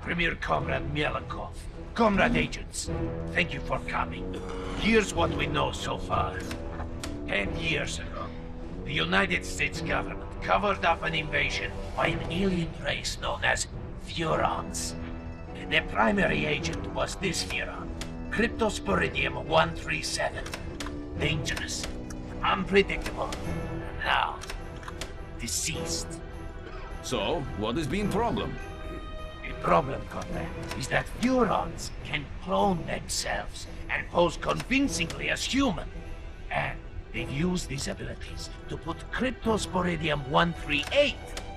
Premier Comrade Mielikov, Comrade agents, thank you for coming. Here's what we know so far. 10 years ago, the United States government covered up an invasion by an alien race known as Furons. Their primary agent was this Furon, Cryptosporidium 137. Dangerous, unpredictable, now deceased. So, what has been problem? The problem, Comrade, is that Furons can clone themselves and pose convincingly as human. And they've used these abilities to put Cryptosporidium 138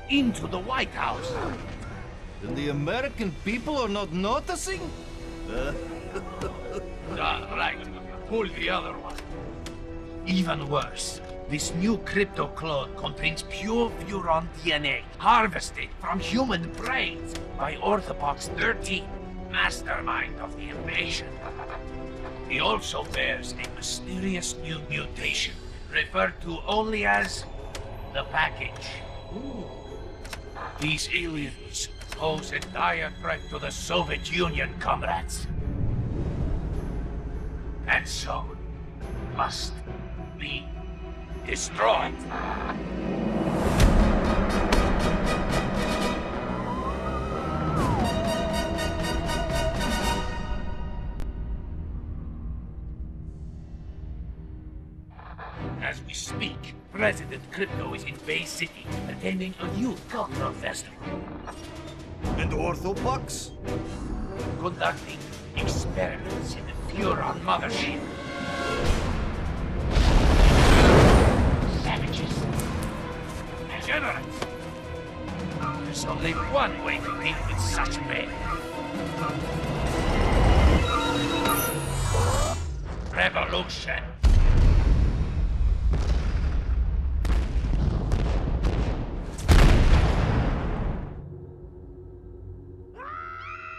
into the White House. And the American people are not noticing? Right. Pull the other one. Even worse, this new crypto clone contains pure Furon DNA, harvested from human brains by Orthopox 13, mastermind of the invasion. He also bears a mysterious new mutation, referred to only as the package. These aliens pose a dire threat to the Soviet Union, comrades. And so, must be destroyed. As we speak, President Crypto is in Bay City attending a youth cultural festival. And Orthopox? Conducting experiments in the Furon mothership. Savages. Degenerates. There's only one way to deal with such men. Revolution.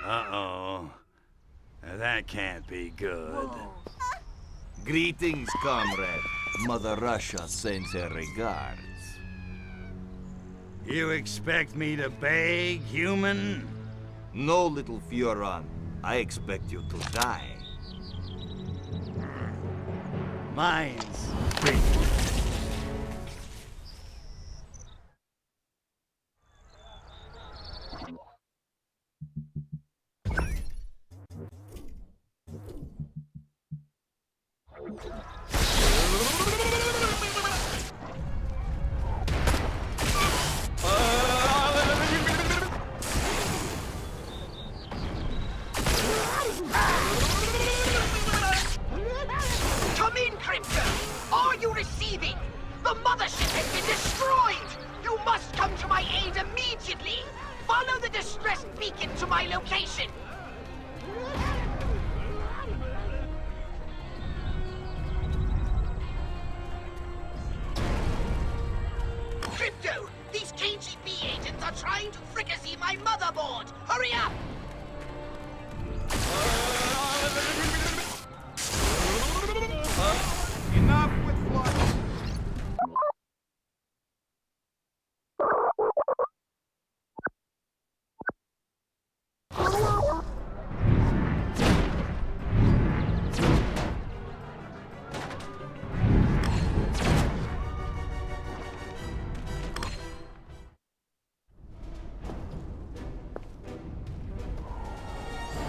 Uh-oh. That can't be good. Greetings, comrade. Mother Russia sends her regards. You expect me to beg, human? No, little Furon. I expect you to die. Mine's big. Come in, Crypto! Are you receiving? The mothership has been destroyed! You must come to my aid immediately! Follow the distress beacon to my location! Crypto! These KGB agents are trying to fricassee my motherboard! Hurry up! Enough with blood.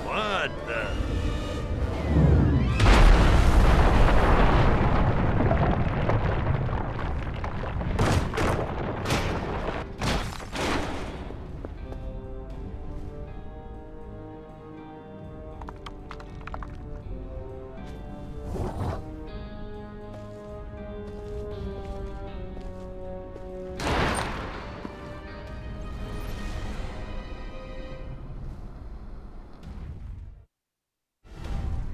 What the?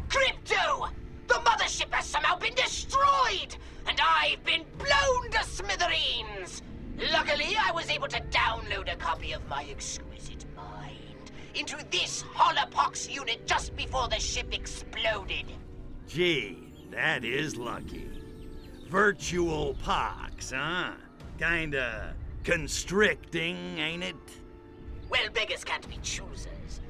Crypto! The mothership has somehow been destroyed! And I've been blown to smithereens! Luckily, I was able to download a copy of my exquisite mind into this holopox unit just before the ship exploded. Gee, that is lucky. Virtual pox, huh? Kinda constricting, ain't it? Well, beggars can't be choosers.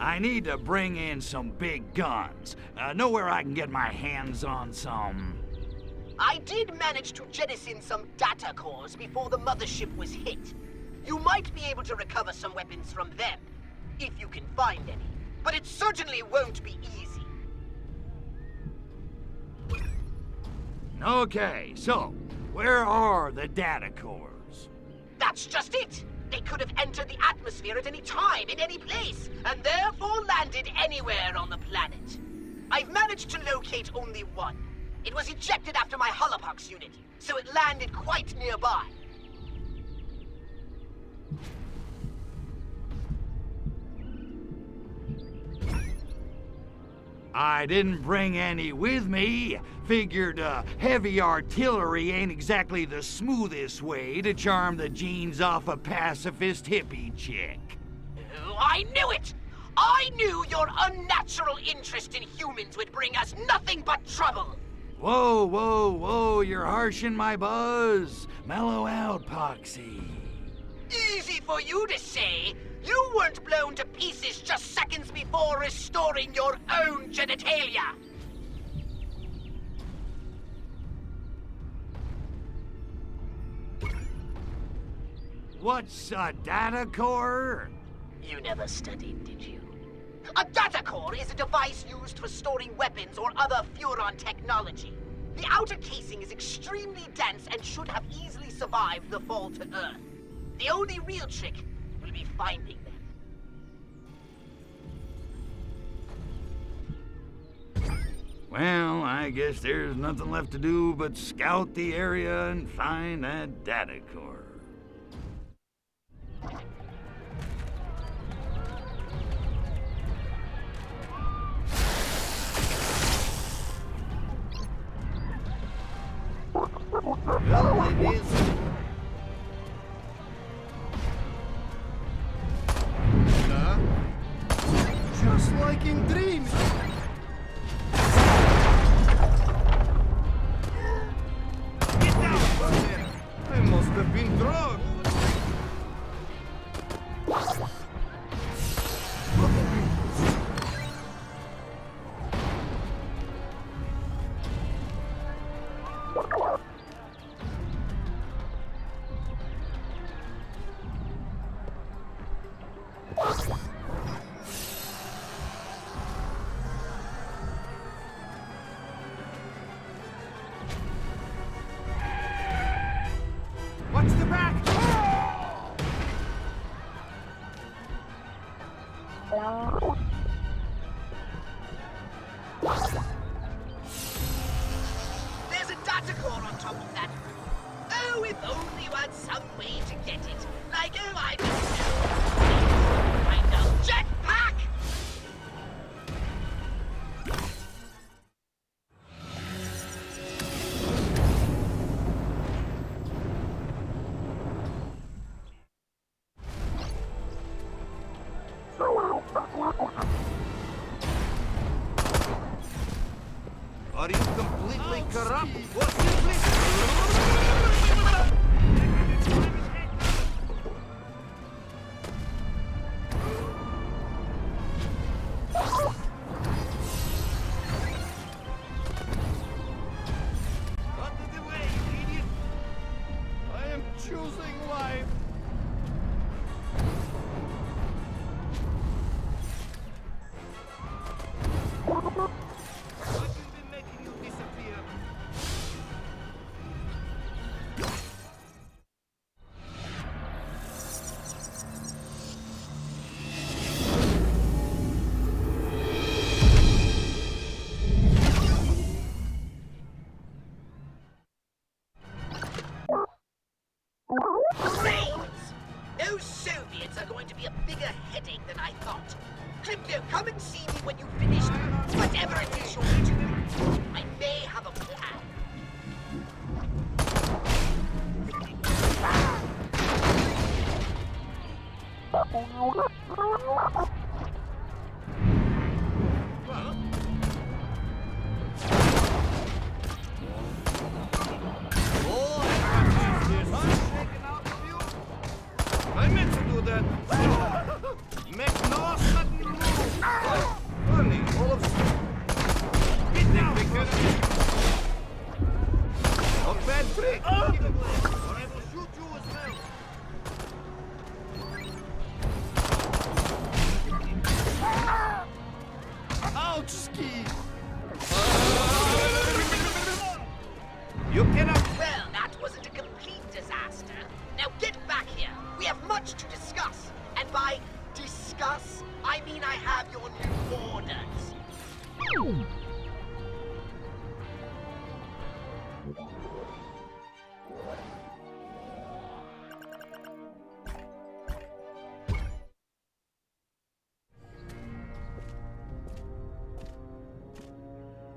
I need to bring in some big guns. Know where I can get my hands on some... I did manage to jettison some data cores before the mothership was hit. You might be able to recover some weapons from them, if you can find any. But it certainly won't be easy. Okay, so, where are the data cores? That's just it! They could have entered the atmosphere at any time, in any place, and therefore landed anywhere on the planet. I've managed to locate only one. It was ejected after my holopox unit, so it landed quite nearby. I didn't bring any with me. Figured heavy artillery ain't exactly the smoothest way to charm the genes off a pacifist hippie chick. Oh, I knew it! I knew your unnatural interest in humans would bring us nothing but trouble! Whoa, whoa, whoa, you're harshing my buzz. Mellow out, Poxy. Easy for you to say! You weren't blown to pieces just seconds before restoring your own genitalia! What's a data core? You never studied, did you? A data core is a device used for storing weapons or other Furon technology. The outer casing is extremely dense and should have easily survived the fall to Earth. The only real trick will be finding them. Well, I guess there's nothing left to do but scout the area and find that data core. Well, it is. Just like in dreams. Get down! I must have been drugged. Watch the back! There's a data core on top of that. Oh, if only you had some way to get it. Like, oh, I don't know. I know. Jetpack! Are you completely corrupt? Or simply... Out of the way, you idiot! I am choosing life! What has been making you disappear? Ruski! You cannot. Well, that wasn't a complete disaster. Now get back here. We have much to discuss. And by discuss, I mean I have your new orders.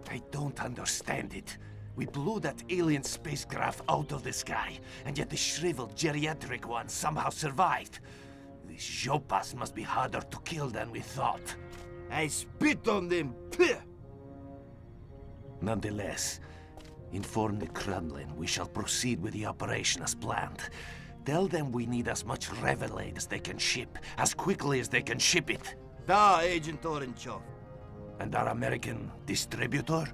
I don't understand it. We blew that alien spacecraft out of the sky, and yet the shriveled geriatric one somehow survived. These Jopas must be harder to kill than we thought. I spit on them. Pugh! Nonetheless, inform the Kremlin we shall proceed with the operation as planned. Tell them we need as much Revelade as they can ship, as quickly as they can ship it. Da, Agent Orenchov. And our American distributor?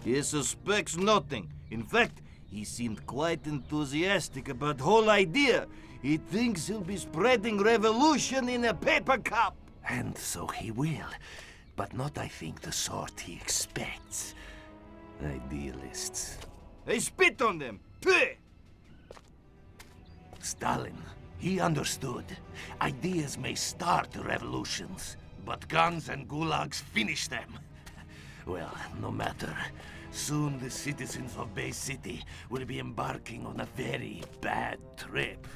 He suspects nothing. In fact, he seemed quite enthusiastic about the whole idea. He thinks he'll be spreading revolution in a paper cup. And so he will. But not, I think, the sort he expects. Idealists. I spit on them. Pugh! Stalin, he understood. Ideas may start revolutions, but guns and gulags finish them. Well, no matter. Soon the citizens of Bay City will be embarking on a very bad trip.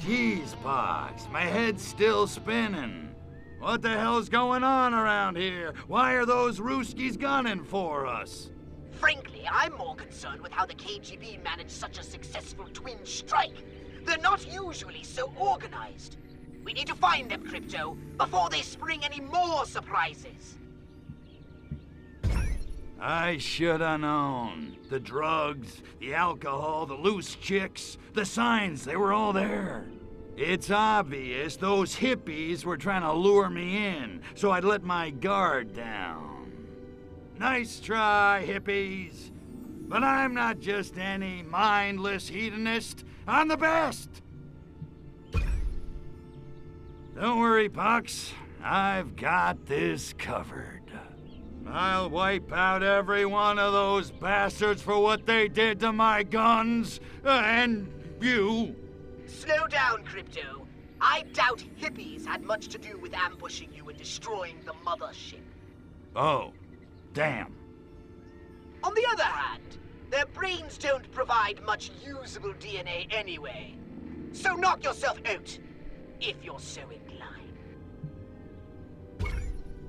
Jeez, Pox, my head's still spinning. What the hell's going on around here? Why are those Ruskies gunning for us? Frankly, I'm more concerned with how the KGB managed such a successful twin strike. They're not usually so organized. We need to find them, Crypto, before they spring any more surprises. I should have known. The drugs, the alcohol, the loose chicks, the signs, they were all there. It's obvious those hippies were trying to lure me in, so I'd let my guard down. Nice try, hippies. But I'm not just any mindless hedonist. I'm the best! Don't worry, Pox. I've got this covered. I'll wipe out every one of those bastards for what they did to my guns, and you. Slow down, Crypto. I doubt hippies had much to do with ambushing you and destroying the mothership. Oh, damn. On the other hand, their brains don't provide much usable DNA anyway. So knock yourself out, if you're so inclined.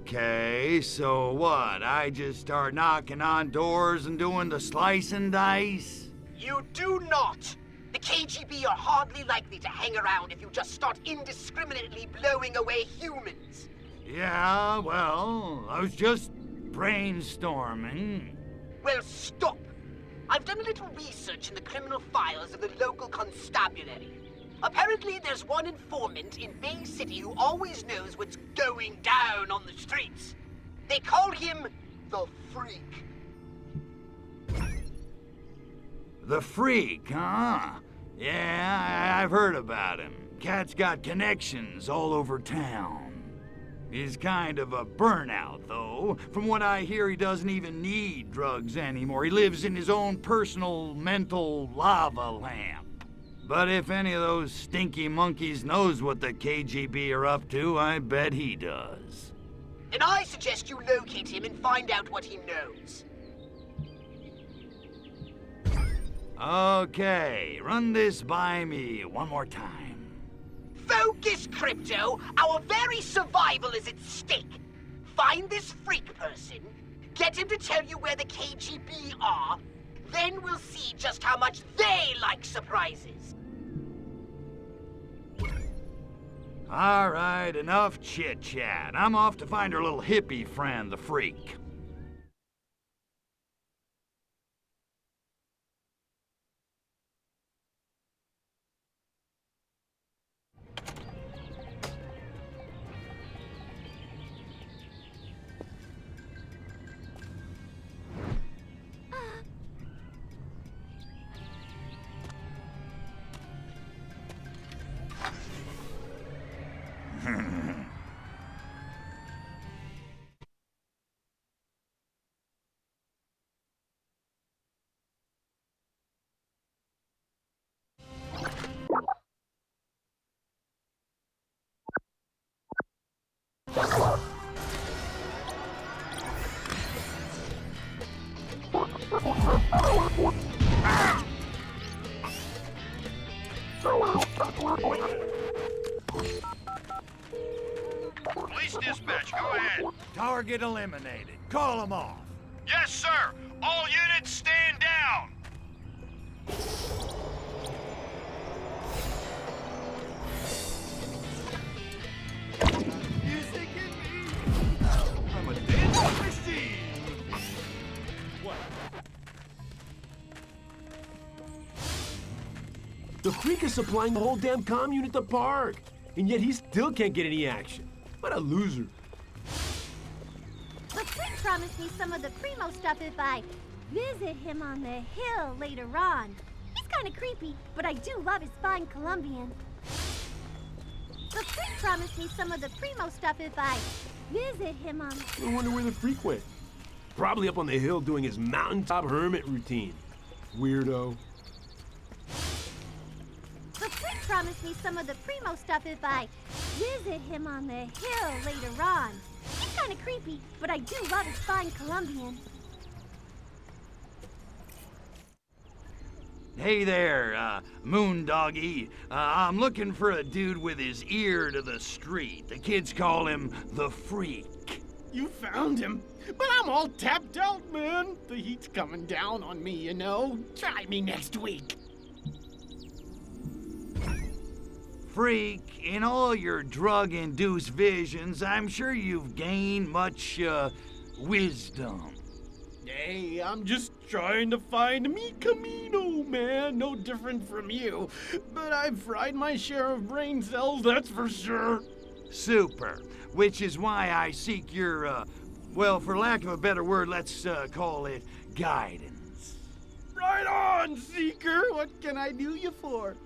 Okay, so what? I just start knocking on doors and doing the slice and dice? You do not! The KGB are hardly likely to hang around if you just start indiscriminately blowing away humans. Yeah, well, I was just brainstorming. Well, stop! I've done a little research in the criminal files of the local constabulary. Apparently, there's one informant in Bay City who always knows what's going down on the streets. They call him the Freak. The Freak, huh? Yeah, I've heard about him. Cat's got connections all over town. He's kind of a burnout, though. From what I hear, he doesn't even need drugs anymore. He lives in his own personal mental lava lamp. But if any of those stinky monkeys knows what the KGB are up to, I bet he does. Then I suggest you locate him and find out what he knows. Okay, run this by me one more time. Focus, Crypto! Our very survival is at stake. Find this freak person, get him to tell you where the KGB are, then we'll see just how much they like surprises. All right, enough chit-chat. I'm off to find her little hippie friend, the freak. Police dispatch, go ahead. Target eliminated. Call them off. Yes, sir. All units stand down. I'm a dancing machine. The freak is supplying the whole damn commune at the park, and yet he still can't get any action. What a loser. The freak promised me some of the primo stuff if I visit him on the hill later on. He's kind of creepy, but I do love his fine Colombian. The freak promised me some of the primo stuff if I visit him on... I wonder where the freak went. Probably up on the hill doing his mountaintop hermit routine. Weirdo. The freak promised me some of the primo stuff if I visit him on the hill later on. He's kind of creepy, but I do love his fine Colombian. Hey there, Moondoggy. I'm looking for a dude with his ear to the street. The kids call him the Freak. You found him. But I'm all tapped out, man. The heat's coming down on me, you know. Try me next week. Freak, in all your drug-induced visions, I'm sure you've gained much, wisdom. Hey, I'm just trying to find mi camino, man. No different from you. But I've fried my share of brain cells, that's for sure. Super. Which is why I seek your, well, for lack of a better word, let's call it guidance. Right on, Seeker. What can I do you for?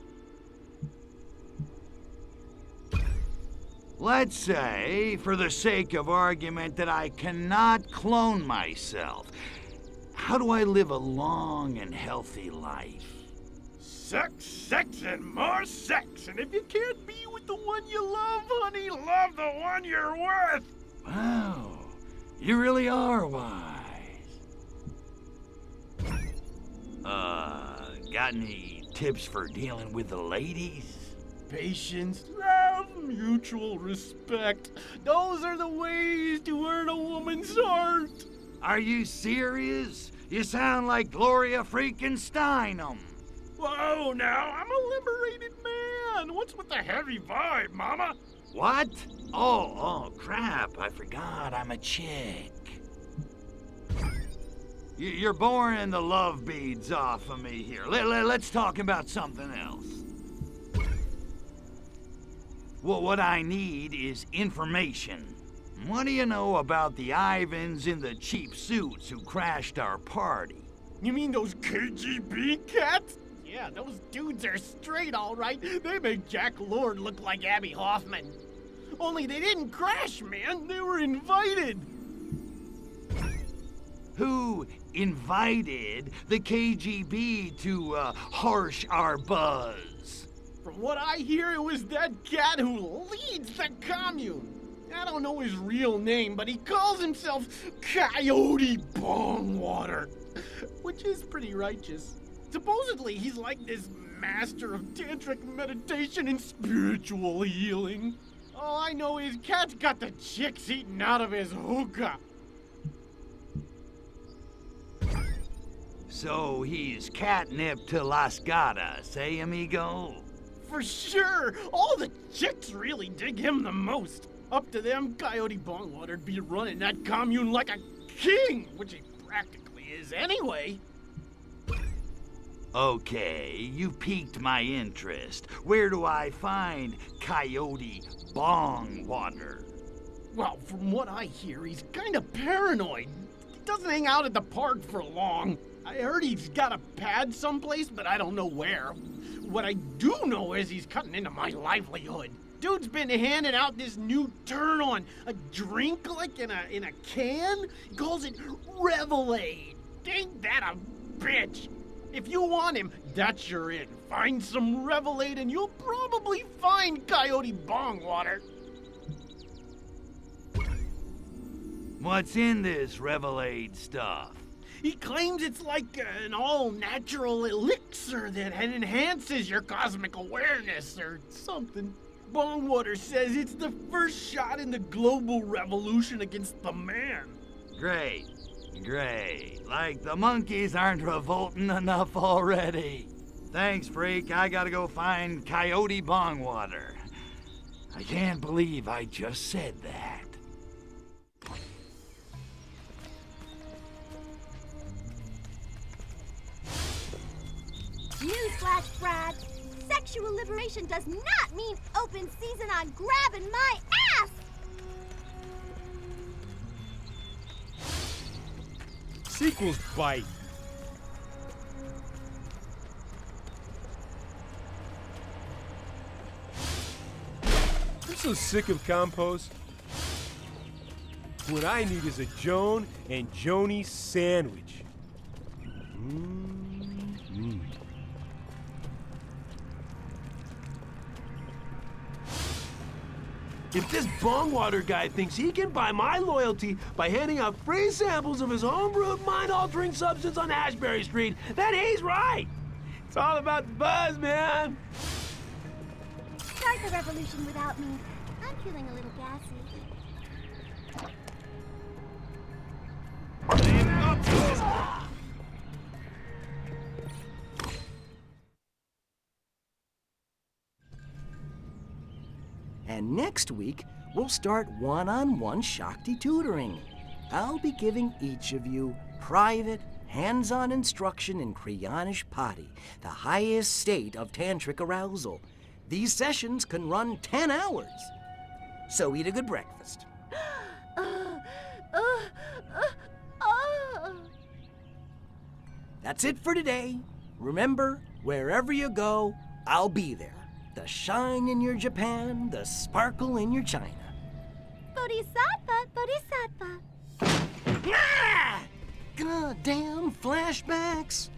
Let's say, for the sake of argument, that I cannot clone myself. How do I live a long and healthy life? Sex, sex, and more sex. And if you can't be with the one you love, honey, love the one you're with. Wow, you really are wise. Got any tips for dealing with the ladies? Patience, love, mutual respect. Those are the ways to earn a woman's heart. Are you serious? You sound like Gloria freaking Steinem. Whoa, now, I'm a liberated man. What's with the heavy vibe, mama? What? Oh, crap. I forgot I'm a chick. You're boring the love beads off of me here. Let's talk about something else. Well, what I need is information. What do you know about the Ivans in the cheap suits who crashed our party? You mean those KGB cats? Yeah, those dudes are straight, all right. They make Jack Lord look like Abby Hoffman. Only they didn't crash, man. They were invited. Who invited the KGB to harsh our buzz? From what I hear, it was that cat who leads the commune. I don't know his real name, but he calls himself Coyote Bongwater, which is pretty righteous. Supposedly, he's like this master of tantric meditation and spiritual healing. All I know is Cat's got the chicks eating out of his hookah. So he's catnip to Las Gatas, eh, amigo? for sure. All the chicks really dig him the most. Up to them, Coyote Bongwater'd be running that commune like a king, which he practically is anyway. Okay, you piqued my interest. Where do I find Coyote Bongwater? Well, from what I hear, he's kind of paranoid. He doesn't hang out at the park for long. I heard he's got a pad someplace, but I don't know where. What I do know is he's cutting into my livelihood. Dude's been handing out this new turn on a drink like in a can. He calls it Revelade. Ain't that a bitch? If you want him, that's your in. Find some Revelade and you'll probably find Coyote Bongwater. What's in this Revelade stuff? He claims it's like an all-natural elixir that enhances your cosmic awareness or something. Bongwater says it's the first shot in the global revolution against the man. Great. Like the monkeys aren't revolting enough already. Thanks, freak. I gotta go find Coyote Bongwater. I can't believe I just said that. Newsflash, Brad. Sexual liberation does not mean open season on grabbing my ass! Sequels bite. I'm so sick of compost. What I need is a Joan and Joni sandwich. If this Bongwater guy thinks he can buy my loyalty by handing out free samples of his homebrewed mind-altering substance on Ashbury Street, then he's right. It's all about the buzz, man. Start the revolution without me. I'm feeling a little gassy. And next week, we'll start one-on-one Shakti tutoring. I'll be giving each of you private, hands-on instruction in Kryanish Pati, the highest state of tantric arousal. These sessions can run 10 hours. So eat a good breakfast. That's it for today. Remember, wherever you go, I'll be there. The shine in your Japan, the sparkle in your China. Bodhisattva, Bodhisattva. Ah! Goddamn flashbacks.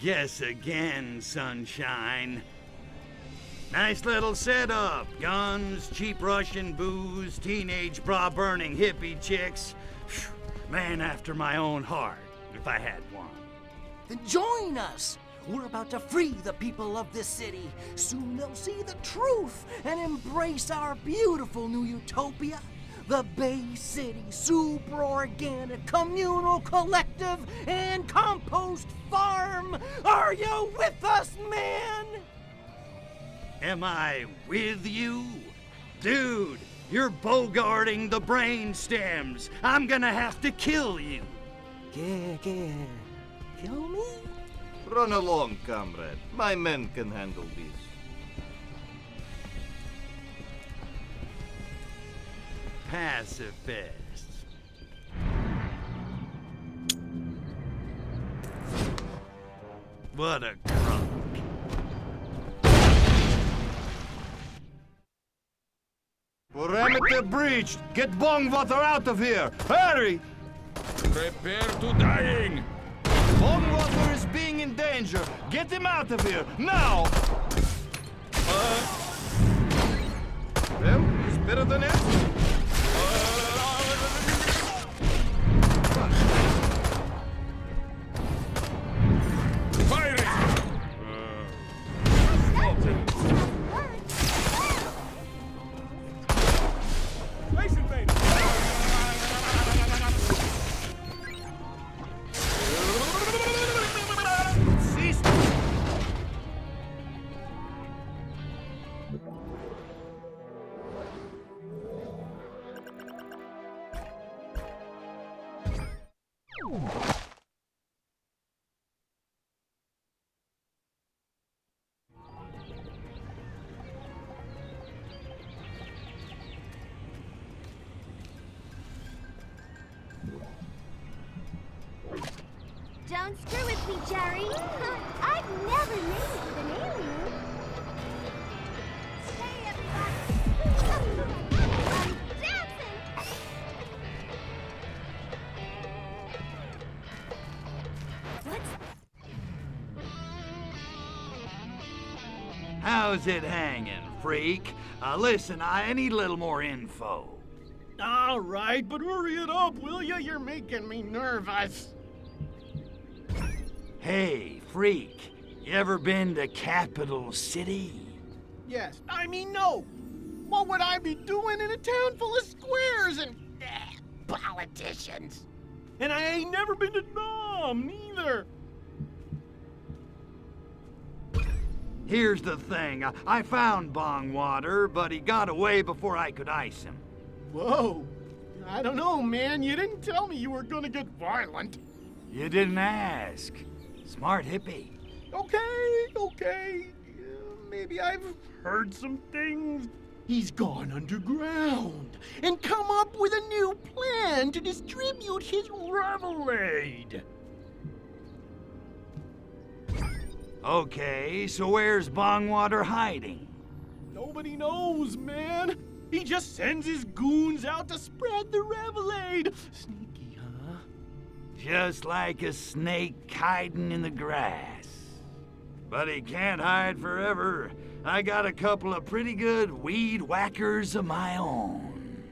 Guess again, sunshine. Nice little setup. Guns, cheap Russian booze, teenage bra-burning hippie chicks. Man after my own heart, if I had one. Then join us. We're about to free the people of this city. Soon they'll see the truth and embrace our beautiful new utopia. The Bay City Super Organic Communal Collective and Compost Farm. Are you with us, man? Am I with you? Dude, you're bogarting the brain stems. I'm gonna have to kill you. Kill me? Run along, comrade. My men can handle this. Pacifists. What a crock. Parameter breached! Get Bongwater out of here! Hurry! Prepare to dying! Bongwater is being in danger! Get him out of here, now! Well, he's better than it. Don't screw with me, Jerry. I've never made it with an alien. Stay, everybody. I'm dancing. What's... How's it hanging, freak? Listen, I need a little more info. All right, but hurry it up, will ya? You're making me nervous. Hey, freak, you ever been to Capital City? Yes, I mean no. What would I be doing in a town full of squares and politicians? And I ain't never been to Nam, neither. Here's the thing, I found Bongwater, but he got away before I could ice him. Whoa. I don't know, man. You didn't tell me you were gonna get violent. You didn't ask. Smart hippie. Okay. Maybe I've heard some things. He's gone underground and come up with a new plan to distribute his revelade. Okay, so where's Bongwater hiding? Nobody knows, man. He just sends his goons out to spread the revelade. Sneaky, huh? Just like a snake hiding in the grass. But he can't hide forever. I got a couple of pretty good weed whackers of my own.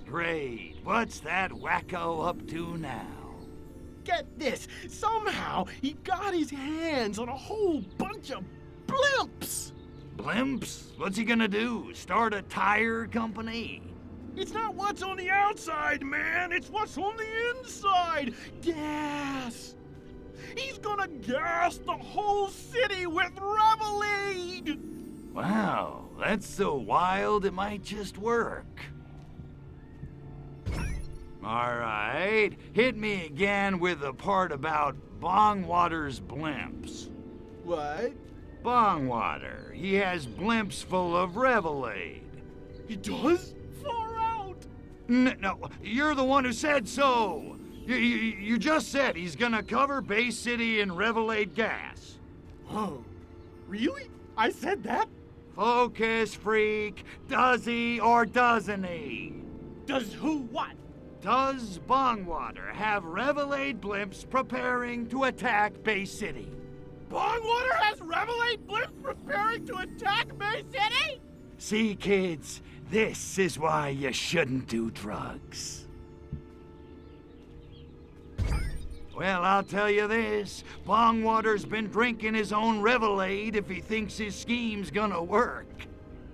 Great. What's that wacko up to now? Get this. Somehow he got his hands on a whole bunch of blimps. Blimps? What's he gonna do? Start a tire company? It's not what's on the outside, man. It's what's on the inside. Gas. He's gonna gas the whole city with revelade. Wow, that's so wild it might just work. All right, hit me again with the part about Bongwater's blimps. What? Bongwater, he has blimps full of revelade. He does? Far out. No, you're the one who said so. You just said he's gonna cover Bay City in revelade gas. Whoa, really? I said that? Focus, freak. Does he or doesn't he? Does who what? Does Bongwater have revelade blimps preparing to attack Bay City? Bongwater has revelade blimps preparing to attack Bay City? See, kids, this is why you shouldn't do drugs. Well, I'll tell you this. Bongwater's been drinking his own revelade if he thinks his scheme's gonna work.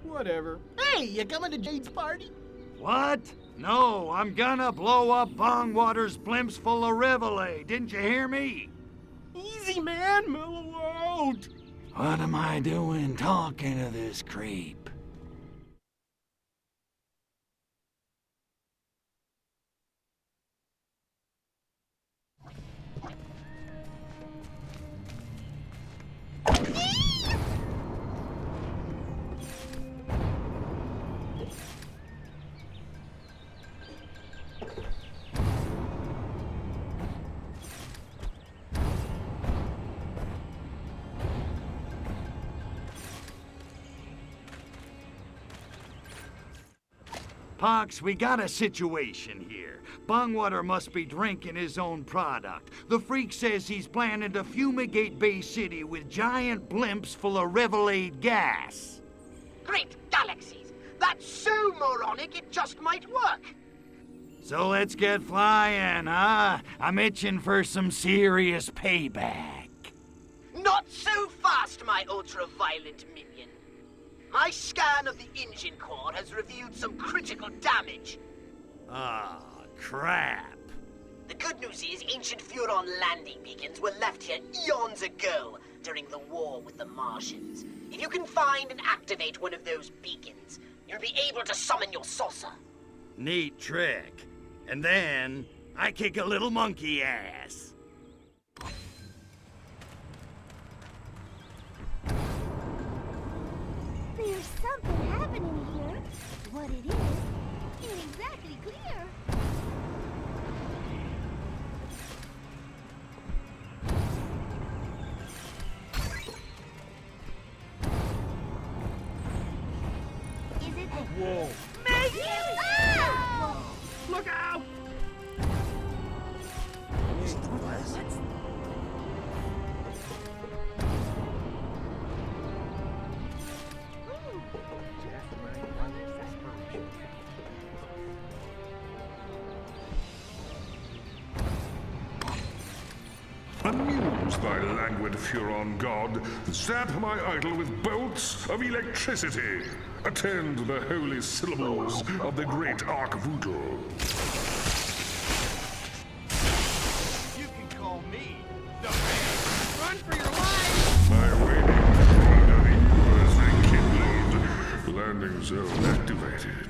Whatever. Hey, you coming to Jade's party? What? No, I'm gonna blow up Bongwater's blimps full of revelade. Didn't you hear me? Easy, man. Mellow out. What am I doing talking to this creep? Pox, we got a situation here. Bongwater must be drinking his own product. The freak says he's planning to fumigate Bay City with giant blimps full of revelade gas. Great galaxies! That's so moronic it just might work! So let's get flying, huh? I'm itching for some serious payback. Not so fast, my ultra-violent minion. My scan of the engine core has revealed some critical damage. Ah, crap. The good news is ancient Furon landing beacons were left here eons ago during the war with the Martians. If you can find and activate one of those beacons, you'll be able to summon your saucer. Neat trick. And then I kick a little monkey ass. There's something happening here. What it is ain't exactly clear. Is it the... Whoa. Ah! Look out! Amuse thy languid Furon god. Zap my idol with bolts of electricity. Attend the holy syllables of the great Archvoodle. You can call me the Run for your life! My waiting front of rekindled. Landing zone activated.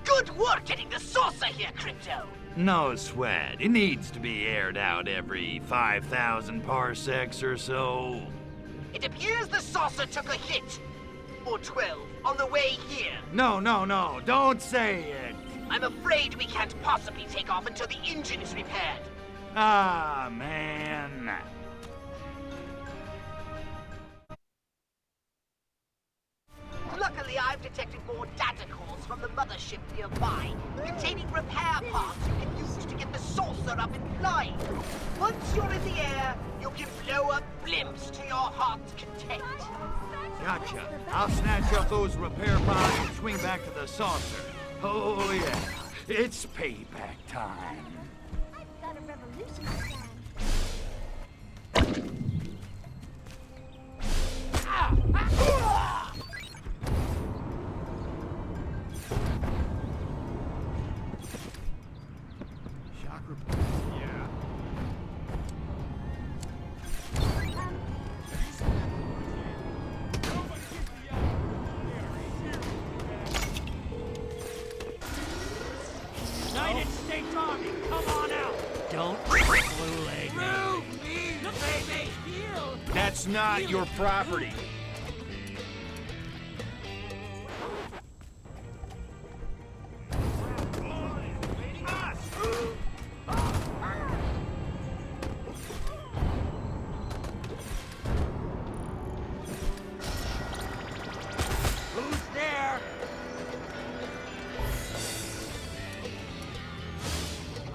Good work getting the saucer here, Crypto! No sweat. It needs to be aired out every 5,000 parsecs or so. It appears the saucer took a hit. Or 12 on the way here. No, don't say it. I'm afraid we can't possibly take off until the engine is repaired. Ah, man. Luckily, I've detected more data calls from the mothership nearby, containing repair parts you can use to get the saucer up and flying. Once you're in the air, you can blow up blimps to your heart's content. Gotcha. I'll snatch up those repair pods and swing back to the saucer. Oh, yeah. It's payback time. I've got a revolution plan. Shock report. Yeah. United States Army, come on out! Don't blue leg me, the baby! That's not your property. Who's there?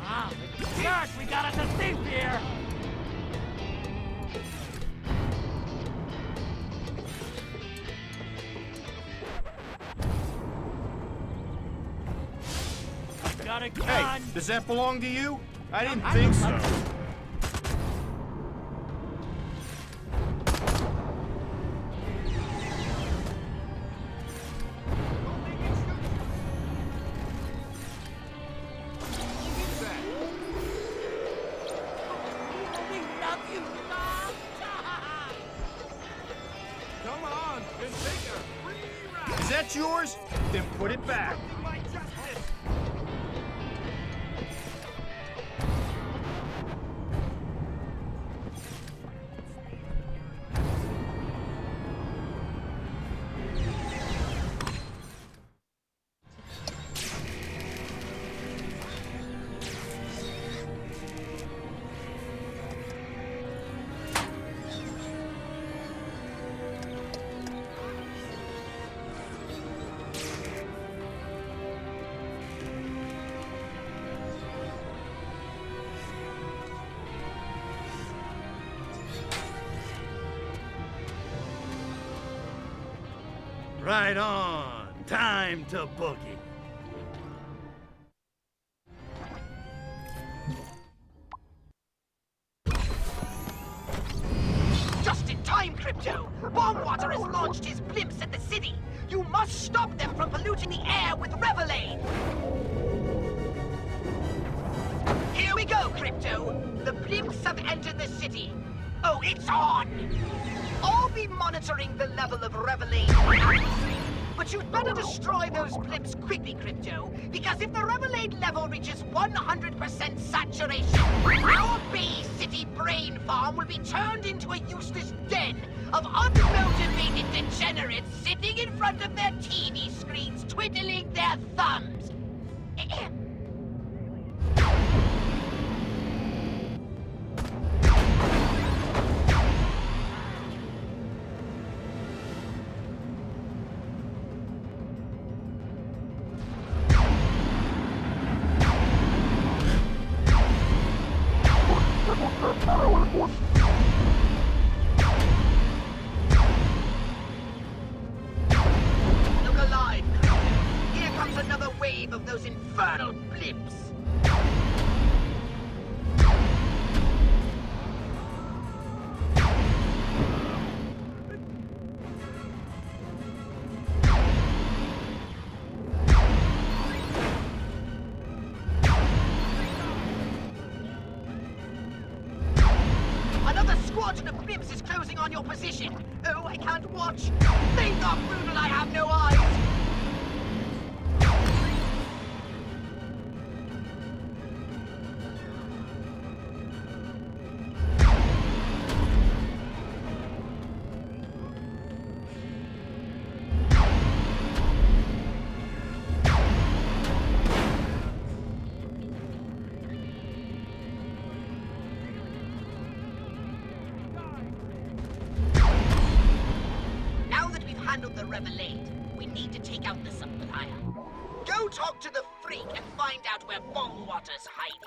Ah, gosh, we got us a thief here! Got a gun! Hey, does that belong to you? I didn't think so. We love you, Mom! Come on, and take a free ride. Is that yours? Then put it back. Right on. Time to boogie. Just in time, Crypto! Bombwater has launched his blimps at the city! You must stop them from polluting the air with Revelade! Here we go, Crypto! The blimps have entered the city. Oh, it's on! I'll be monitoring the level of Revelade in the atmosphere. But you'd better destroy those blimps quickly, Crypto, because if the Revelade level reaches 100% saturation, our Bay City brain farm will be turned into a useless den of unmotivated degenerates sitting in front of their TV screens twiddling their thumbs. Look alive, Crypto. Here comes another wave of those infernal blimps. Another squadron of blimps is closing on your position. Oh, I can't watch. They thought brutal I have no eyes. Now that we've handled the Revelade, we need to take out the supplier. Go talk to the freak and find out where Bombwater's hiding.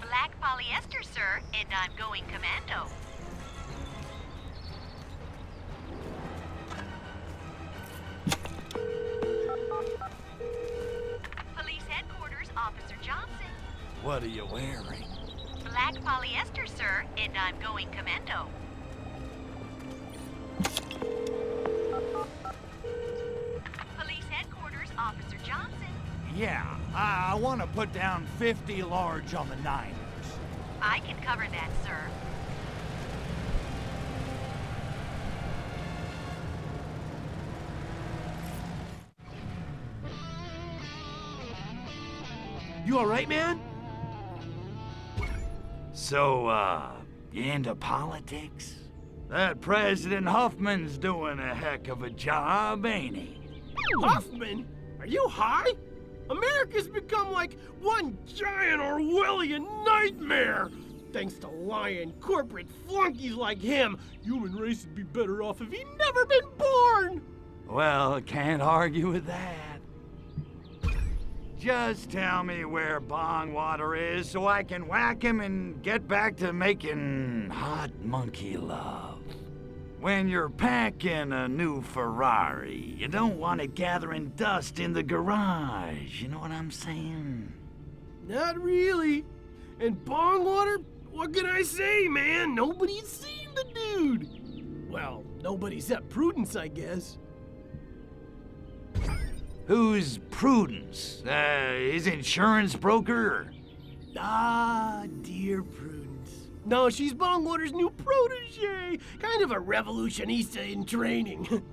Black polyester, sir, and I'm going commando. Police headquarters, Officer Johnson. What are you wearing? Black polyester, sir, and I'm going commando. Police headquarters, Officer Johnson. Yeah, I want to put down 50 large on the Niners. I can cover that, sir. You alright, man? So, you into politics? That President Huffman's doing a heck of a job, ain't he? Huffman? Are you high? America's become like one giant Orwellian nightmare. Thanks to lying corporate flunkies like him, human race would be better off if he'd never been born. Well, can't argue with that. Just tell me where Bongwater is so I can whack him and get back to making hot monkey love. When you're packing a new Ferrari, you don't want it gathering dust in the garage. You know what I'm saying? Not really. And Bongwater, what can I say, man? Nobody's seen the dude. Well, nobody except Prudence, I guess. Who's Prudence? His insurance broker? Ah, dear Prudence. No, she's Bongwater's new protege. Kind of a revolutionista in training.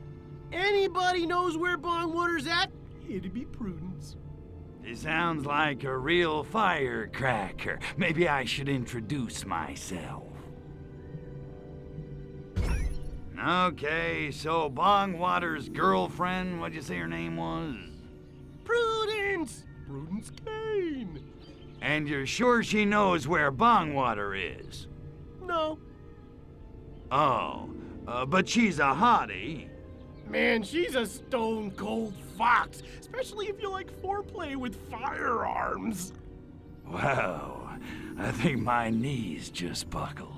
Anybody knows where Bongwater's at? It'd be Prudence. He sounds like a real firecracker. Maybe I should introduce myself. Okay, so Bongwater's girlfriend, what'd you say her name was? Prudence! Prudence Kane. And you're sure she knows where Bongwater is? No. Oh, but she's a hottie. Man, she's a stone-cold fox, especially if you like foreplay with firearms. Wow, I think my knees just buckled.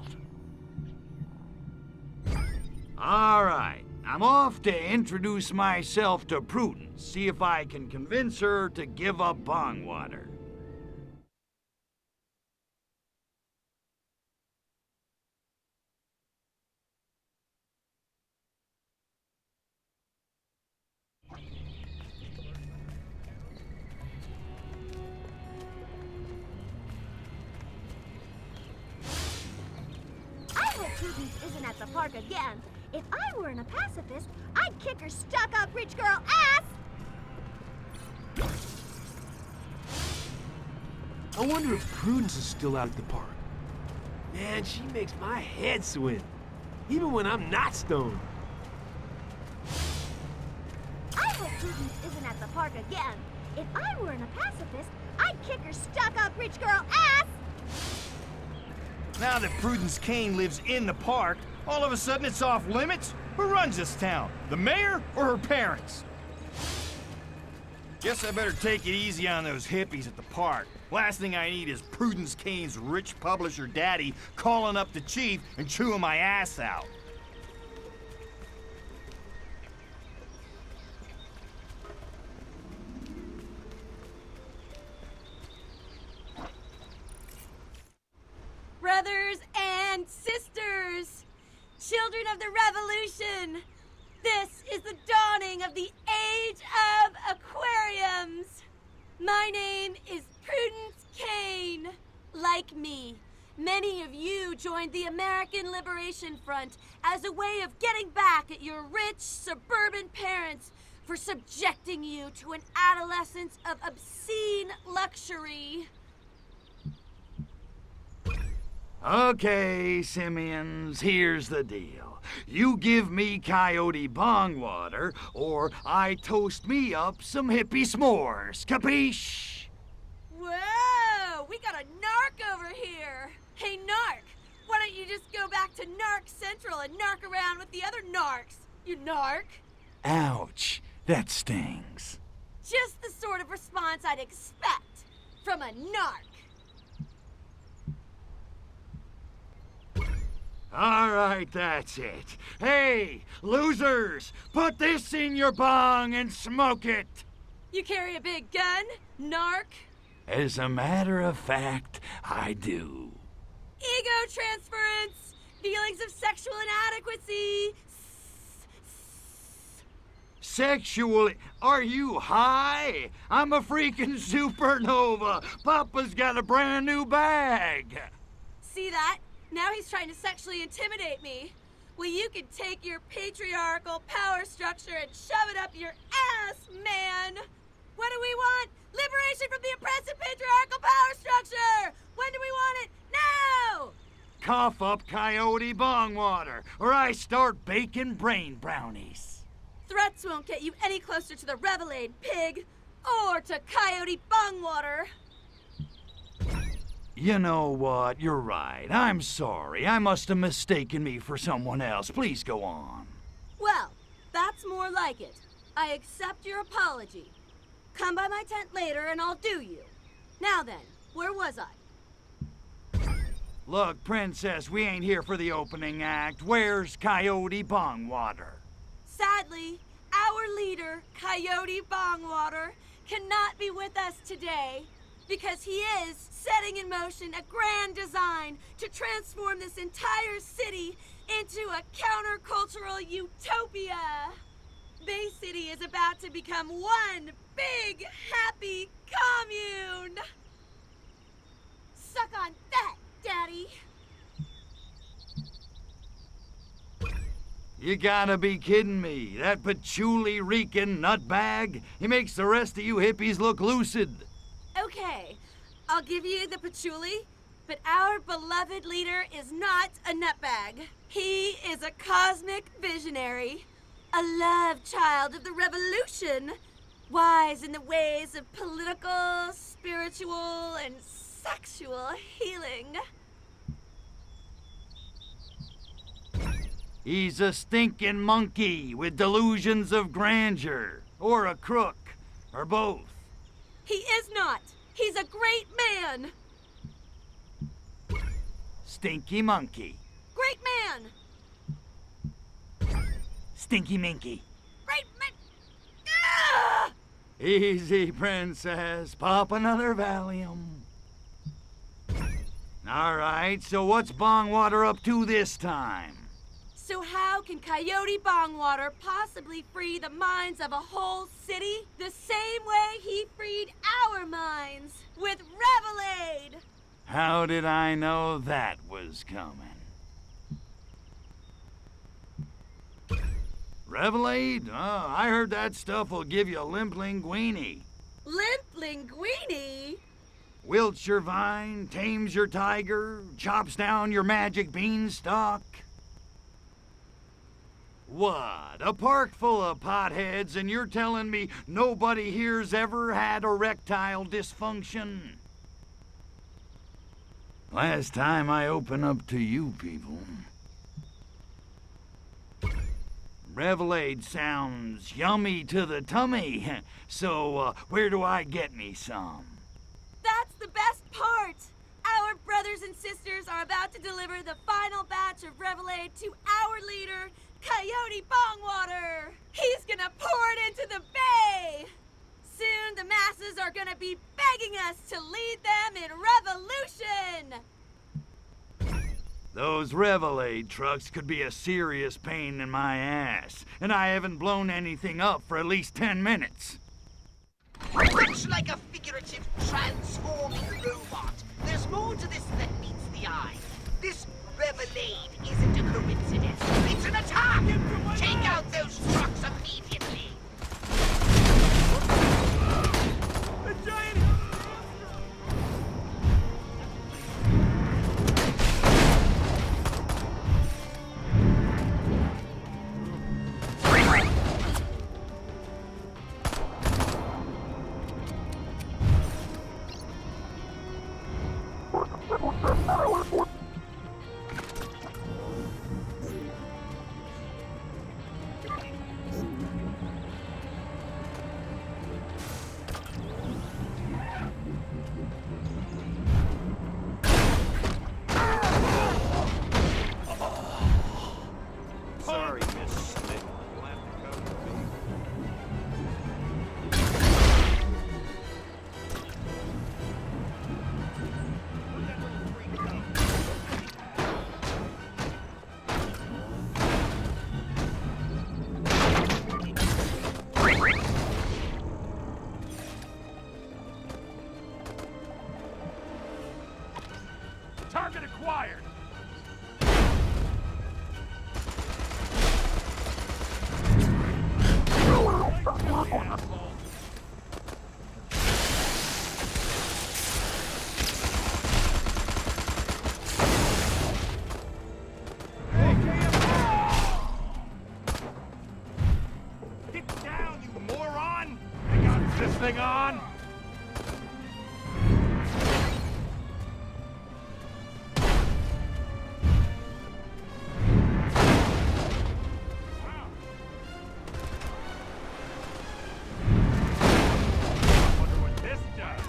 All right, I'm off to introduce myself to Prudence, see if I can convince her to give up Bongwater. I hope Prudence isn't at the park again. If I weren't a pacifist, I'd kick her stuck-up rich girl ass! I wonder if Prudence is still out at the park. Man, she makes my head swim. Even when I'm not stoned. I hope Prudence isn't at the park again. If I weren't a pacifist, I'd kick her stuck-up rich girl ass! Now that Prudence Kane lives in the park, all of a sudden it's off limits? Who runs this town? The mayor or her parents? Guess I better take it easy on those hippies at the park. Last thing I need is Prudence Kane's rich publisher daddy calling up the chief and chewing my ass out. Brothers and sisters, children of the revolution, this is the dawning of the age of aquariums. My name is Prudence Kane. Like me, many of you joined the American Liberation Front as a way of getting back at your rich suburban parents for subjecting you to an adolescence of obscene luxury. Okay, Simians, here's the deal. You give me Coyote Bongwater, or I toast me up some hippie s'mores. Capiche? Whoa! We got a narc over here! Hey, narc! Why don't you just go back to Narc Central and narc around with the other narcs? You narc! Ouch, that stings. Just the sort of response I'd expect from a narc. All right, that's it. Hey, losers, put this in your bong and smoke it. You carry a big gun, narc? As a matter of fact, I do. Ego transference! Feelings of sexual inadequacy! Sexually? Are you high? I'm a freaking supernova. Papa's got a brand new bag. See that? Now he's trying to sexually intimidate me. Well, you can take your patriarchal power structure and shove it up your ass, man! What do we want? Liberation from the oppressive patriarchal power structure! When do we want it? Now! Cough up coyote bong water, or I start baking brain brownies. Threats won't get you any closer to the Revelade, pig! Or to coyote bong water! You know what? You're right. I'm sorry. I must have mistaken me for someone else. Please go on. Well, that's more like it. I accept your apology. Come by my tent later and I'll do you. Now then, where was I? Look, Princess, we ain't here for the opening act. Where's Coyote Bongwater? Sadly, our leader, Coyote Bongwater, cannot be with us today because he is setting in motion a grand design to transform this entire city into a countercultural utopia. Bay City is about to become one big, happy commune! Suck on that, Daddy! You gotta be kidding me. That patchouli-reeking nutbag, he makes the rest of you hippies look lucid. Okay, I'll give you the patchouli, but our beloved leader is not a nutbag. He is a cosmic visionary, a love child of the revolution, wise in the ways of political, spiritual, and sexual healing. He's a stinking monkey with delusions of grandeur, or a crook, or both. He is not. He's a great man. Stinky monkey. Great man. Stinky minky. Great man. Ah! Easy, Princess. Pop another Valium. All right, so what's Bongwater up to this time? So how can Coyote Bongwater possibly free the minds of a whole city the same way he freed our minds with Revelade? How did I know that was coming? Revelade? Oh, I heard that stuff will give you a limp linguini. Limp linguini? Wilts your vine, tames your tiger, chops down your magic beanstalk. What? A park full of potheads and you're telling me nobody here's ever had erectile dysfunction? Last time I open up to you people. Revelade sounds yummy to the tummy, so where do I get me some? That's the best part! Our brothers and sisters are about to deliver the final batch of Revelade to our leader, Coyote Bongwater! He's gonna pour it into the bay! Soon the masses are gonna be begging us to lead them in revolution! Those Revelade trucks could be a serious pain in my ass, and I haven't blown anything up for at least 10 minutes. Much like a figurative transforming robot, there's more to this than meets the eye. This Revelade isn't a coincidence. It's an attack! Take out those trucks immediately! The giant... Target acquired! Get down, you moron! Is this thing on? Wonder what this does.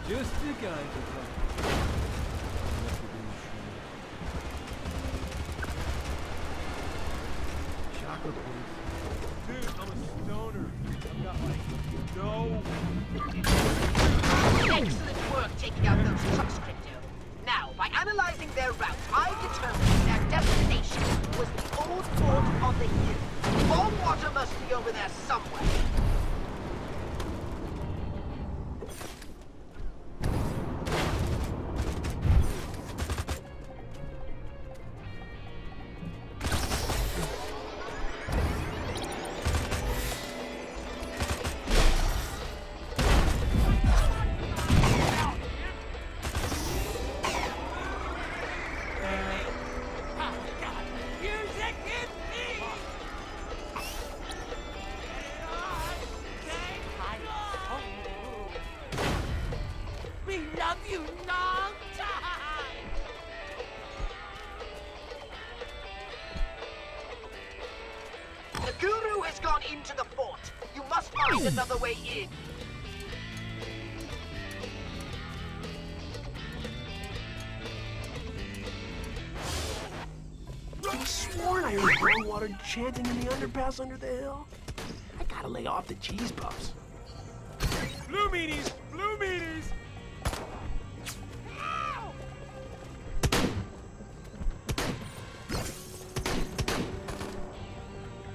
Just the guy to talk. Chocolate, please. Dude, I'm a stoner. I've got no. Excellent work taking out those trucks, Crypto. Now, by analyzing their route, I determined their destination was the old fort on the hill. Warm water must be over there somewhere. We love you long time! The Guru has gone into the fort. You must find another way in. I sworn I heard Brownwater chanting in the underpass under the hill. I gotta lay off the cheese puffs. Blue meanies! Blue meanies!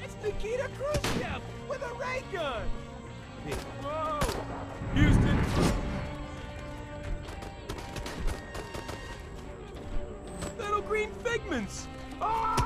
It's Nikita Khrushchev with a ray gun! Whoa! Houston! Little green figments! Ah!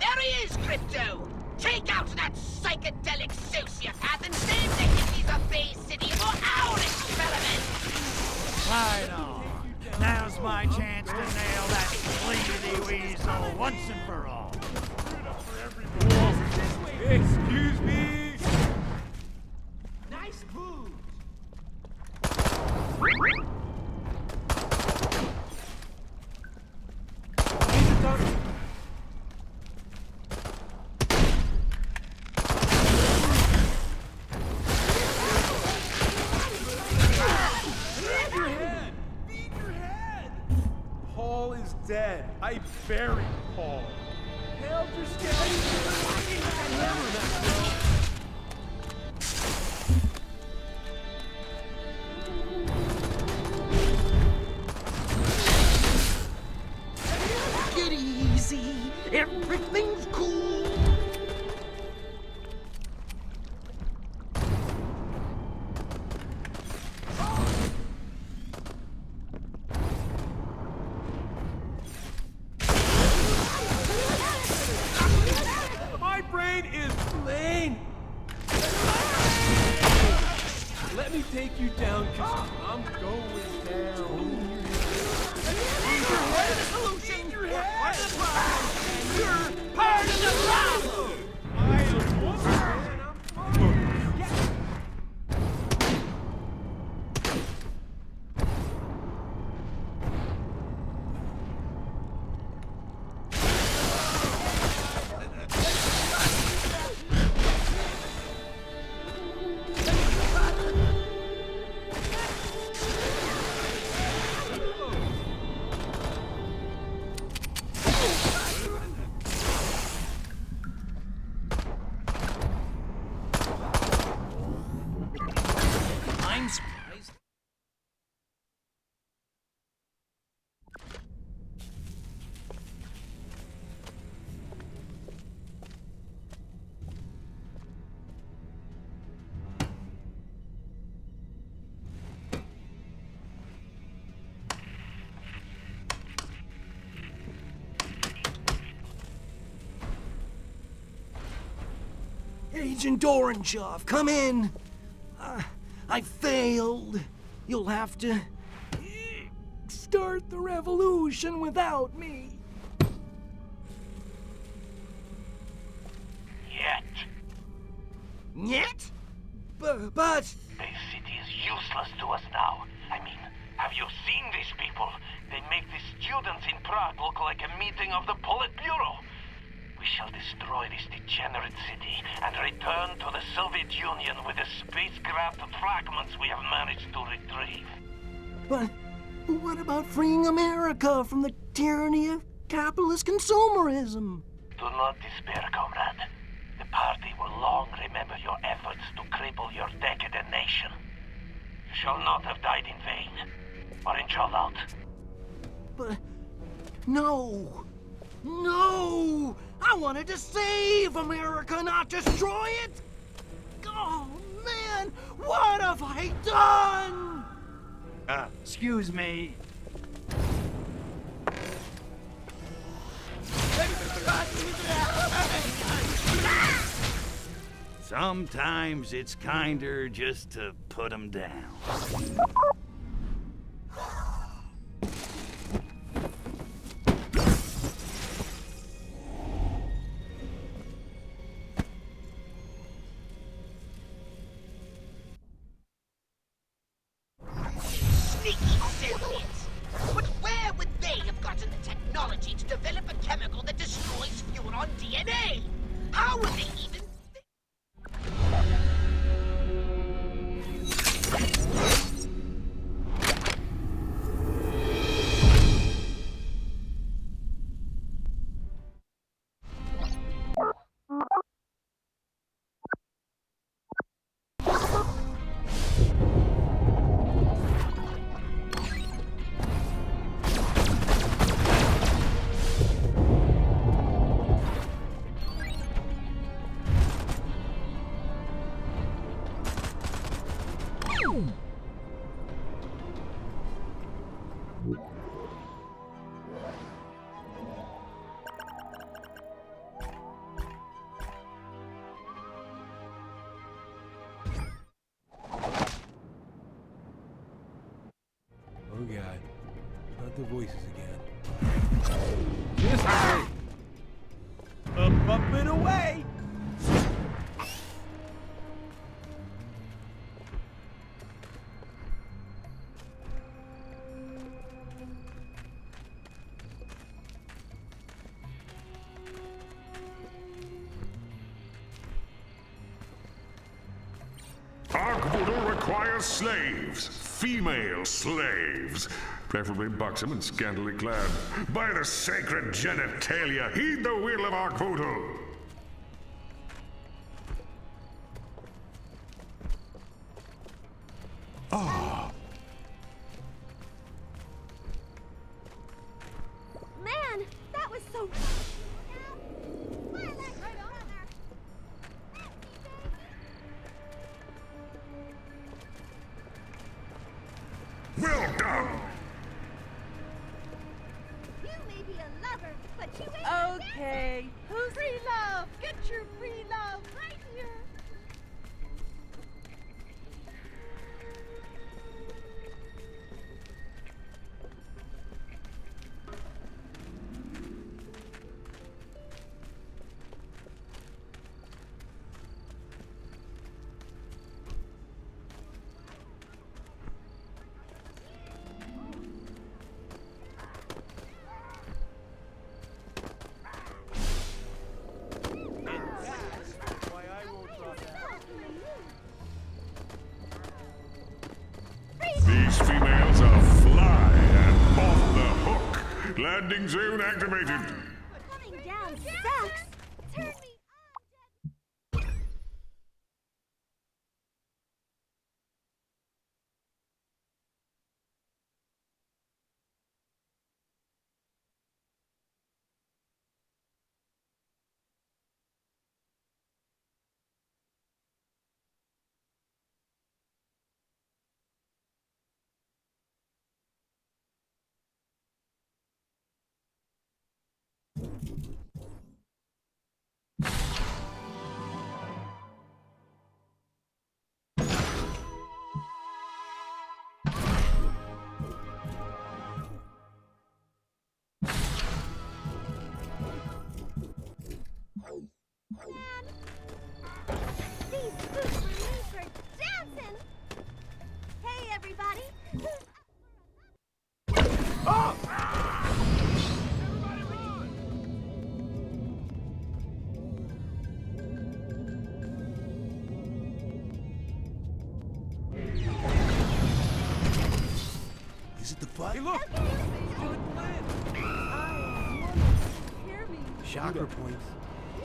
There he is, Crypto! Take out that psychedelic sociopath and save the hippies of Bay City for our experiment! Right on. Now's my chance to nail that bleedy weasel once and for all. Excuse me! Nice booze! Paul is dead. I buried Paul. Helter Skelter! down, 'cause I'm going down. Part of the solution, you're part of the problem, and you're part of the problem! I'm surprised. Agent Orangeoff, come in. I failed. You'll have to start the revolution without me. Yet? But... This city is useless to us now. I mean, have you seen these people? They make the students in Prague look like a meeting of the Politburo. We shall destroy this degenerate city and return to the Soviet Union with the spacecraft fragments we have managed to retrieve. But what about freeing America from the tyranny of capitalist consumerism? Do not despair, comrade. The party will long remember your efforts to cripple your decadent nation. You shall not have died in vain, or in Jollout. But no! No! I wanted to save America, not destroy it! Oh, man! What have I done? Excuse me. Sometimes it's kinder just to put 'em down. But where would they have gotten the technology to develop a chemical that destroys Furon DNA? How would they even... Oh God, not the voices again. This way! Up and away! Ark Voodoo requires slaves. Female slaves. Preferably buxom and scantily clad. By the sacred genitalia, heed the will of Ark Voodoo. Man, that was so... Well done. You may be a lover, but you ain't... Okay, who's free love? Get your free love right here. Landing zone activated. Coming down sucks. Turn me These boots were made for dancing! Hey, everybody! Who's Is it the fight? Hey, look! Chakra points.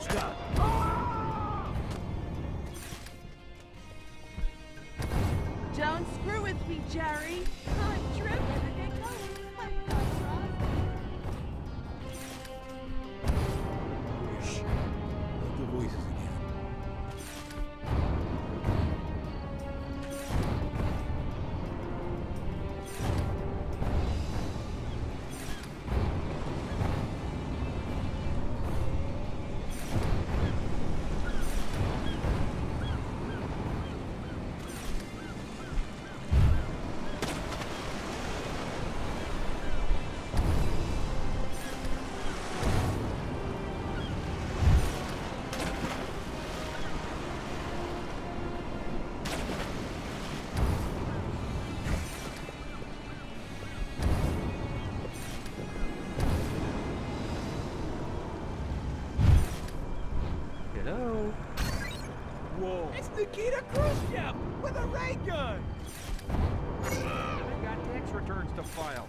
Stop. Don't screw with me, Jerry. I'm tripping. Get going. Shh. Not the voices again. Hello? Whoa. It's Nikita Khrushchev with a ray gun! I got tax returns to file.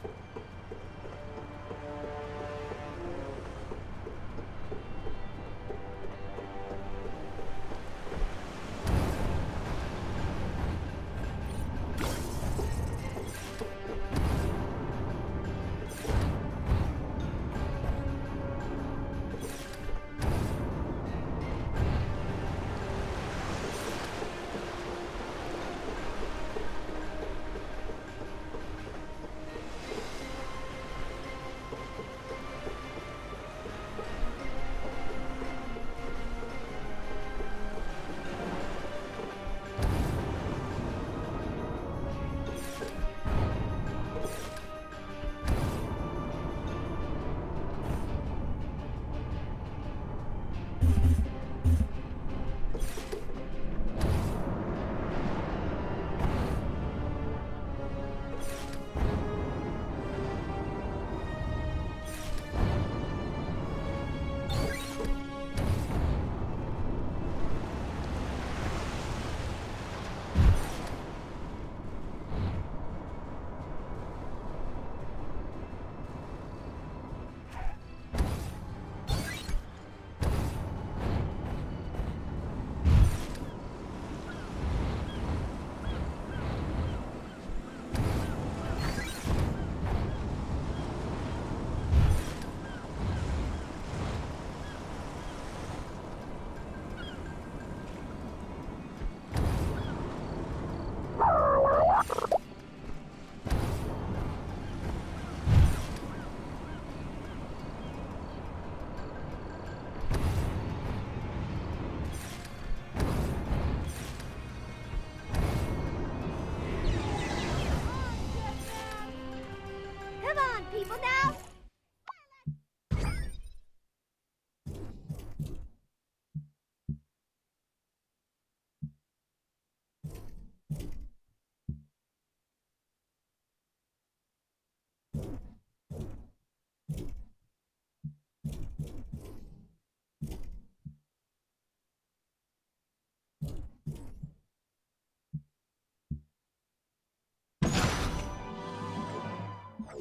people now?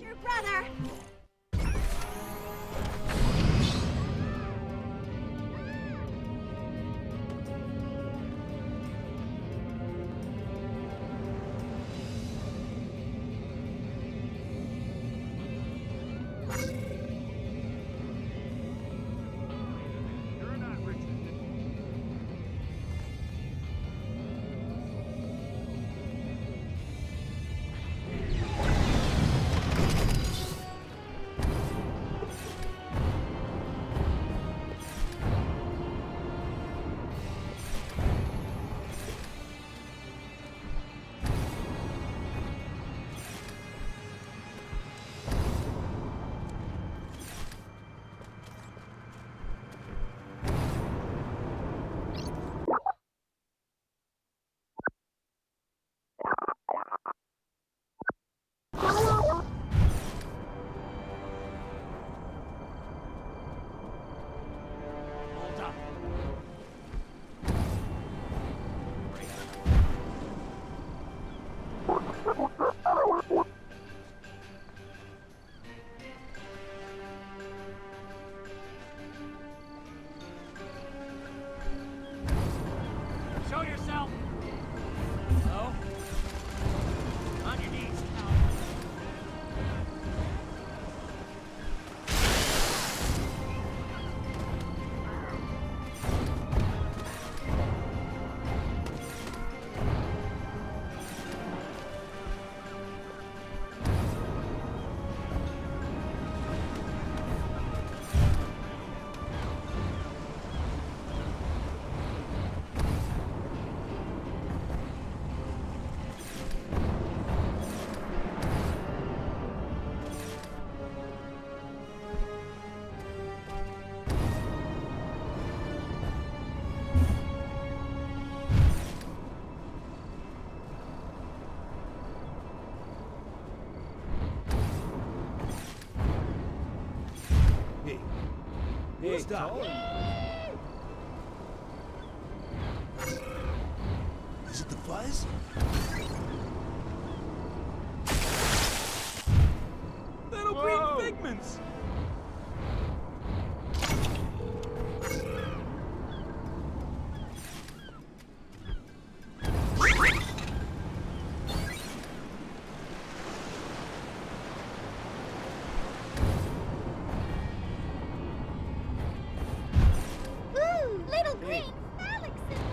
Your brother! Hey, stop. Is it the fuzz? Little green figments! Ooh, little green phallic symbol.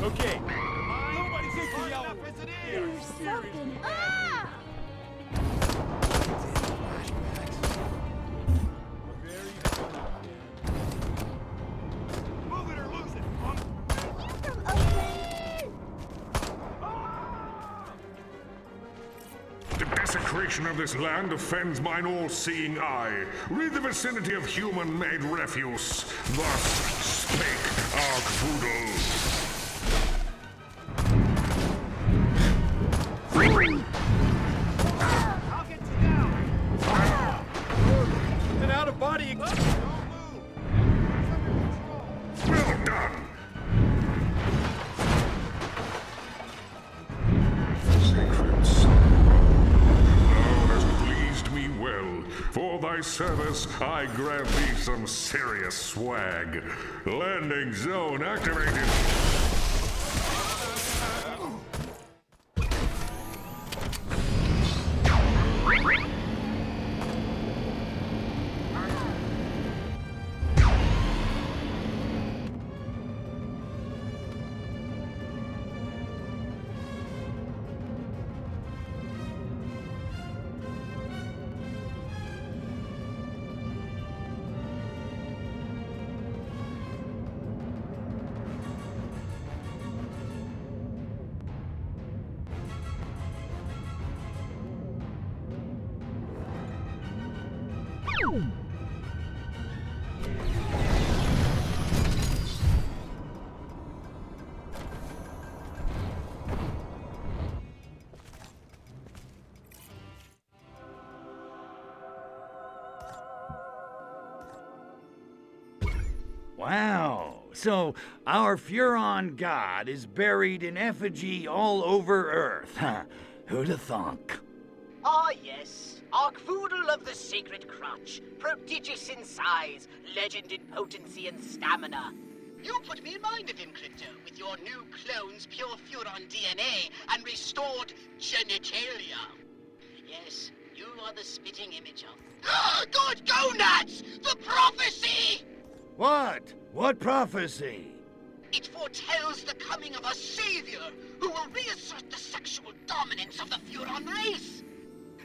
Okay. Nobody takes the yellow. There's something. Ah! Move it or lose it. You from Oakland? The desecration of this land offends mine all-seeing eye. Rid the vicinity of human-made refuse. Thus spake Arkvoodle. I'll get you down. An out-of-body experience. Well done. Sacred son, thou hast pleased me well. For thy service, I grant thee some serious swag. Landing zone activated. Wow. So our Furon god is buried in effigy all over Earth. Huh? Who'd have thunk? Ah, yes. Arkvoodle of the Sacred Crotch. Prodigious in size, legend in potency and stamina. You put me in mind of him, Crypto, with your new clone's pure Furon DNA and restored genitalia. Yes, you are the spitting image of... Good gonads! The prophecy! What? What prophecy? It foretells the coming of a savior who will reassert the sexual dominance of the Furon race.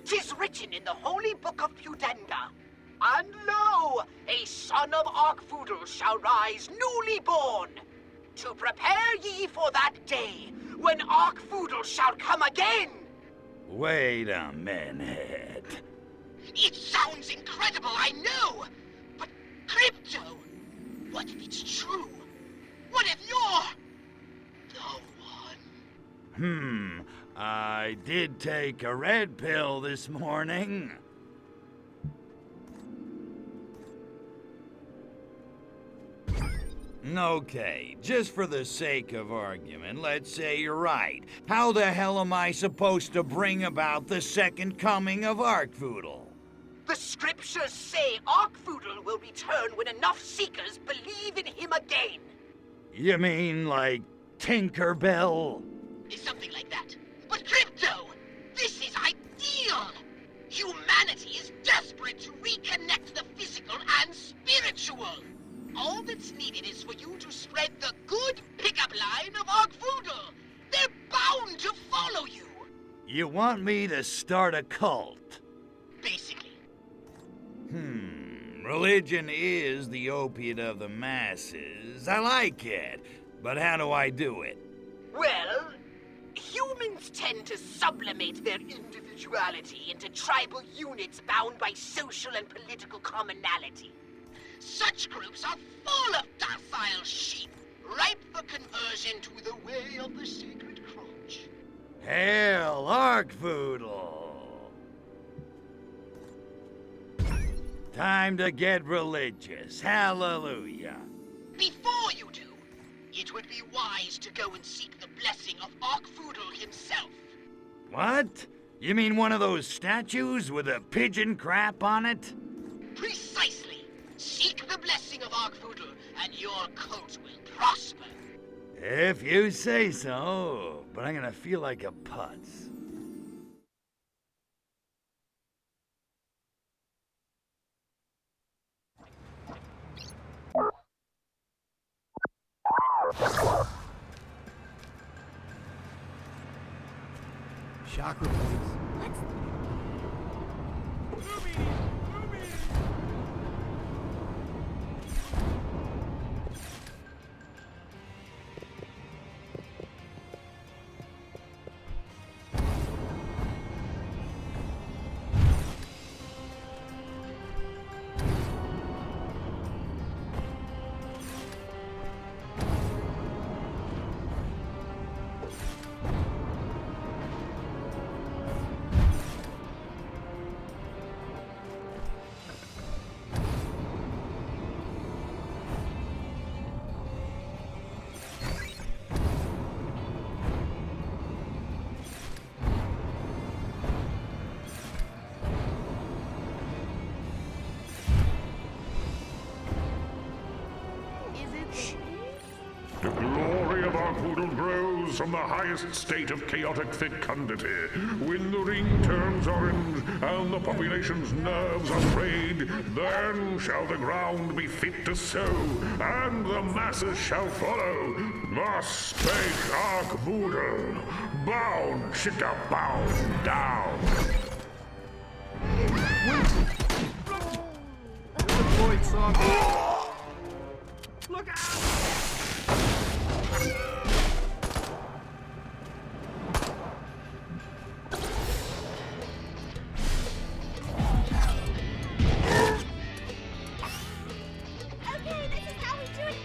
'Tis written in the holy book of Pudenga. And lo, a son of Arkvoodle shall rise newly born, to prepare ye for that day when Arkvoodle shall come again. Wait a minute. It sounds incredible, I know, but Crypto, what if it's true? What if you're the one? I did take a red pill this morning. Okay, just for the sake of argument, let's say you're right. How the hell am I supposed to bring about the second coming of Arkvoodle? The scriptures say Arkvoodle will return when enough seekers believe in him again. You mean like Tinkerbell? Something like that. But Crypto, this is ideal! Humanity is desperate to reconnect the physical and spiritual. All that's needed is for you to spread the good pickup line of Arkvoodle. They're bound to follow you. You want me to start a cult? Basically. Religion is the opiate of the masses. I like it. But how do I do it? Well, you Humans tend to sublimate their individuality into tribal units bound by social and political commonality. Such groups are full of docile sheep, ripe for conversion to the way of the sacred crotch. Hail, Arkvoodle! Time to get religious. Hallelujah. Before you do, it would be wise to go and seek the blessing of Arkvoodle himself. What? You mean one of those statues with a pigeon crap on it? Precisely. Seek the blessing of Arkvoodle, and your cult will prosper. If you say so, but I'm gonna feel like a putz. Chakra plates. The glory of Arkvoodle grows from the highest state of chaotic fecundity. When the ring turns orange and the population's nerves are frayed, then shall the ground be fit to sow, and the masses shall follow. Thus spake Arkvoodle, bound, shitta bound down. Look out! Okay, this is how we do it.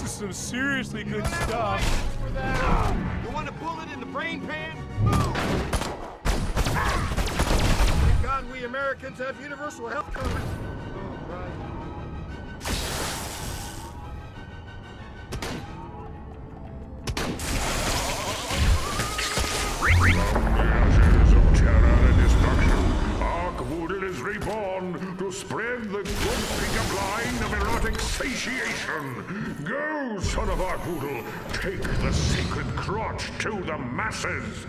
Some seriously good stuff. You want a bullet in the brain pan? Thank God we Americans have universal health coverage. Oh, right. Arkvoodle is reborn to spread the good pickup line of erotic satiation. Go, son of Arkvoodle, take the sacred crotch to the masses.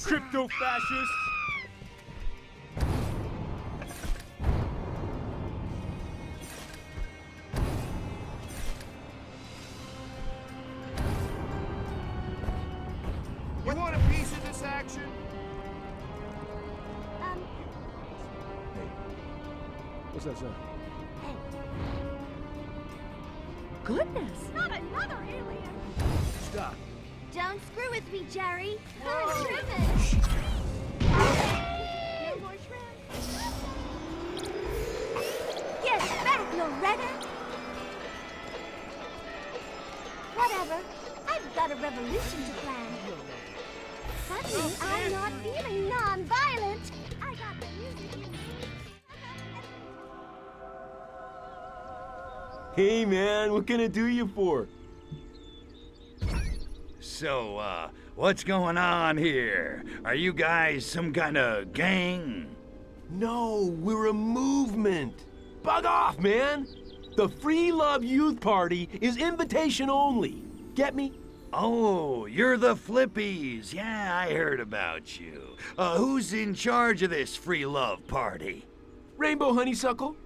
crypto-fascists! You want a piece of this action? What's that sound? Goodness, not another alien. Stop. Don't screw with me, Jerry. I'm driven. No more shrimp. Get back, Loretta. Whatever. I've got a revolution to plan. Suddenly, I'm not feeling non-violent. I got the music you need. Hey, man, what can I do you for? So, what's going on here? Are you guys some kind of gang? No, we're a movement. Bug off, man. The Free Love Youth Party is invitation only. Get me? Oh, you're the Flippies. Yeah, I heard about you. Who's in charge of this free love party? Rainbow Honeysuckle?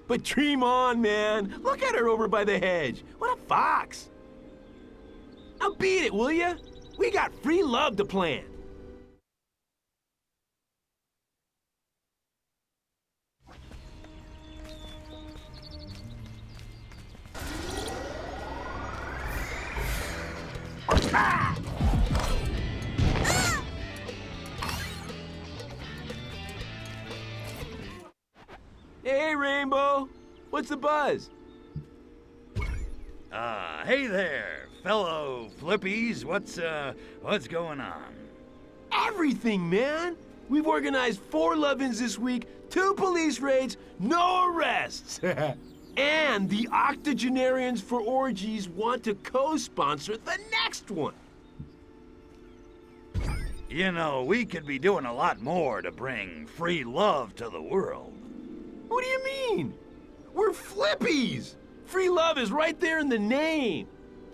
But dream on, man. Look at her over by the hedge. What a fox. Now beat it, will ya? We got free love to plan. Ah! Hey, Rainbow. What's the buzz? Hey there, fellow Flippies. What's going on? Everything, man. We've organized 4 love-ins this week, 2 police raids, no arrests. And the octogenarians for orgies want to co-sponsor the next one. You know, we could be doing a lot more to bring free love to the world. What do you mean? We're Flippies. Free love is right there in the name.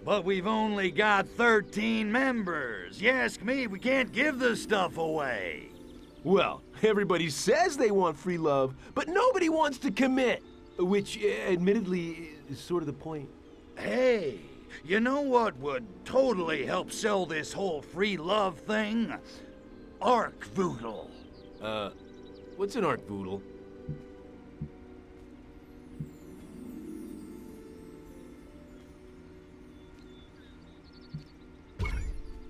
But we've only got 13 members. You ask me, we can't give this stuff away. Well, everybody says they want free love, but nobody wants to commit. Which, admittedly, is sort of the point. Hey, you know what would totally help sell this whole free love thing? Arc-voodle. What's an arc-voodle?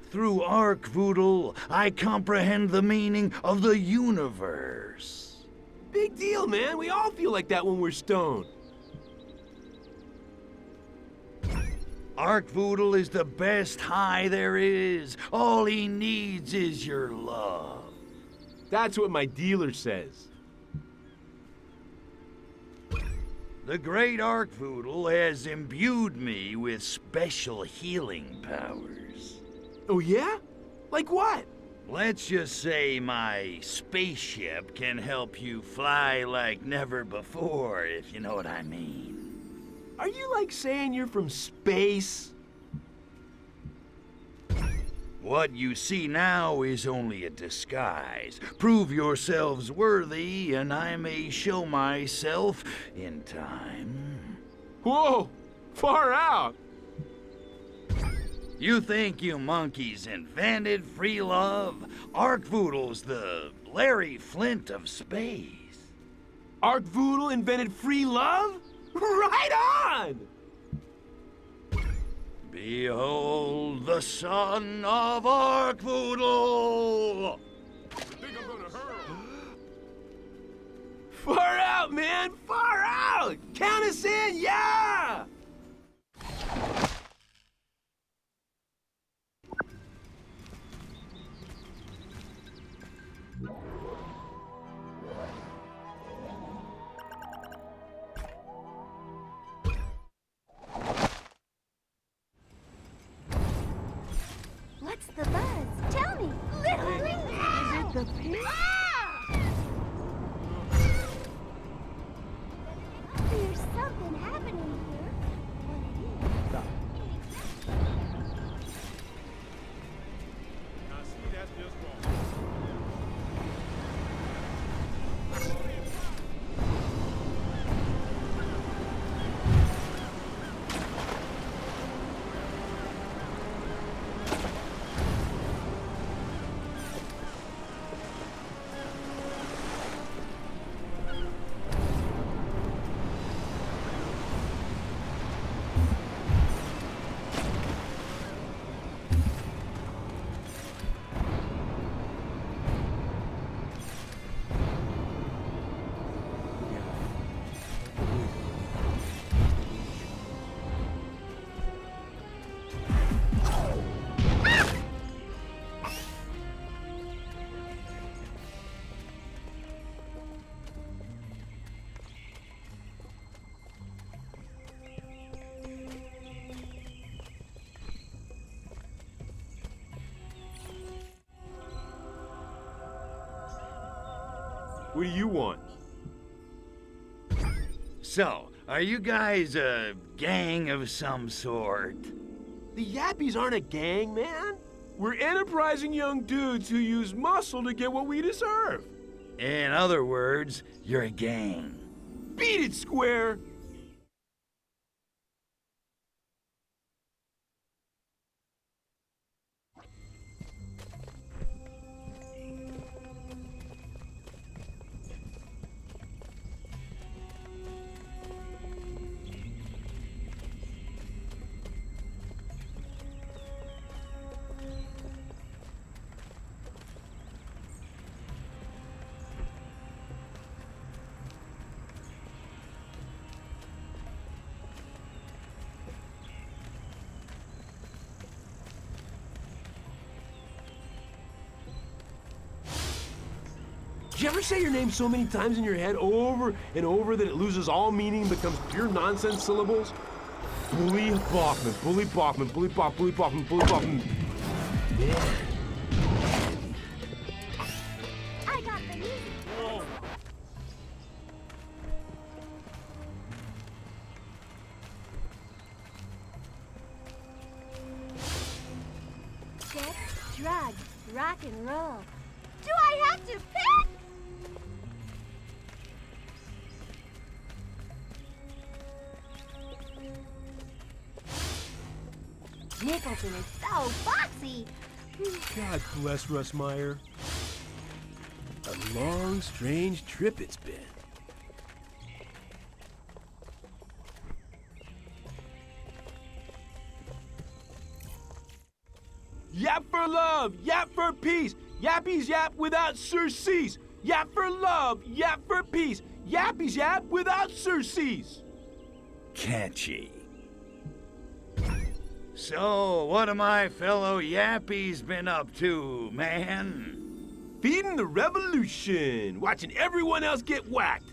Through arc-voodle, I comprehend the meaning of the universe. Big deal, man. We all feel like that when we're stoned. Arc-voodle is the best high there is. All he needs is your love. That's what my dealer says. The great Arc-voodle has imbued me with special healing powers. Oh, yeah? Like what? Let's just say my spaceship can help you fly like never before, if you know what I mean. Are you like saying you're from space? What you see now is only a disguise. Prove yourselves worthy, and I may show myself in time. Whoa! Far out! You think you monkeys invented free love? Arc-voodle's the Larry Flint of space. Arc-voodle invented free love? Right on! Behold the son of Arc-voodle! Far out, man! Far out! Count us in, yeah! What's the buzz? Tell me, little ring. Is it the pig? There's something happening here. What it is? Stop. Now see, that's just wrong. What do you want? So, are you guys a gang of some sort? The Yappies aren't a gang, man. We're enterprising young dudes who use muscle to get what we deserve. In other words, you're a gang. Beat it, Square! Did you ever say your name so many times in your head over and over that it loses all meaning and becomes pure nonsense syllables? Bully Bachman, Bully Bachman, Bully Bach, Bully Bachman, Bully Bachman. Yeah. I got the music. Whoa. Sex, drugs, rock and roll. Do I have to pick? Nicholson is so foxy. God bless Russ Meyer. A long, strange trip it's been. Yap for love, yap for peace. Yappies yap without surcease. Yap for love, yap for peace. Yappies yap without surcease. Catchy. So, what have my fellow Yappies been up to, man? Feeding the revolution, watching everyone else get whacked.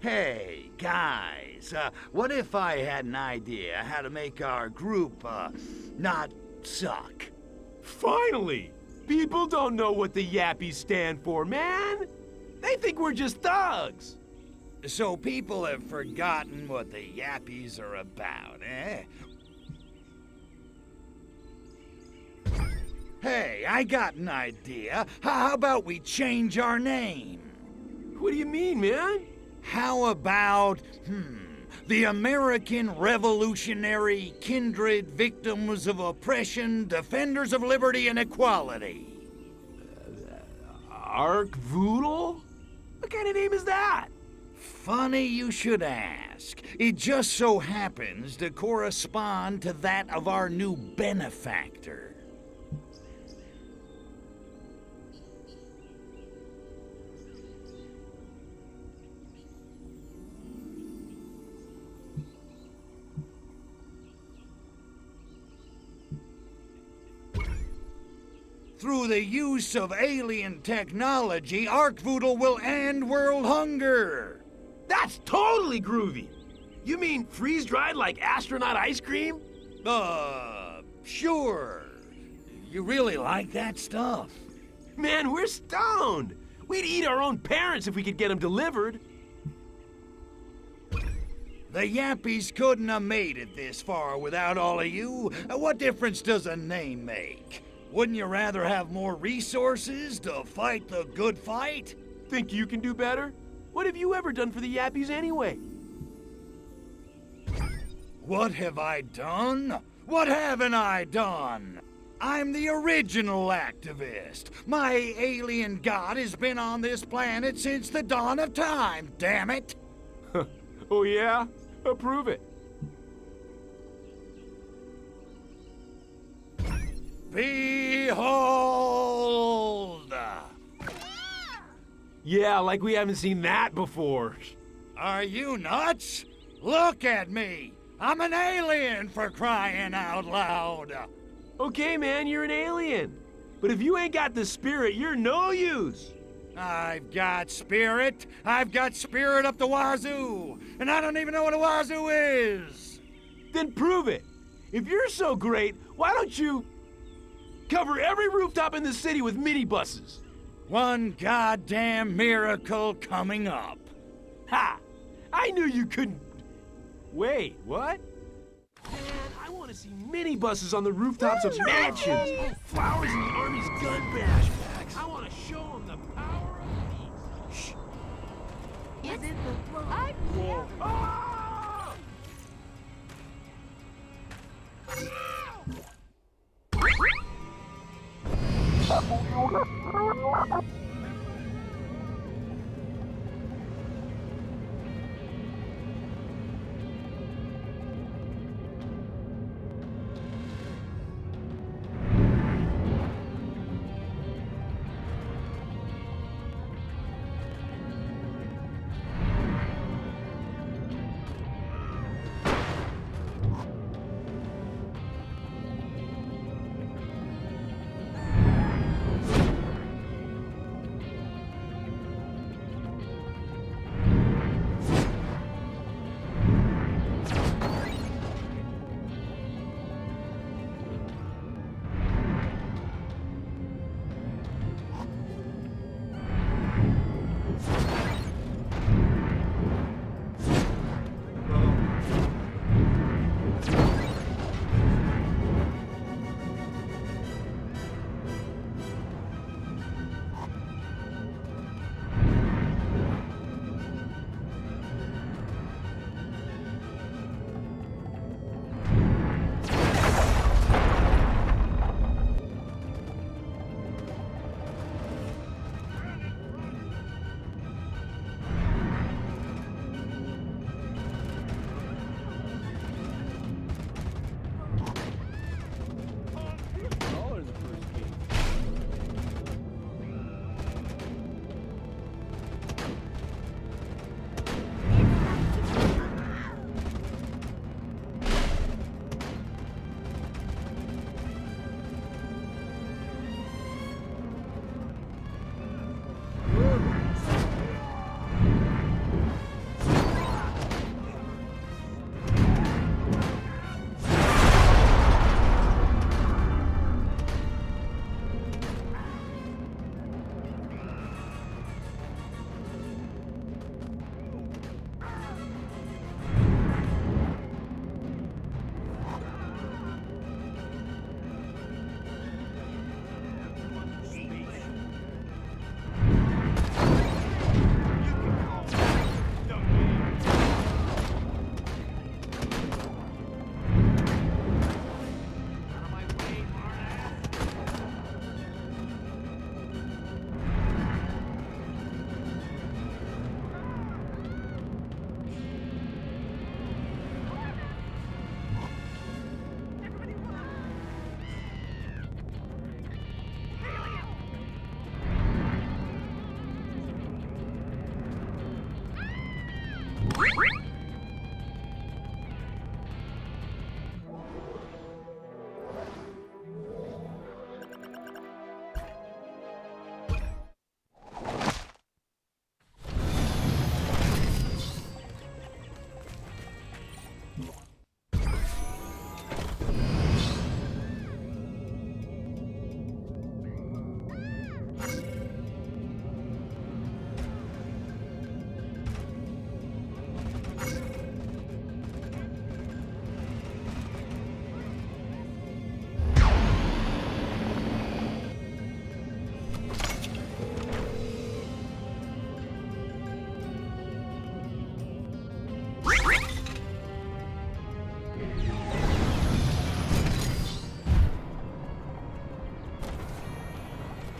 Hey, guys, what if I had an idea how to make our group, not suck? Finally! People don't know what the Yappies stand for, man! They think we're just thugs! So people have forgotten what the Yappies are about, eh? Hey, I got an idea. How about we change our name? What do you mean, man? How about, the American Revolutionary Kindred Victims of Oppression, Defenders of Liberty and Equality? Arkvoodle? What kind of name is that? Funny you should ask. It just so happens to correspond to that of our new benefactor. Through the use of alien technology, Arkvoodle will end world hunger. That's totally groovy. You mean freeze-dried like astronaut ice cream? Sure. You really like that stuff? Man, we're stoned. We'd eat our own parents if we could get them delivered. The Yappies couldn't have made it this far without all of you. What difference does a name make? Wouldn't you rather have more resources to fight the good fight? Think you can do better? What have you ever done for the Yappies anyway? What have I done? What haven't I done? I'm the original activist. My alien god has been on this planet since the dawn of time, damn it! Oh yeah? Approve it. Behold! Yeah, like we haven't seen that before. Are you nuts? Look at me! I'm an alien, for crying out loud! Okay, man, you're an alien. But if you ain't got the spirit, you're no use. I've got spirit. I've got spirit up the wazoo. And I don't even know what a wazoo is. Then prove it. If you're so great, why don't you cover every rooftop in the city with minibuses? One goddamn miracle coming up. Ha! I knew you couldn't. Wait, what? Man, I want to see minibuses on the rooftops of mansions. Flowers in the Army's gun backpacks. I want to show them the power of peace. Shh. Is it the Whoa. Ah!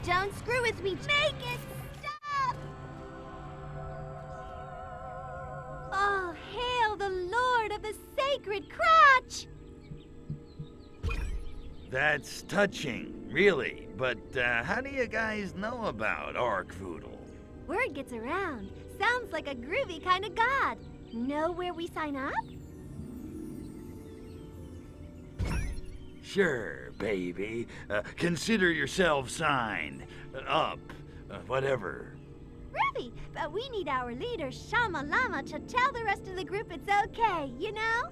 Don't screw with me. Make it stop! Oh, hail the Lord of the Sacred Crotch! That's touching, really. But how do you guys know about Arkvoodle? Word gets around. Sounds like a groovy kind of god. Know where we sign up? Sure, baby. Consider yourself signed. Up. Whatever. Groovy, but we need our leader, Shama Lama, to tell the rest of the group it's okay, you know?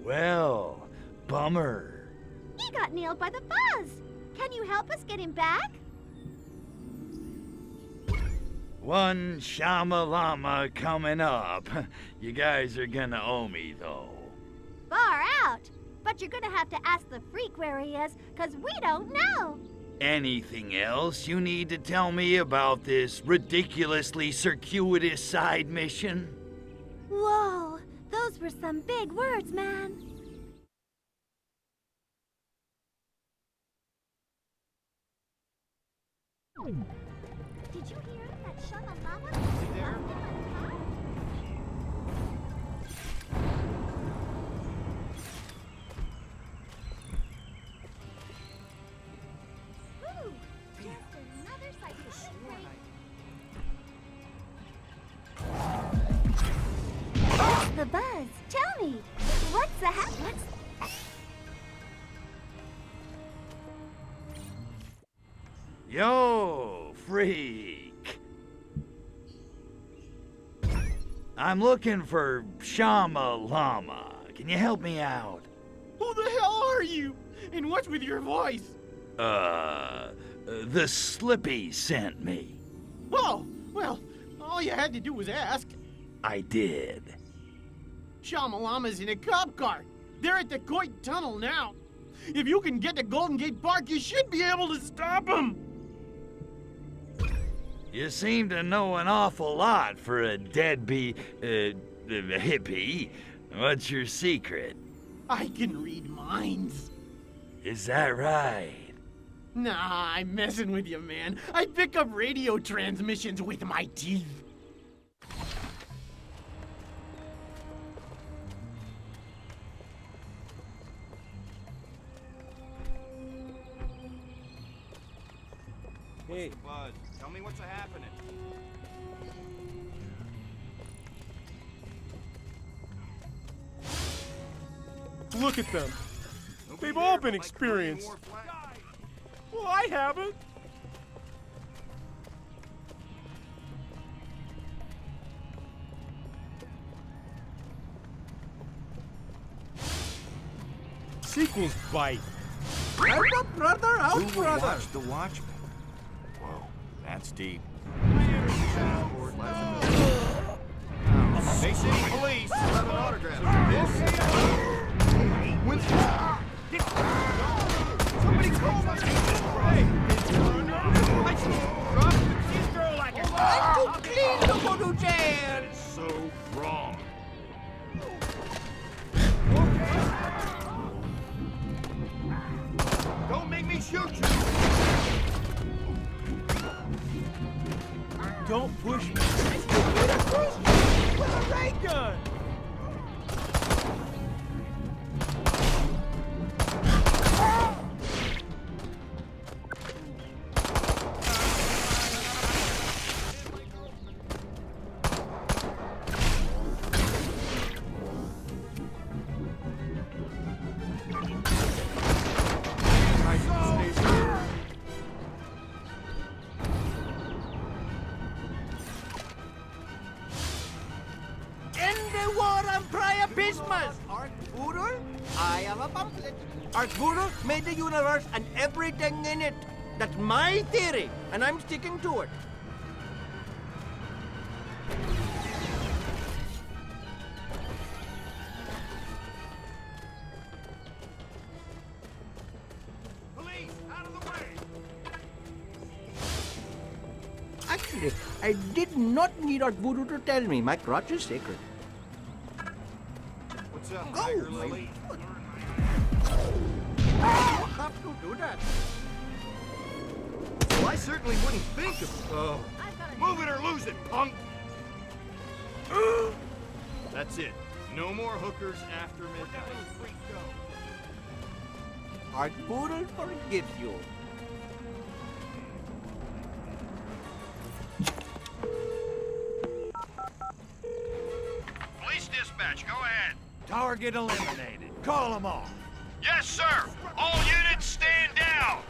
Well, bummer. He got nailed by the buzz. Can you help us get him back? One Shamalama coming up. You guys are gonna owe me, though. Far out. But you're gonna have to ask the freak where he is, because we don't know. Anything else you need to tell me about this ridiculously circuitous side mission? Whoa, those were some big words, man. Did you hear that Shamalama? There? Ooh, just another scientific break. What's the buzz? Tell me. What's the what's... Yo, freak. I'm looking for Shamalama. Can you help me out? Who the hell are you? And what's with your voice? The Slippy sent me. Oh, well, all you had to do was ask. I did. Shamalama's in a cop car. They're at the Coit Tunnel now. If you can get to Golden Gate Park, you should be able to stop them. You seem to know an awful lot for a deadbeat, hippie. What's your secret? I can read minds. Is that right? Nah, I'm messing with you, man. I pick up radio transmissions with my teeth. Hey, Bud, tell me what's happening. Look at them. They've all been experienced. Well, I haven't. Sequels bite. Out, brother, out, Who will brother. watch the Watchmen? Whoa, that's deep. They say police. Have an autograph. Somebody call my That is so wrong. Don't make me shoot you. Don't push me. With a ray gun. I am a pamphlet. Arturo made the universe and everything in it. That's my theory, and I'm sticking to it. Police, out of the way. Actually, I did not need Arturo to tell me. My crotch is sacred. What's up, Tiger Lily? You have to do that. Well, I certainly wouldn't think of... Oh. Move it or lose it, punk! That's it. No more hookers after midnight. Arturo forgives you. Police dispatch, go ahead. Target eliminated. Call them off. Yes, sir. All units stand down.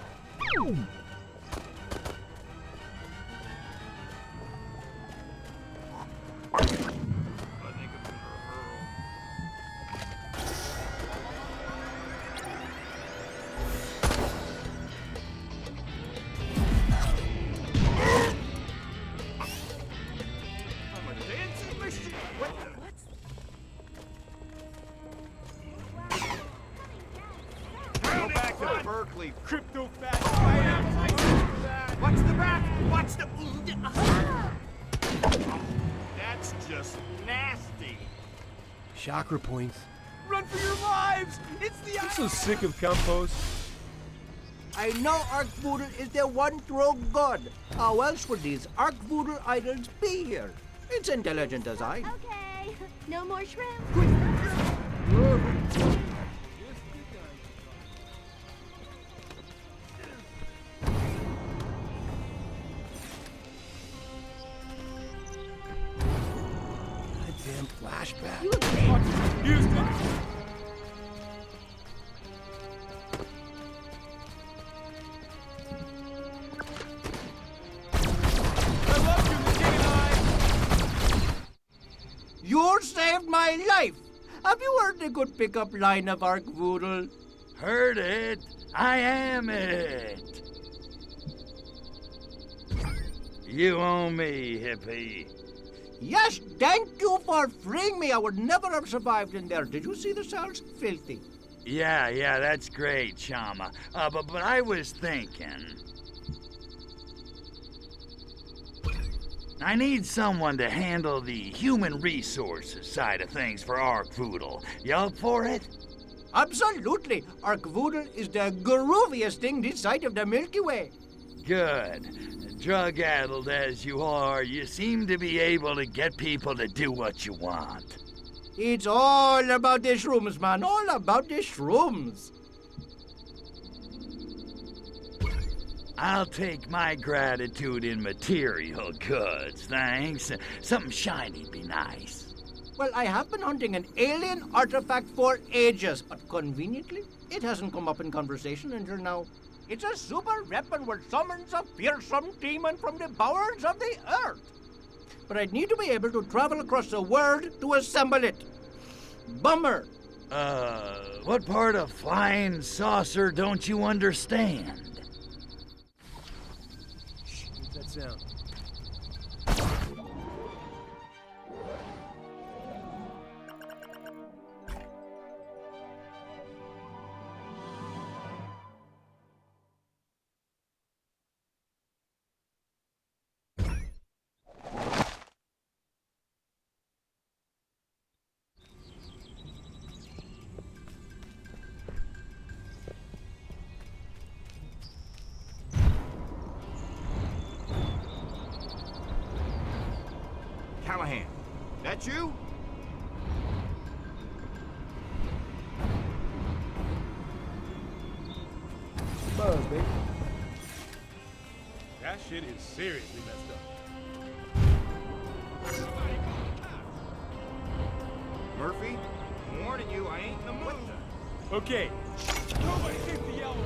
Berkeley. Crypto fat. Watch the back! Watch the... That's just nasty. Chakra points. Run for your lives! It's the... I'm so sick of Campos. I know Arkvoodle is the one true god. How else would these Arkvoodle idols be here? It's intelligent design. Okay, no more shrimp. Goddamn flashback. Houston! You saved my life! Have you heard the good pickup line of Arkvoodle? Heard it. I am it. You owe me, hippie. Yes, thank you for freeing me. I would never have survived in there. Did you see the cells? Filthy. Yeah, that's great, Chama. But I was thinking... I need someone to handle the human resources side of things for Arkvoodle. You up for it? Absolutely. Arkvoodle is the grooviest thing this side of the Milky Way. Good. Drug-addled as you are, you seem to be able to get people to do what you want. It's all about the shrooms, man. All about the shrooms. I'll take my gratitude in material goods, thanks. Something shiny'd be nice. Well, I have been hunting an alien artifact for ages, but conveniently, it hasn't come up in conversation until now. It's a super weapon which summons a fearsome demon from the bowels of the earth. But I'd need to be able to travel across the world to assemble it. Bummer. What part of flying saucer don't you understand? What's that sound? Callahan, that you? Buzz, baby. That shit is seriously messed up. Murphy, I'm warning you, I ain't in the mood. Okay. Nobody take the yellow.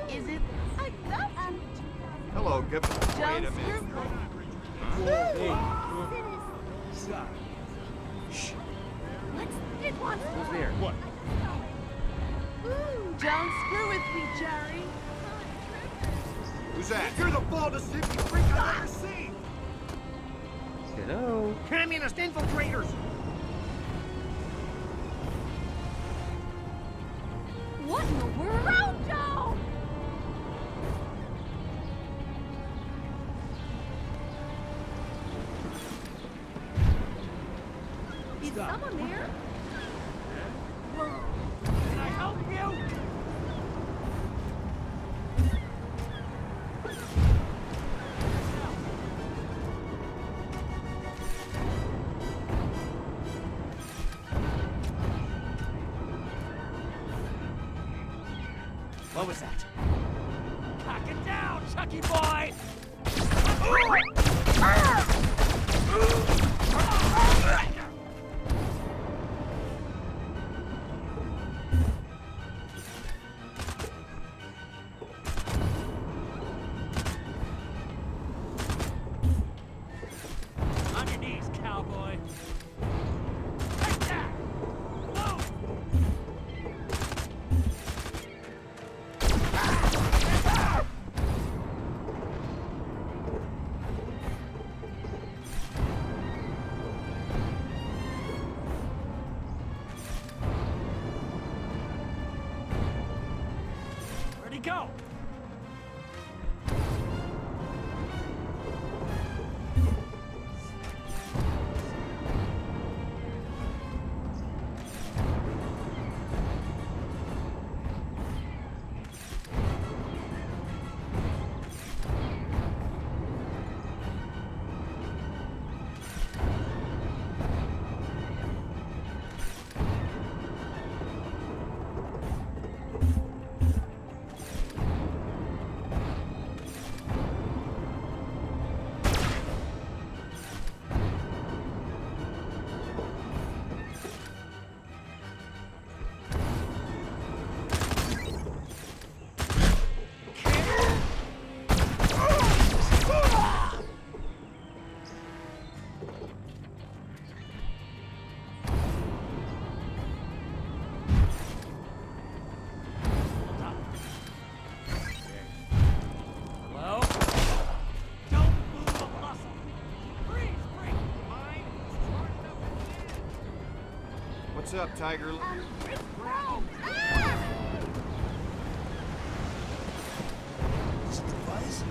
Is it? I love Hello, good. Wait a minute. Hey, It wants who's there? What? Don't screw with me, Jerry. Who's that? You're the baldest hippie freak I've ever seen. Hello? Communist infiltrators! What in the world? Rondo! Is someone there? Can I help you? What was that? Knock it down, Chucky boy! Ready, go! What's up, Tiger? Is it the buzz?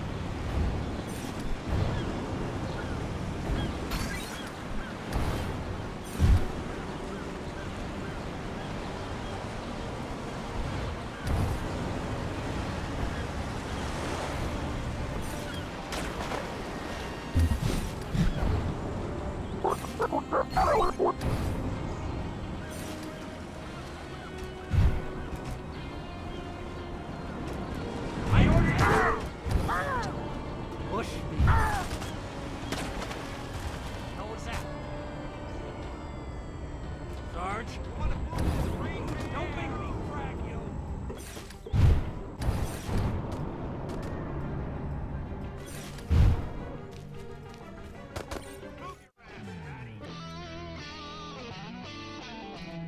Push me. What was that? Sarge? Don't make me frag you.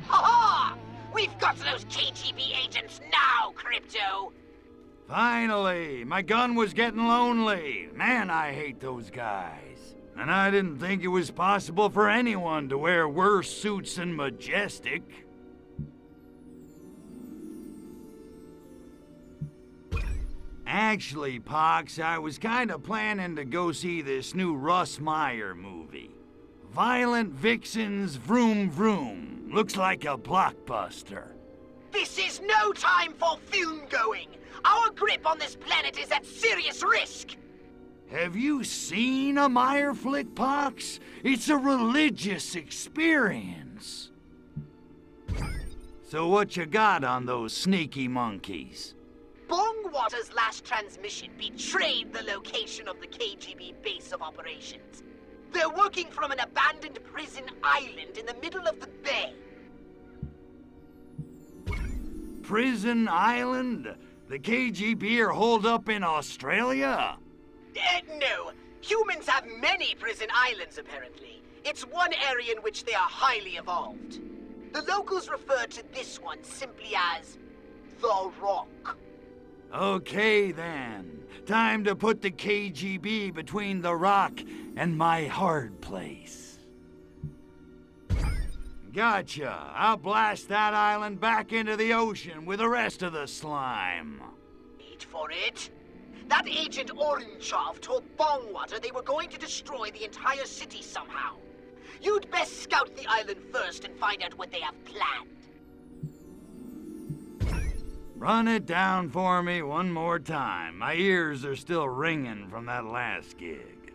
Ha-ha! We've got those KGB agents now, Crypto! Finally! My gun was getting lonely. Man, I hate those guys. And I didn't think it was possible for anyone to wear worse suits than Majestic. Actually, Pox, I was kinda planning to go see this new Russ Meyer movie. Violent Vixens Vroom Vroom. Looks like a blockbuster. This is no time for film-going! Our grip on this planet is at serious risk! Have you seen a Meyer flick, Pox? It's a religious experience. So what you got on those sneaky monkeys? Bongwater's last transmission betrayed the location of the KGB base of operations. They're working from an abandoned prison island in the middle of the bay. Prison Island? The KGB are holed up in Australia? No. Humans have many prison islands, apparently. It's one area in which they are highly evolved. The locals refer to this one simply as the Rock. Okay, then. Time to put the KGB between the Rock and my hard place. Gotcha. I'll blast that island back into the ocean with the rest of the slime. Wait for it. That agent Orangeov told Bongwater they were going to destroy the entire city somehow. You'd best scout the island first and find out what they have planned. Run it down for me one more time. My ears are still ringing from that last gig.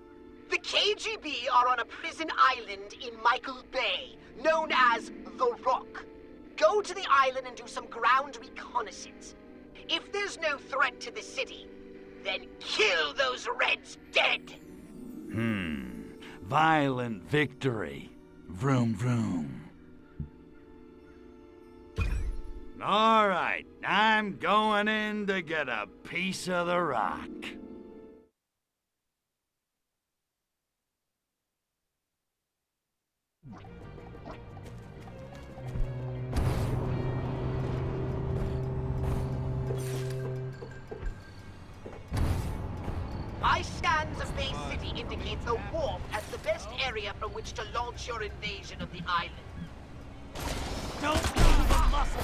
The KGB are on a prison island in Michael Bay, known as The Rock. Go to the island and do some ground reconnaissance. If there's no threat to the city, then kill those Reds dead! Violent victory. Vroom vroom. All right, I'm going in to get a piece of the rock. My scans of Bay City indicate the wharf as the best area from which to launch your invasion of the island. Don't move a muscle!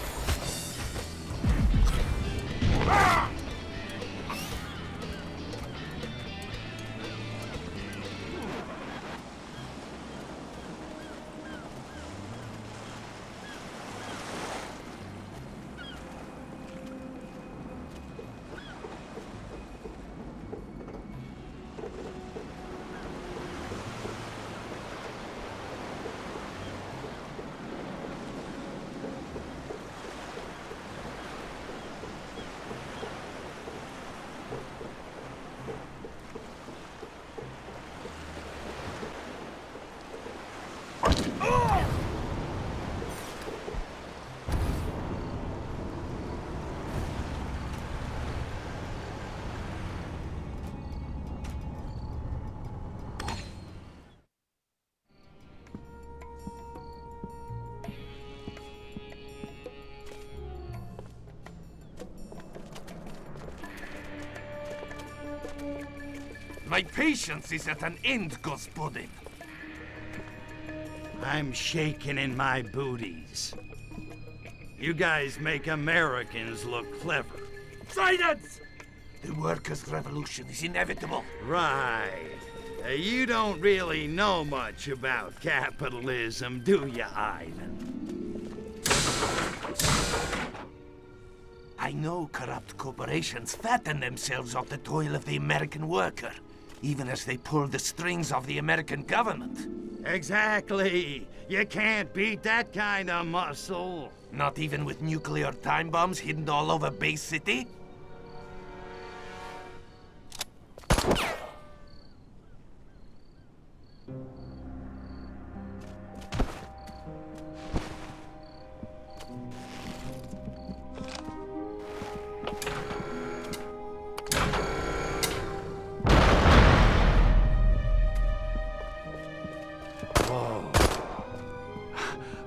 My patience is at an end, Gospodin. I'm shaking in my booties. You guys make Americans look clever. Silence! The workers' revolution is inevitable. Right. You don't really know much about capitalism, do you, Ivan? I know corrupt corporations fatten themselves off the toil of the American worker, even as they pull the strings of the American government. Exactly. You can't beat that kind of muscle. Not even with nuclear time bombs hidden all over Bay City? Whoa.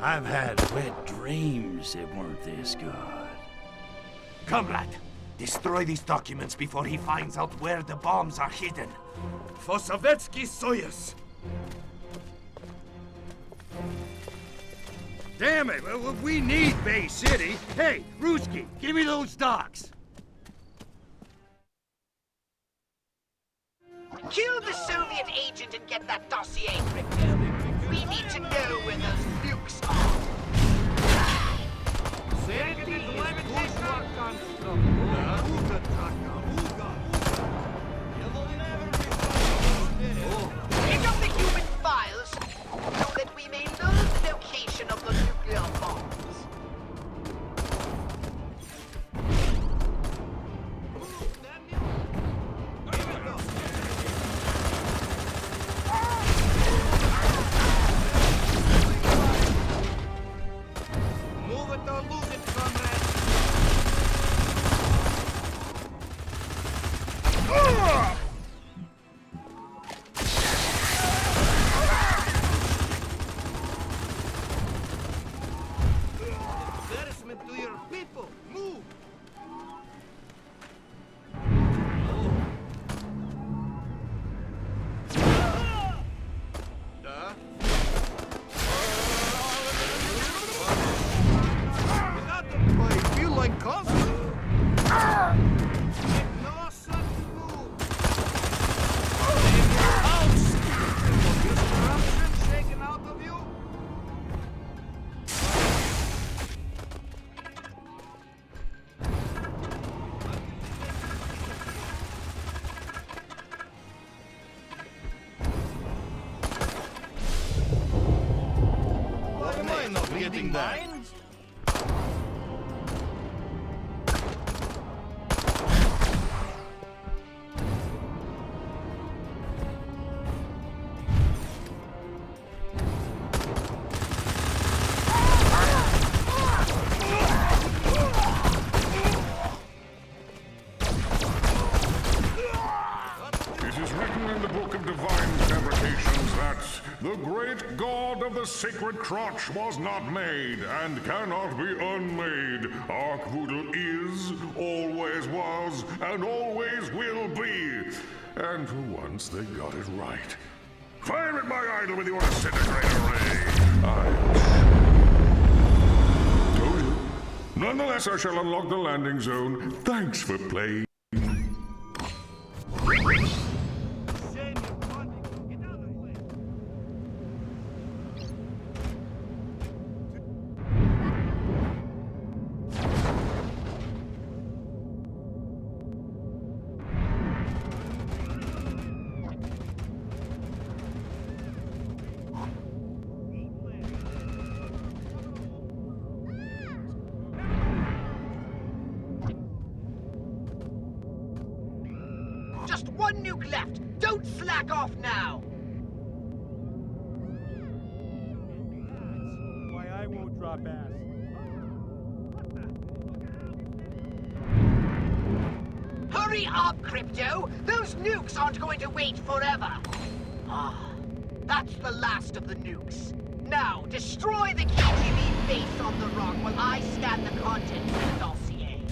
I've had wet dreams that weren't this good. Comrade, destroy these documents before he finds out where the bombs are hidden. For Sovietsky Soyuz! Damn it, we need Bay City. Hey, Ruski, give me those docs. Kill the Soviet agent and get that dossier, Crypto. We need to know where those nukes are. Pick up the human files so that we may learn the location of the nuclear bombs. Move it or lose it, comrade! Embarrassment to your people! Move! I feel like Cosmo. No such move. In your house. Is corruption shaken out of you? Why am I not getting that? It is written in the Book of Divine Fabrications that the great god of the sacred crotch was not made and cannot be unmade. Arkvoodle is, always was, and always will be. And for once they got it right. Fire at my idol with your disintegrator ray. Told you. Nonetheless, I shall unlock the landing zone. Thanks for playing. Just one nuke left. Don't slack off now. Why I won't drop ass. Hurry up, Crypto! Those nukes aren't going to wait forever! Ah, that's the last of the nukes. Now, destroy the KGB base on the rock while I scan the contents of the dossier.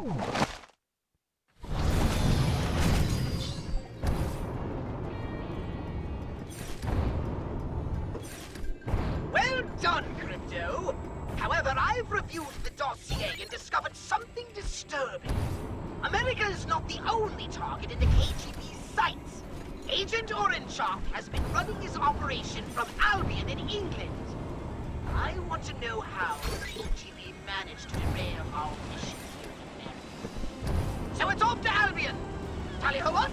Well done, Crypto. However, I've reviewed the dossier and discovered something disturbing. America is not the only target in the KGB's sights. Agent Orangeoff has been running his operation from Albion in England. I want to know how the KGB managed to derail our mission here in America. So it's off to Albion! Tally-ho what?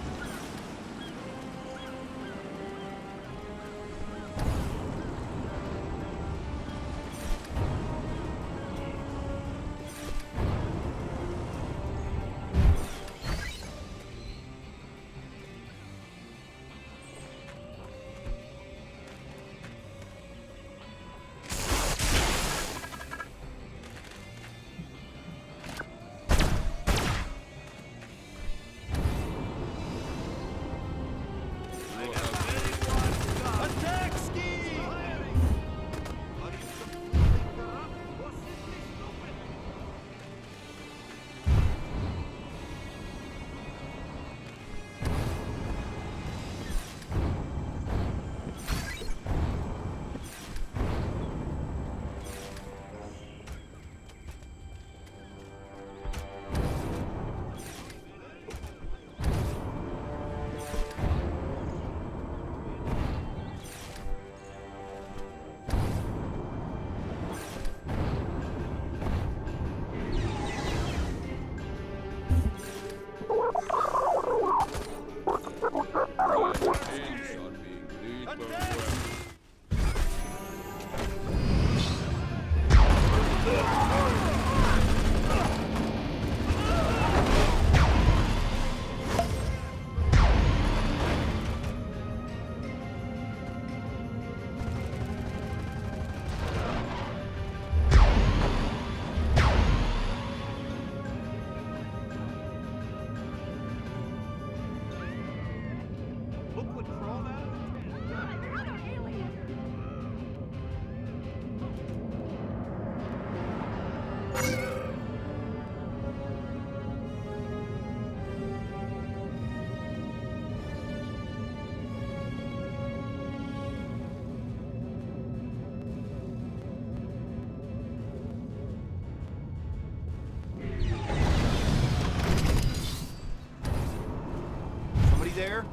There?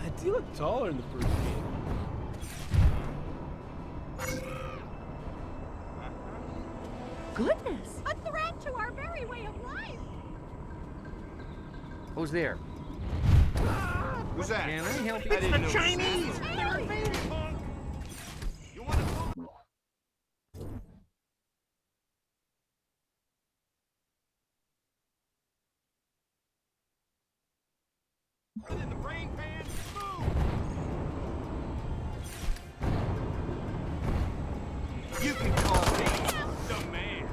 God, you look taller in the first game. Goodness! A threat to our very way of life! Who's there? Who's that? Can I help you? It's the Chinese! They're invading! In the brain pan, move! You can call me The man!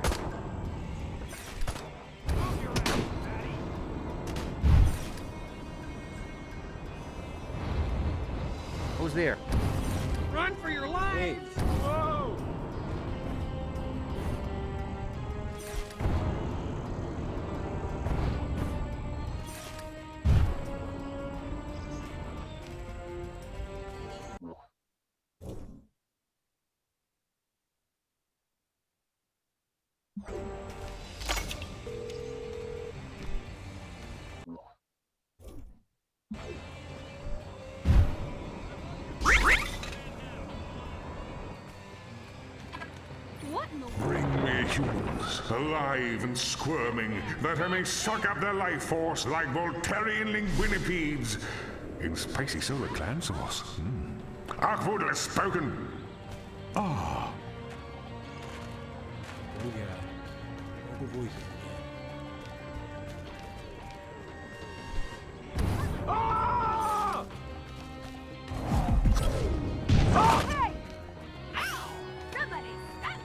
Who's there? Run for your lives! Whoa! Bring me humans, alive and squirming, that I may suck up their life force like Voltarian linguinipedes in spicy solar clan sauce. Arkvoodle has spoken. Ah. Oh yeah. All the voices again. Ah! Hey! Ow! Somebody stop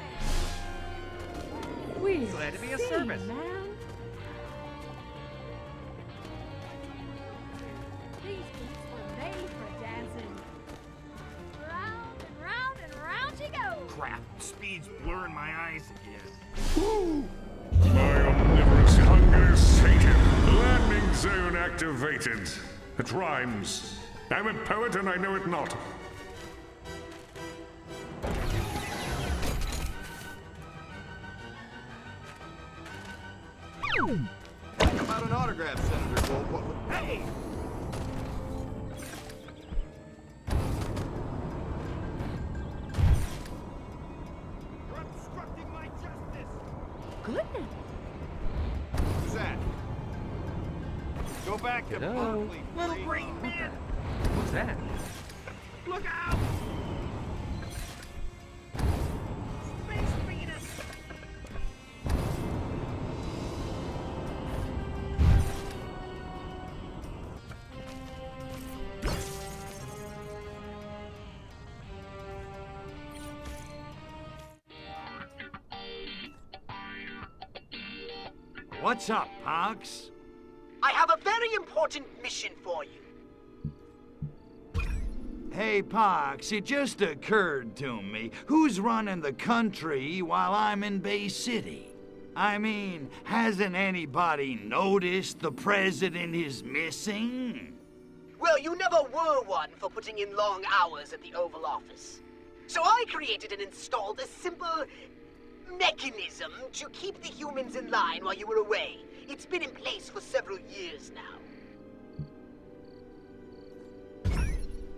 it! We Glad to be of service. man. These boots were made for dancing. Round and round and round she goes. crap. Speed's blurring my eyes again. My omnivorous hunger is sated. Landing zone activated. It rhymes. I'm a poet and I know it not. How about an autograph, Senator Gold? Hey! You're obstructing my justice! Goodness. Who's that? Go back to Berkeley, Little green man! What's that? Look out! Space Venus! What's up, Pox? I have a very important mission for you. Hey, Pox, it just occurred to me, who's running the country while I'm in Bay City? I mean, hasn't anybody noticed the president is missing? Well, you never were one for putting in long hours at the Oval Office. So I created and installed a simple mechanism to keep the humans in line while you were away. It's been in place for several years now.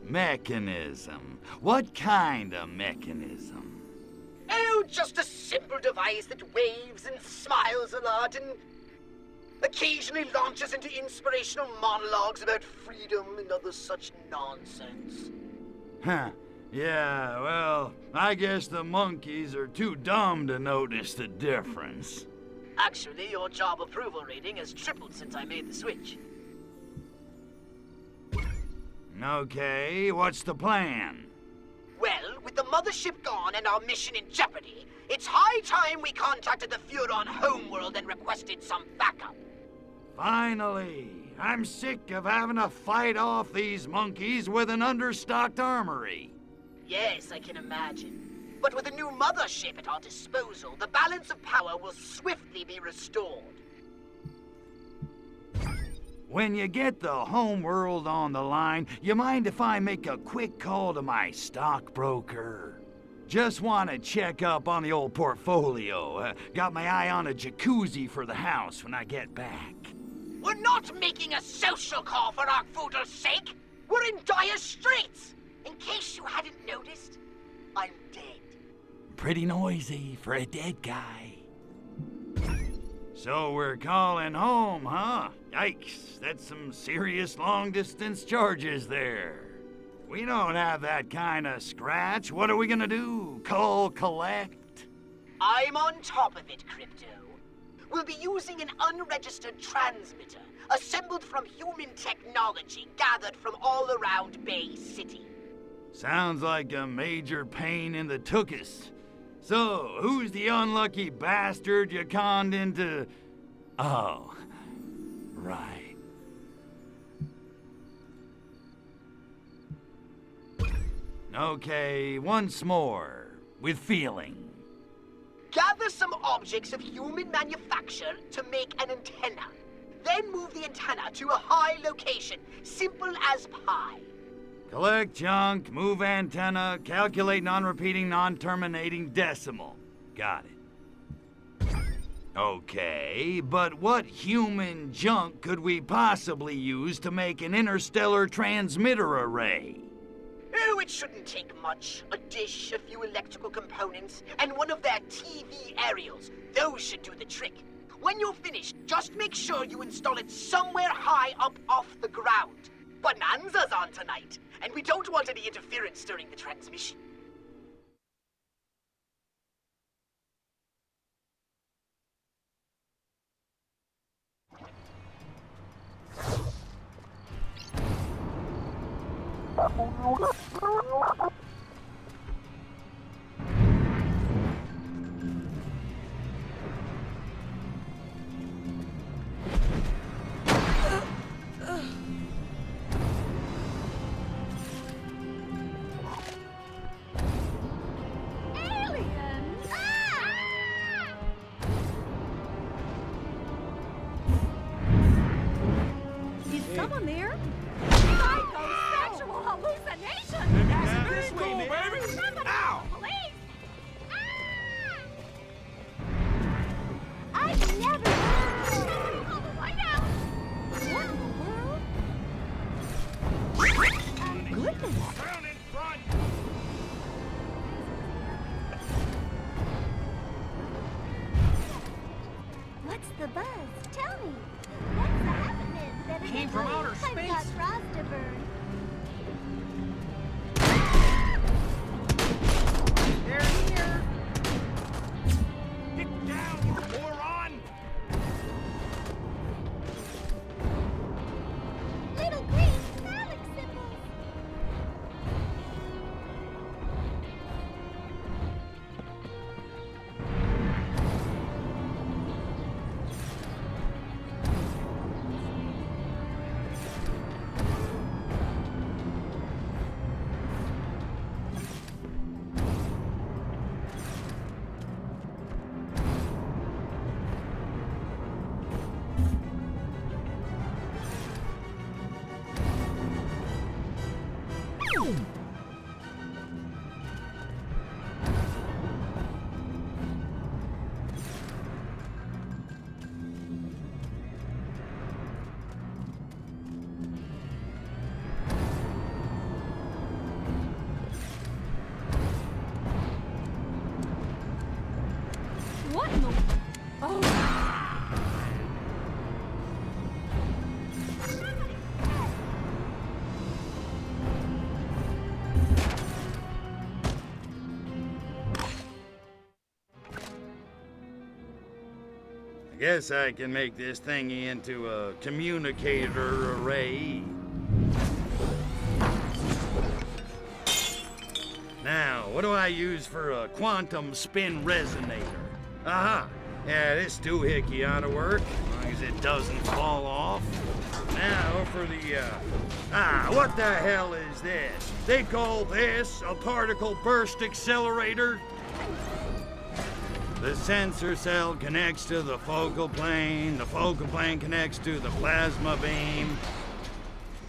Mechanism? What kind of mechanism? Oh, just a simple device that waves and smiles a lot and occasionally launches into inspirational monologues about freedom and other such nonsense. Huh. Yeah, well, I guess the monkeys are too dumb to notice the difference. Actually, your job approval rating has tripled since I made the switch. Okay, what's the plan? Well, with the mothership gone and our mission in jeopardy, it's high time we contacted the Furon homeworld and requested some backup. Finally! I'm sick of having to fight off these monkeys with an understocked armory. Yes, I can imagine. But with a new mothership at our disposal, the balance of power will swiftly be restored. When you get the homeworld on the line, you mind if I make a quick call to my stockbroker? Just want to check up on the old portfolio. Got my eye on a jacuzzi for the house when I get back. We're not making a social call for our foodle's sake. We're in dire straits. In case you hadn't noticed, I'm dead. Pretty noisy for a dead guy. So we're calling home, huh? Yikes, that's some serious long-distance charges there. We don't have that kind of scratch. What are we gonna do? Call collect? I'm on top of it, Crypto. We'll be using an unregistered transmitter, assembled from human technology gathered from all around Bay City. Sounds like a major pain in the tuchus. So, who's the unlucky bastard you conned into... Oh, right. Okay, once more, with feeling. Gather some objects of human manufacture to make an antenna. Then move the antenna to a high location, simple as pie. Collect junk, move antenna, calculate non-repeating, non-terminating decimal. Got it. Okay, but what human junk could we possibly use to make an interstellar transmitter array? Oh, it shouldn't take much. A dish, a few electrical components, and one of their TV aerials. Those should do the trick. When you're finished, just make sure you install it somewhere high up off the ground. Bonanza's on tonight, and we don't want any interference during the transmission. someone there? Psychosexual hallucination! This way, baby! Ow! Police! I've never call the White House! What in the world? Goodness! Down in front! What's the buzz? Tell me. What's happening? Better Came get from going. outer I've space. got frost to burn. They're here! Get down, you moron! Little green phallic symbols. What in the... Oh. I guess I can make this thingy into a communicator array. Now, what do I use for a quantum spin resonator? Aha! Yeah, this doohickey ought to work, as long as it doesn't fall off. Now for the, what the hell is this? They call this a particle burst accelerator? The sensor cell connects to the focal plane connects to the plasma beam.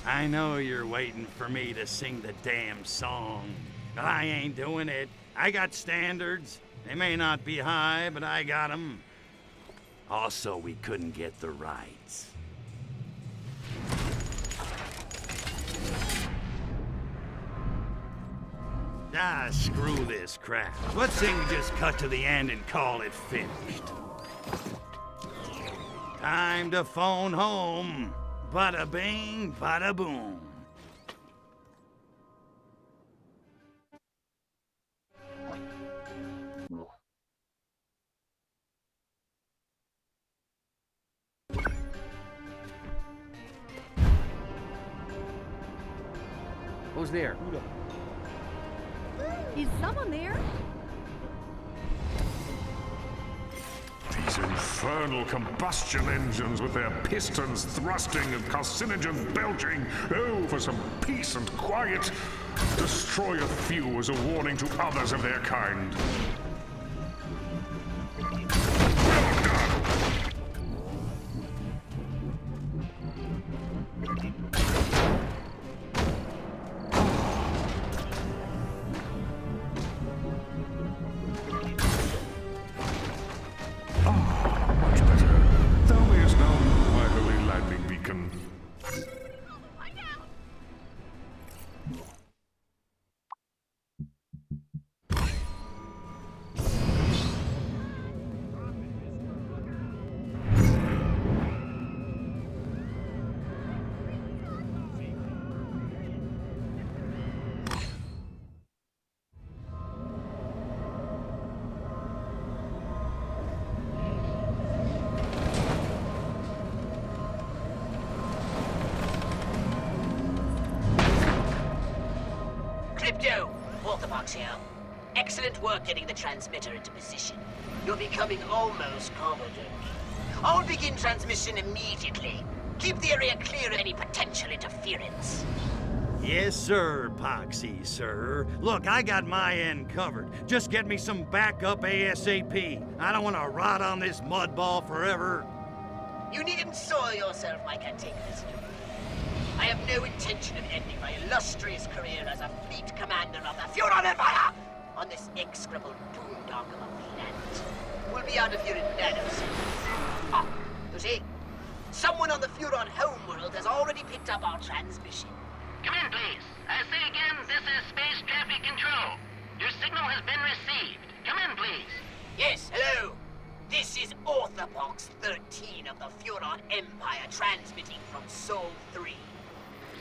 I know you're waiting for me to sing the damn song, but I ain't doing it. I got standards. They may not be high, but I got them. Also, we couldn't get the rights. Ah, screw this crap. Let's say we just cut to the end and call it finished. Time to phone home. Bada bing, bada boom. Who's there? Is someone there? These infernal combustion engines with their pistons thrusting and carcinogen belching. Oh, for some peace and quiet. Destroy a few as a warning to others of their kind. Well done! Much better. Thou mayest now move my holy landing beacon. Crypto, orthodox here. Excellent work getting the transmitter into position. You're becoming almost competent. I'll begin transmission immediately. Keep the area clear of any potential interference. Yes, sir, Poxy, sir. Look, I got my end covered. Just get me some backup ASAP. I don't want to rot on this mud ball forever. You needn't soil yourself, my cantankerous. I have no intention of ending my illustrious career as a fleet commander of the Furon Empire on this execrable boondoggle of a planet. We'll be out of here in nanoseconds. Ah, you see? Someone on the Furon homeworld has already picked up our transmission. Come in, please. I say again, this is Space Traffic Control. Your signal has been received. Come in, please. Yes, hello. This is Orthopox 13 of the Furon Empire transmitting from Sol 3.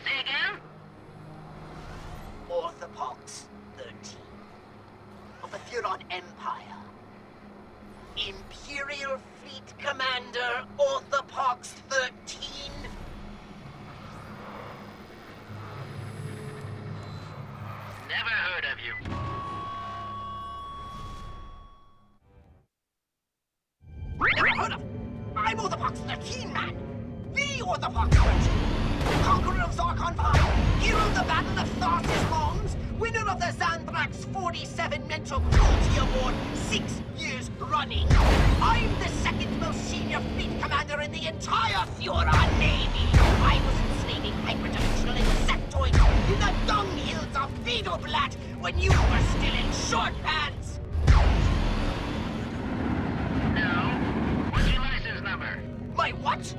Say again? Orthopox 13 of the Furon Empire. Imperial Fleet Commander Orthopox 13. Never heard of you. Never heard of? I'm Orthopox 13, man! The Orthopox 13! Conqueror of Zarkon 5, hero of the Battle of Tharsis Mons, winner of the Xanthrax 47 Mental Cruelty Award 6 years running. I'm the second most senior fleet commander in the entire Furon Navy. I was enslaving hyperdimensional insectoids in the dung hills of Vedoblat when you were still in short pants. No. What's your license number? My what?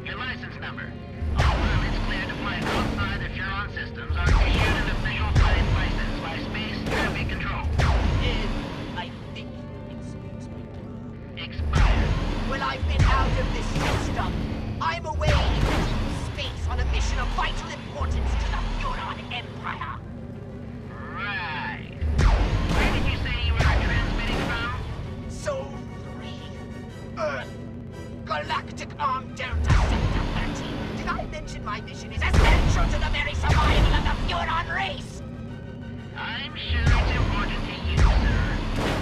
Your license number. All pilots cleared to fly outside the Furon systems are issued an official flight license by Space Traffic Control. I think Expired. Well, I've been out of this system. I'm away in deep space on a mission of vital importance to the Furon Empire. Right. Where did you say you were transmitting from? Sol 3. Earth. Galactic Arm Delta Sector 13. Did I mention my mission is essential to the very survival of the Furon race? I'm sure it's important to you, sir.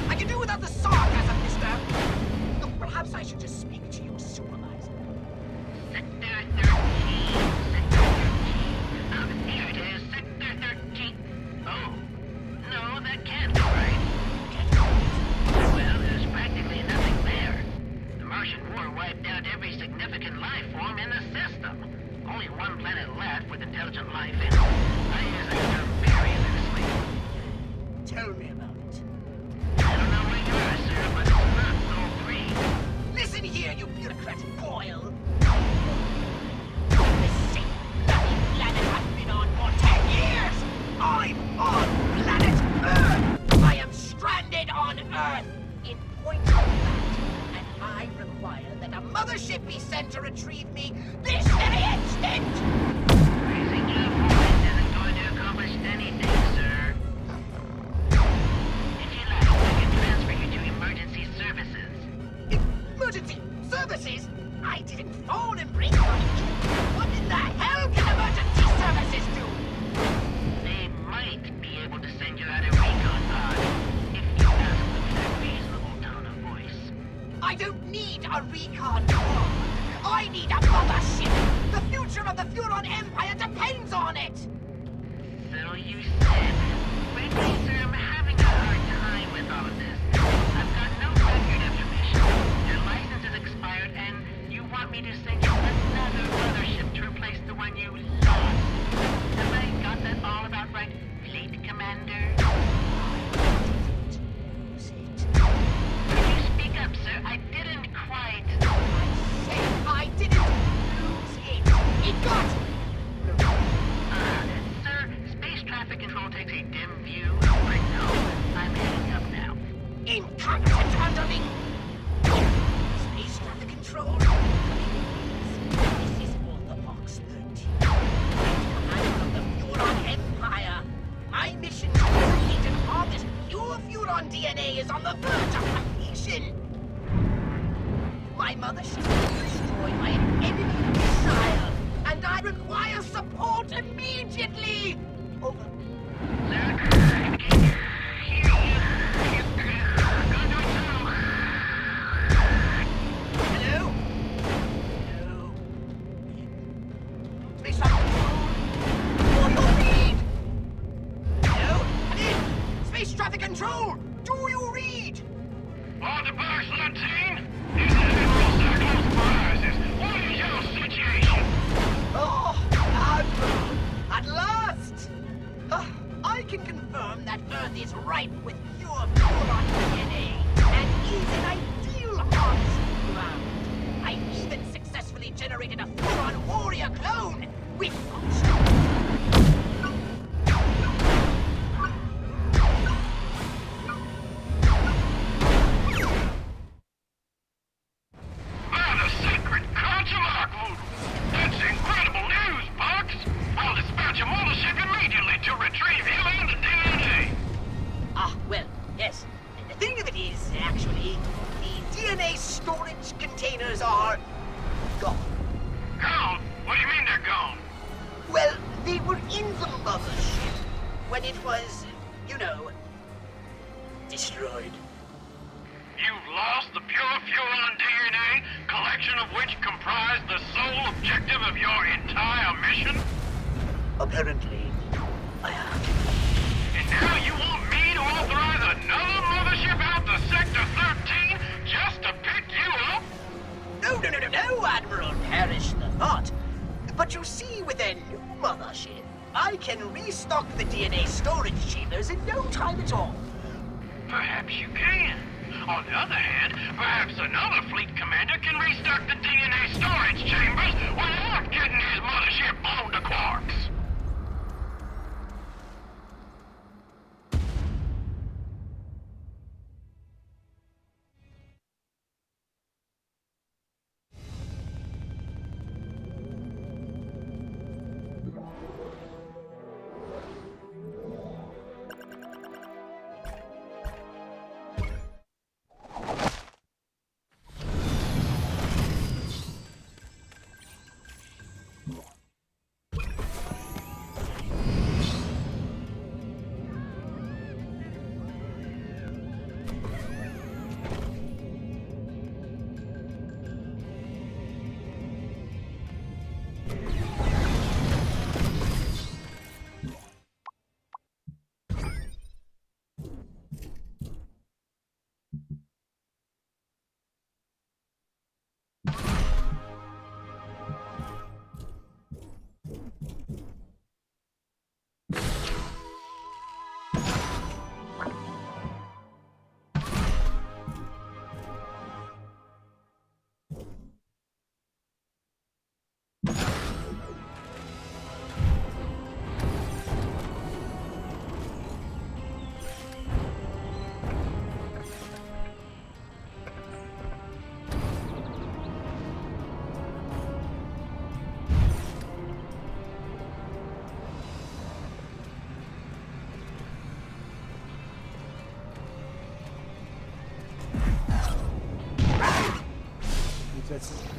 I can do without the sarcasm, mister. Look, perhaps I should just speak to your supervisor. Sector 13. Sector 13. Here it is. Sector 13. Oh. No, that can't be right. Well, there's practically nothing there. The Martian War wiped out every significant life form in the system. Only one planet left with intelligent life in it. I use that term very loosely. Tell me about it. I don't know where you are, sir, but it's not Sol 3. Listen here, you bureaucratic boil. This same bloody planet I've been on for 10 years! I'm on planet Earth! I am stranded on Earth in point of fact, and I require that a mothership be sent to retrieve me this very instant! Raising your voice isn't going to accomplish anything, sir. If you like, I can transfer you to emergency services. Emergency services? I didn't phone and bring my kid. What in the hell can emergency services do? They might be able to send you out a recon pod if you ask them in a reasonable tone of voice. I don't need a recon pod. I need a mothership. The future of the Furon Empire depends on it. So you said. Frankly, sir, I'm having a hard time with all of this. I've got no record of your mission. Your license is expired, and you want me to send you another mothership to replace the one you lost. Have I got that all about right, Fleet Commander? Could you speak up, sir? I didn't quite... I didn't lose it. It got... Sir, Space Traffic Control takes a dim view of right now. I'm heading up now. Incompetent underling! Space Traffic Control. This is Orthopox 13. Commander of the Furon Empire. My mission to create and harvest pure Furon DNA is on the verge of completion. My mothership was destroyed by an enemy missile, and I require support immediately! Over. Sir, I can hear you. Hello? Hello? Space Traffic Control? Do you read? Hello? Hello? Space Traffic Control! Do you read? Orthopox 13? This is Admiral Sarkos Mars. What is your situation? Oh, that Earth is ripe with pure Furon DNA and is an ideal harvesting ground. I even successfully generated a Furon warrior clone with The secret code to Arkwood. That's incredible news, Bugs. I'll dispatch a mothership immediately to retrieve you and the DNA. Ah, well, yes. The thing of it is, actually, the DNA storage containers are gone. Gone? What do you mean they're gone? Well, they were in the mothership when it was, you know, destroyed. You've lost the pure Furon DNA, collection of which comprised the sole objective of your entire mission? Apparently, I have. And now you want me to authorize another mothership out to Sector 13 just to pick you up? No, Admiral, perish the thought. But you see, with a new mothership, I can restock the DNA storage chambers in no time at all. Perhaps you can. On the other hand, perhaps another fleet commander can restock the DNA storage chambers without getting his mothership blown to quarks.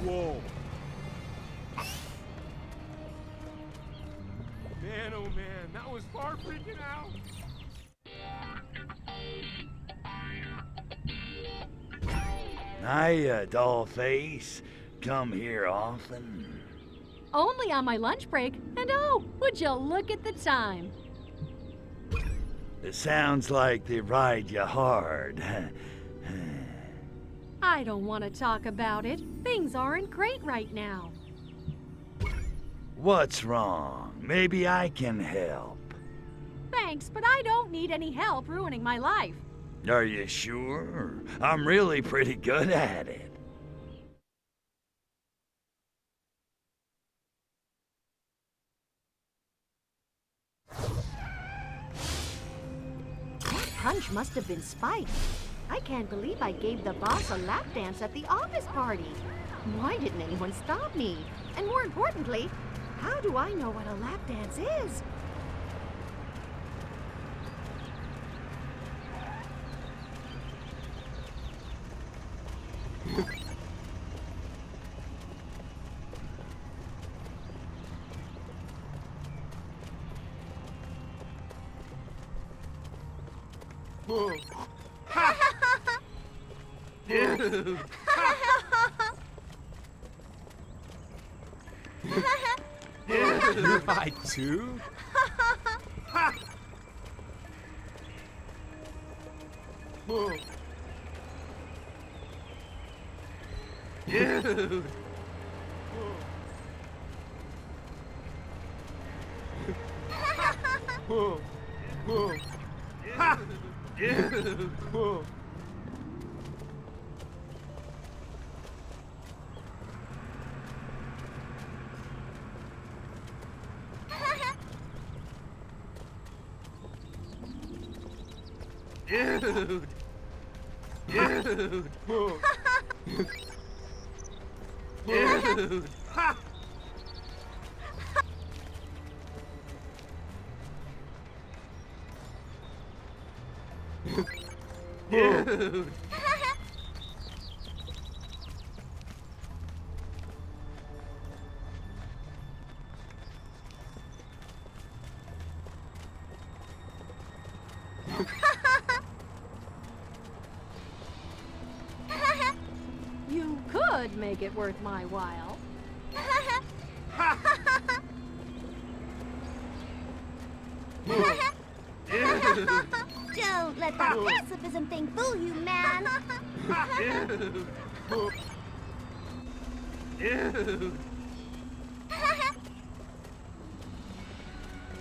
Whoa. Man, oh man, that was far freaking out. Hiya, dollface. Come here often? Only on my lunch break. And oh, would you look at the time? It sounds like they ride you hard. I don't want to talk about it. Things aren't great right now. What's wrong? Maybe I can help. Thanks, but I don't need any help ruining my life. Are you sure? I'm really pretty good at it. That punch must have been spiked. I can't believe I gave the boss a lap dance at the office party. Why didn't anyone stop me? And more importantly, how do I know what a lap dance is? Dude. I too? Dude. Ha! Whoa. Dude! Dude! Whoa. Dude! Ha! Dude! You could make it worth my while. Don't let that pacifism thing fool you, man. Dude! Dude!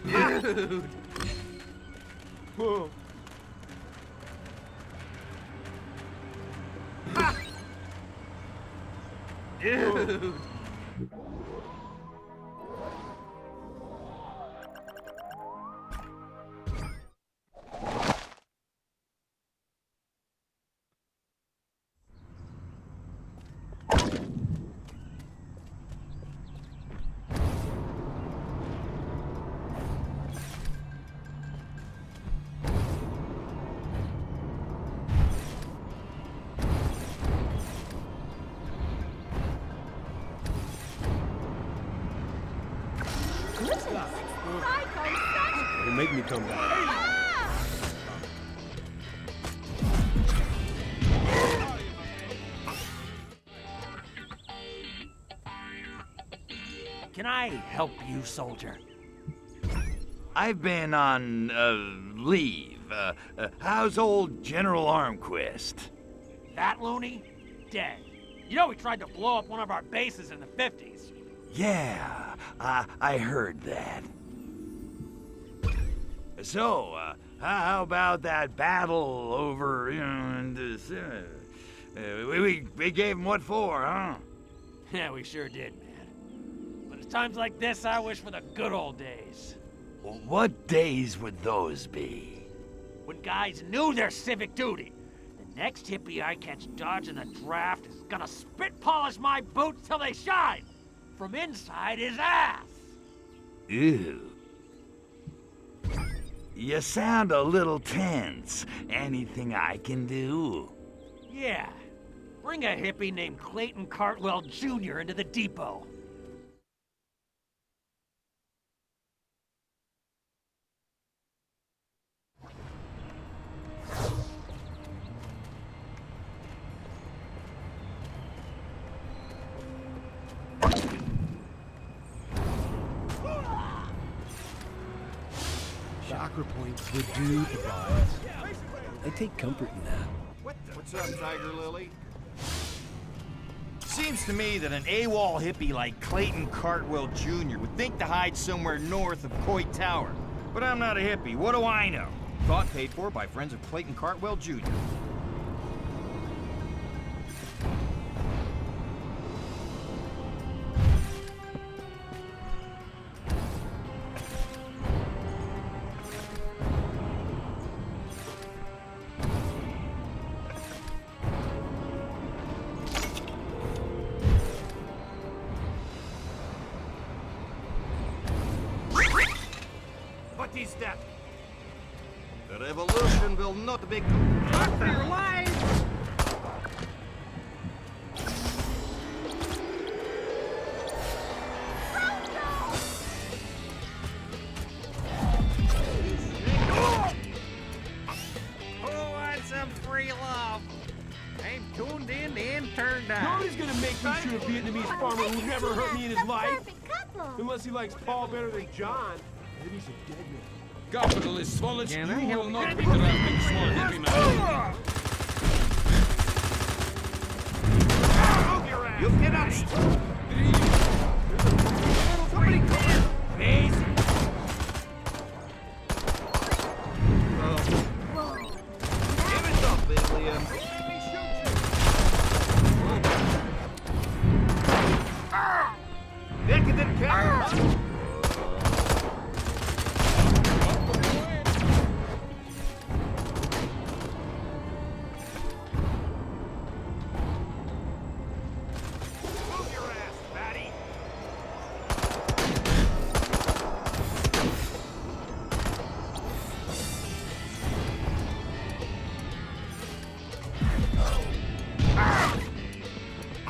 Dude! Whoa. Dude! It'll make me come back. Can I help you, soldier? I've been on, leave. How's old General Armquist? That loony? Dead. You know he tried to blow up one of our bases in the 50s. Yeah, I heard that. So, how about that battle over, in this, we gave him what for, huh? Yeah, we sure did, man. But at times like this, I wish for the good old days. What days would those be? When guys knew their civic duty. The next hippie I catch dodging a draft is gonna spit polish my boots till they shine. From inside his ass. Ew. You sound a little tense. Anything I can do? Yeah. Bring a hippie named Clayton Cartwell Jr. into the depot. Chakra points would do provides. I take comfort in that. What's up, Tiger Lily? Seems to me that an AWOL hippie like Clayton Cartwell Jr. would think to hide somewhere north of Coit Tower. But I'm not a hippie. What do I know? Thought paid for by friends of Clayton Cartwell Jr. What is that? The revolution will not be... Not for your life! Who wants some free love? I'm tuned in and turned on. Nobody's gonna make me shoot a Vietnamese farmer who never hurt me in his life. Unless he likes Paul better than John. Then he's a dead man. Capitalist swallowage, you will not be trapping small hippie man. You cannot... Somebody come in! Please! See ya. Decadent cat!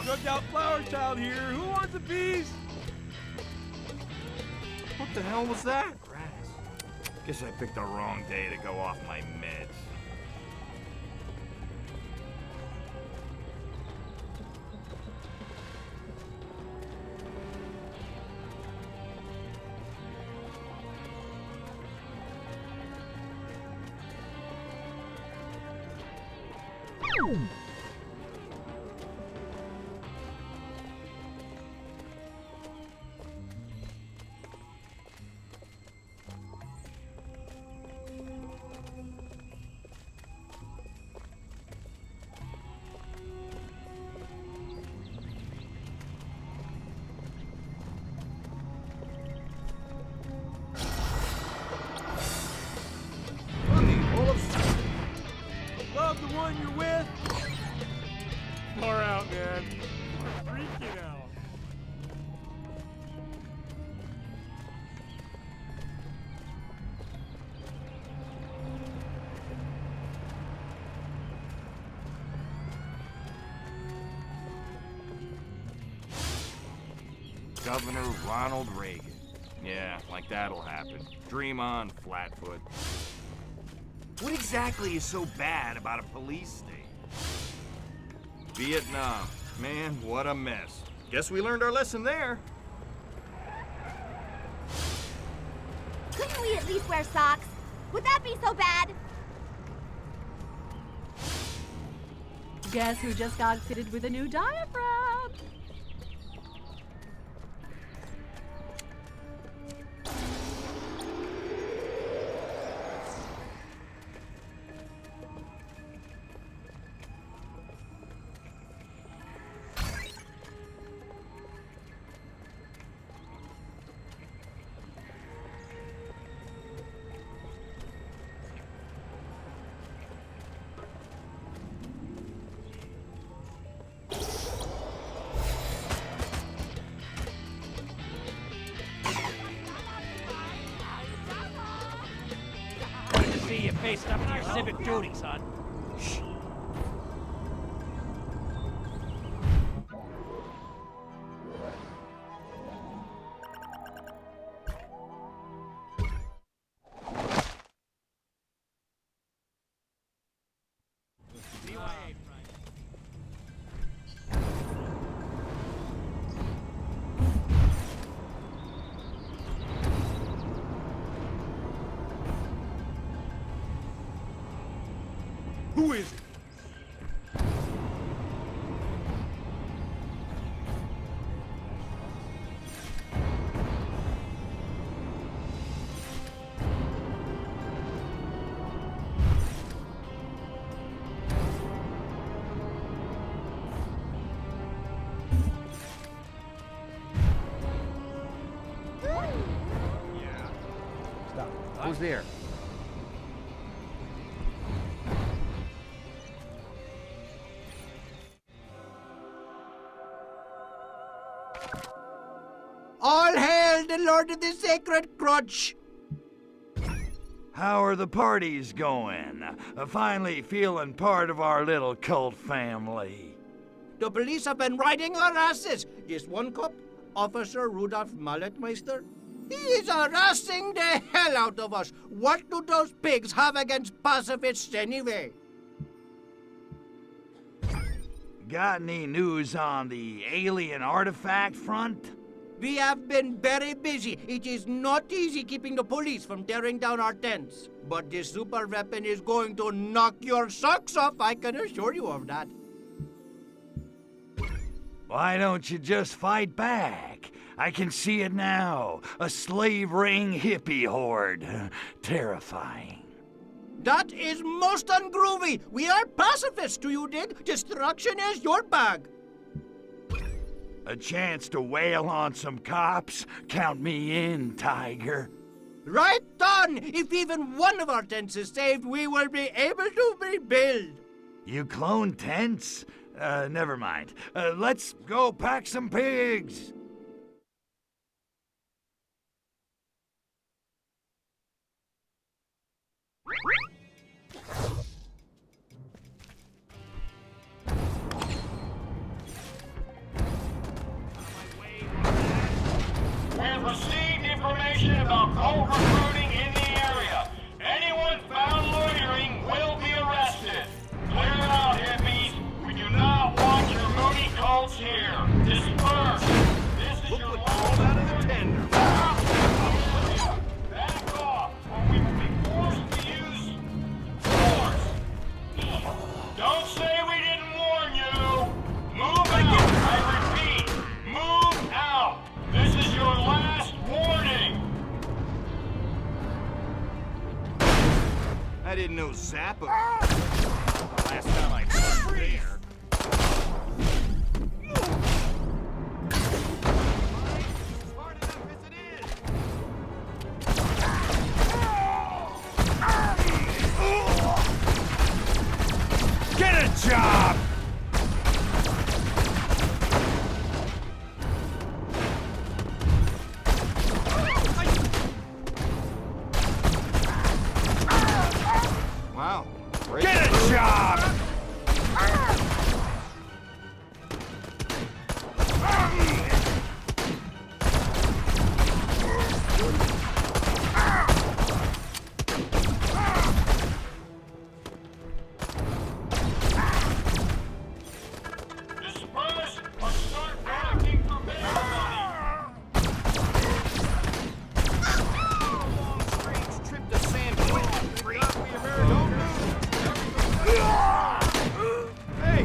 Drugged out flower child here. Who wants a piece? What the hell was that? Guess I picked the wrong day to go off my meds. Love the one you're with. Far out, man. Freaking out. Governor Ronald Reagan. Yeah, like that'll happen. Dream on, Flatfoot. What exactly is so bad about a police state? Vietnam. Man, what a mess. Guess we learned our lesson there. Couldn't we at least wear socks? Would that be so bad? Guess who just got fitted with a new diaphragm? See you faced up to your civic duty, son. Shh. Who is it? Stop. Who's there? All hail the Lord of the Sacred Crotch! How are the parties going? Finally feeling part of our little cult family. The police have been riding our asses. Just one cop, Officer Rudolph Malletmeister. He is harassing the hell out of us. What do those pigs have against pacifists anyway? Got any news on the alien artifact front? We have been very busy. It is not easy keeping the police from tearing down our tents. But this super weapon is going to knock your socks off, I can assure you of that. Why don't you just fight back? I can see it now. A slave ring hippie horde. Terrifying. That is most ungroovy. We are pacifists, do you dig? Destruction is your bag. A chance to wail on some cops? Count me in, Tiger. Right on! If even one of our tents is saved, we will be able to rebuild. You clone tents? Never mind. Let's go pack some pigs. We have received information about cult recruiting in the area. Anyone found loitering will be arrested. Clear out, hippies. We do not want your moody cults here. Disperse. This is your last out of the tender. Back off, or we will be forced to use force. Don't say we didn't warn you. Move out. I repeat, move out. This is your last warning! I didn't know Zappa. Last time I was there. Get a job! Wow. Get a job! Disperse or start acting for bail money! Long strange trip to San Quentin. Thought we heard Hey!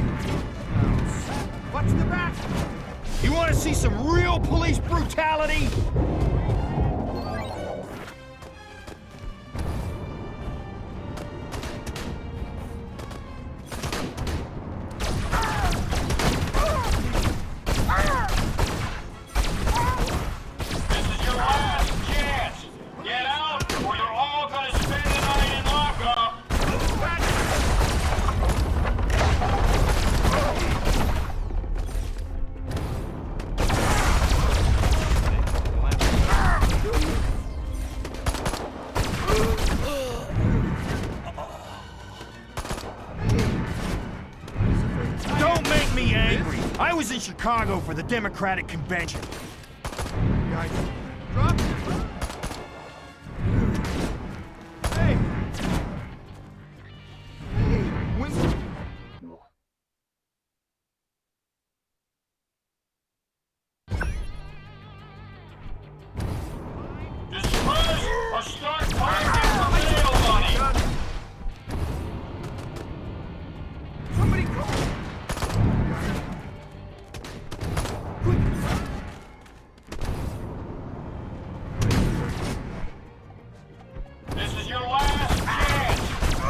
What's the back? You want to see some real police brutality? This is your last chance! Get out, or you're all gonna spend the night in lockup! Don't make me angry. I was in Chicago for the Democratic Convention. Guys, drop. Hey! Hey, when's... Disperse or start collecting for bail money! Somebody call! This is your last chance!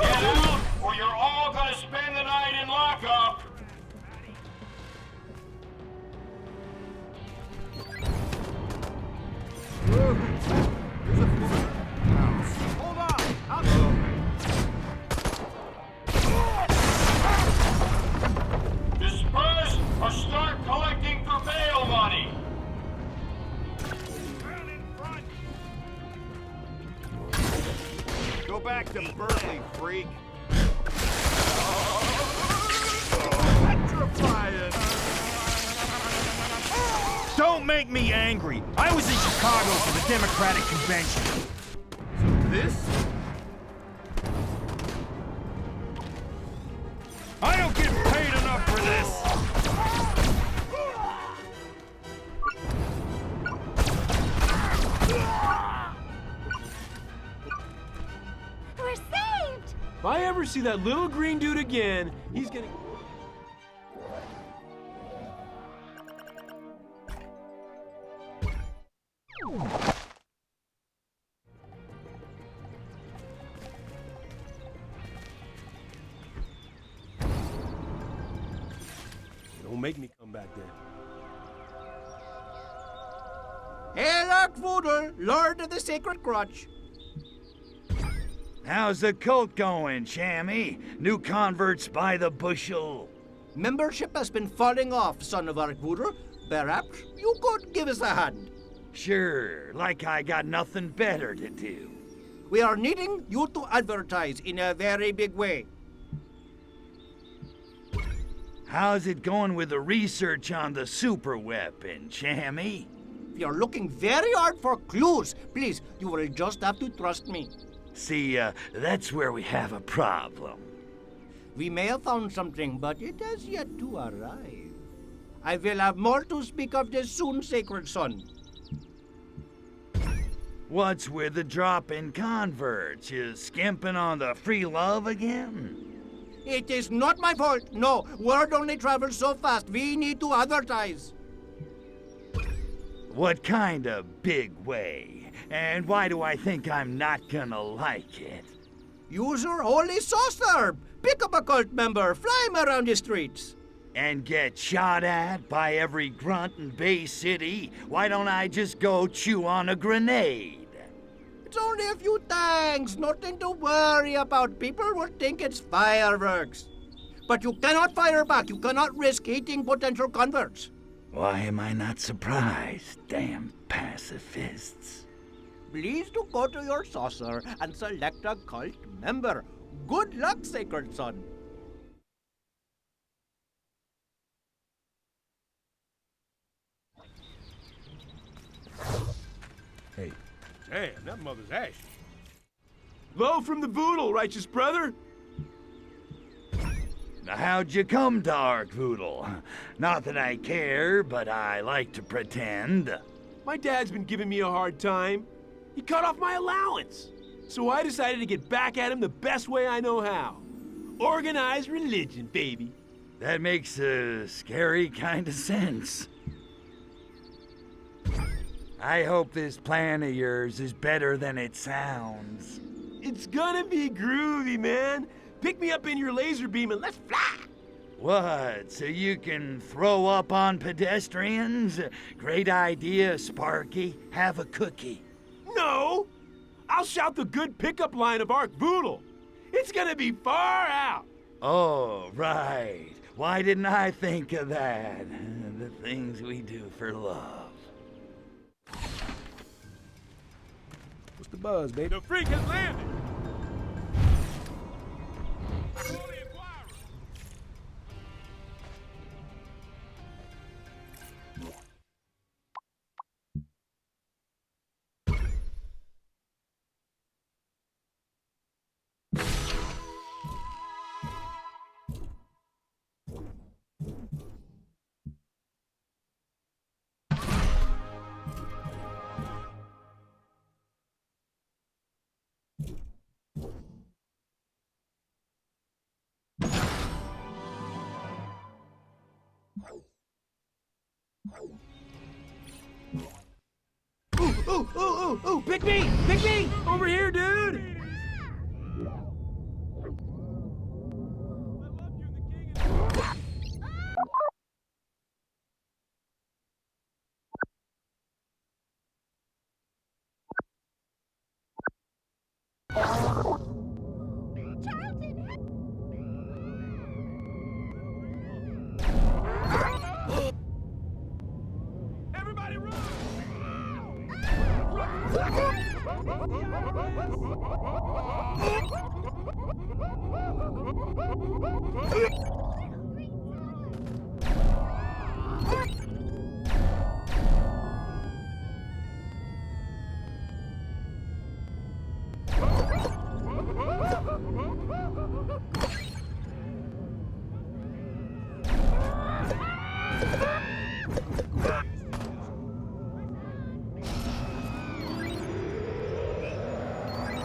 Get out, or you're all gonna spend the night in lockup! There's a house. Hold on! I'll go. Disperse or start collecting for bail money! Go back to Berkeley, freak. Petrifying! Don't make me angry. I was in Chicago for the Democratic Convention. So this? I don't get paid enough for this. We're saved! If I ever see that little green dude again, he's gonna... Don't make me come back there. Hail Archvoodle, Lord of the Sacred Crotch. How's the cult going, Shammy? New converts by the bushel. Membership has been falling off, son of Archvoodle. Perhaps you could give us a hand. Sure, like I got nothing better to do. We are needing you to advertise in a very big way. How's it going with the research on the super weapon, Shammy? If you're looking very hard for clues, please, you will just have to trust me. See, that's where we have a problem. We may have found something, but it has yet to arrive. I will have more to speak of this soon, Sacred Son. What's with the drop in converts? You skimping on the free love again? It is not my fault. No, word only travels so fast. We need to advertise. What kind of big way? And why do I think I'm not gonna like it? Use your holy saucer. Pick up a cult member, fly him around the streets. And get shot at by every grunt in Bay City? Why don't I just go chew on a grenade? It's only a few tanks, nothing to worry about. People would think it's fireworks. But you cannot fire back. You cannot risk hitting potential converts. Why am I not surprised? Damn pacifists. Please do go to your saucer and select a cult member. Good luck, Sacred Son. Hey, damn, that mother's ashy. Low from the Voodle, righteous brother. Now, how'd you come to Archvoodle? Not that I care, but I like to pretend. My dad's been giving me a hard time. He cut off my allowance. So I decided to get back at him the best way I know how. Organized religion, baby. That makes a scary kind of sense. I hope this plan of yours is better than it sounds. It's gonna be groovy, man. Pick me up in your laser beam and let's fly! What, so you can throw up on pedestrians? Great idea, Sparky. Have a cookie. No! I'll shout the good pickup line of Archvoodle. It's gonna be far out. Oh, right. Why didn't I think of that? The things we do for love. What's the buzz, baby? The freak has landed! Ooh, pick me! Pick me! Over here, dude!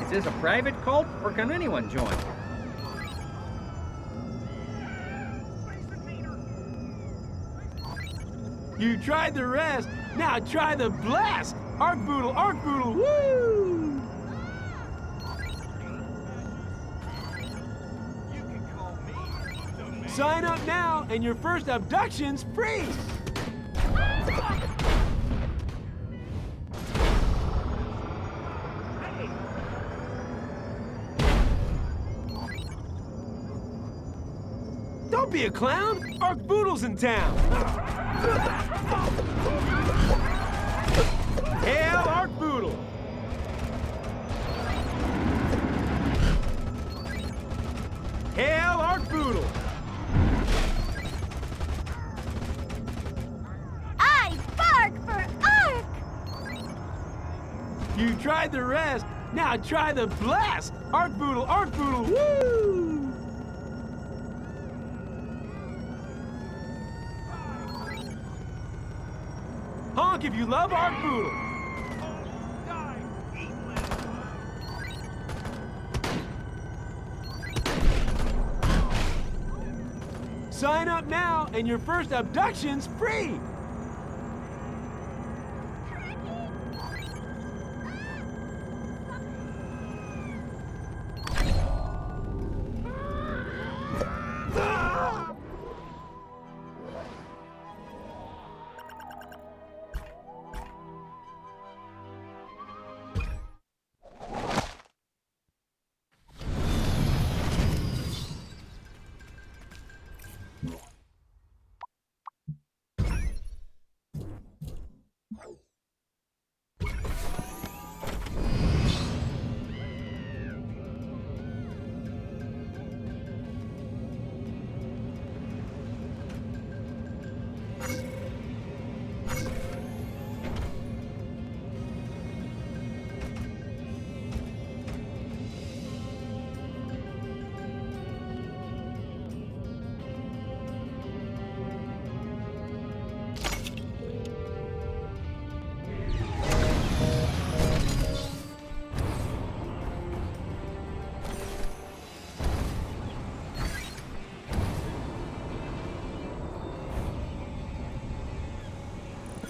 Is this a private cult, or can anyone join? You tried the rest, now try the blast! Archvoodle, Archvoodle, woo! Sign up now, and your first abduction's free! Don't be a clown! Archboodle's in town! Hail Archboodle! Hail Archboodle! I bark for Ark! You tried the rest, now try the blast! Archboodle, Archboodle, woo! Honk if you love Archboodle! Sign up now, and your first abduction's free!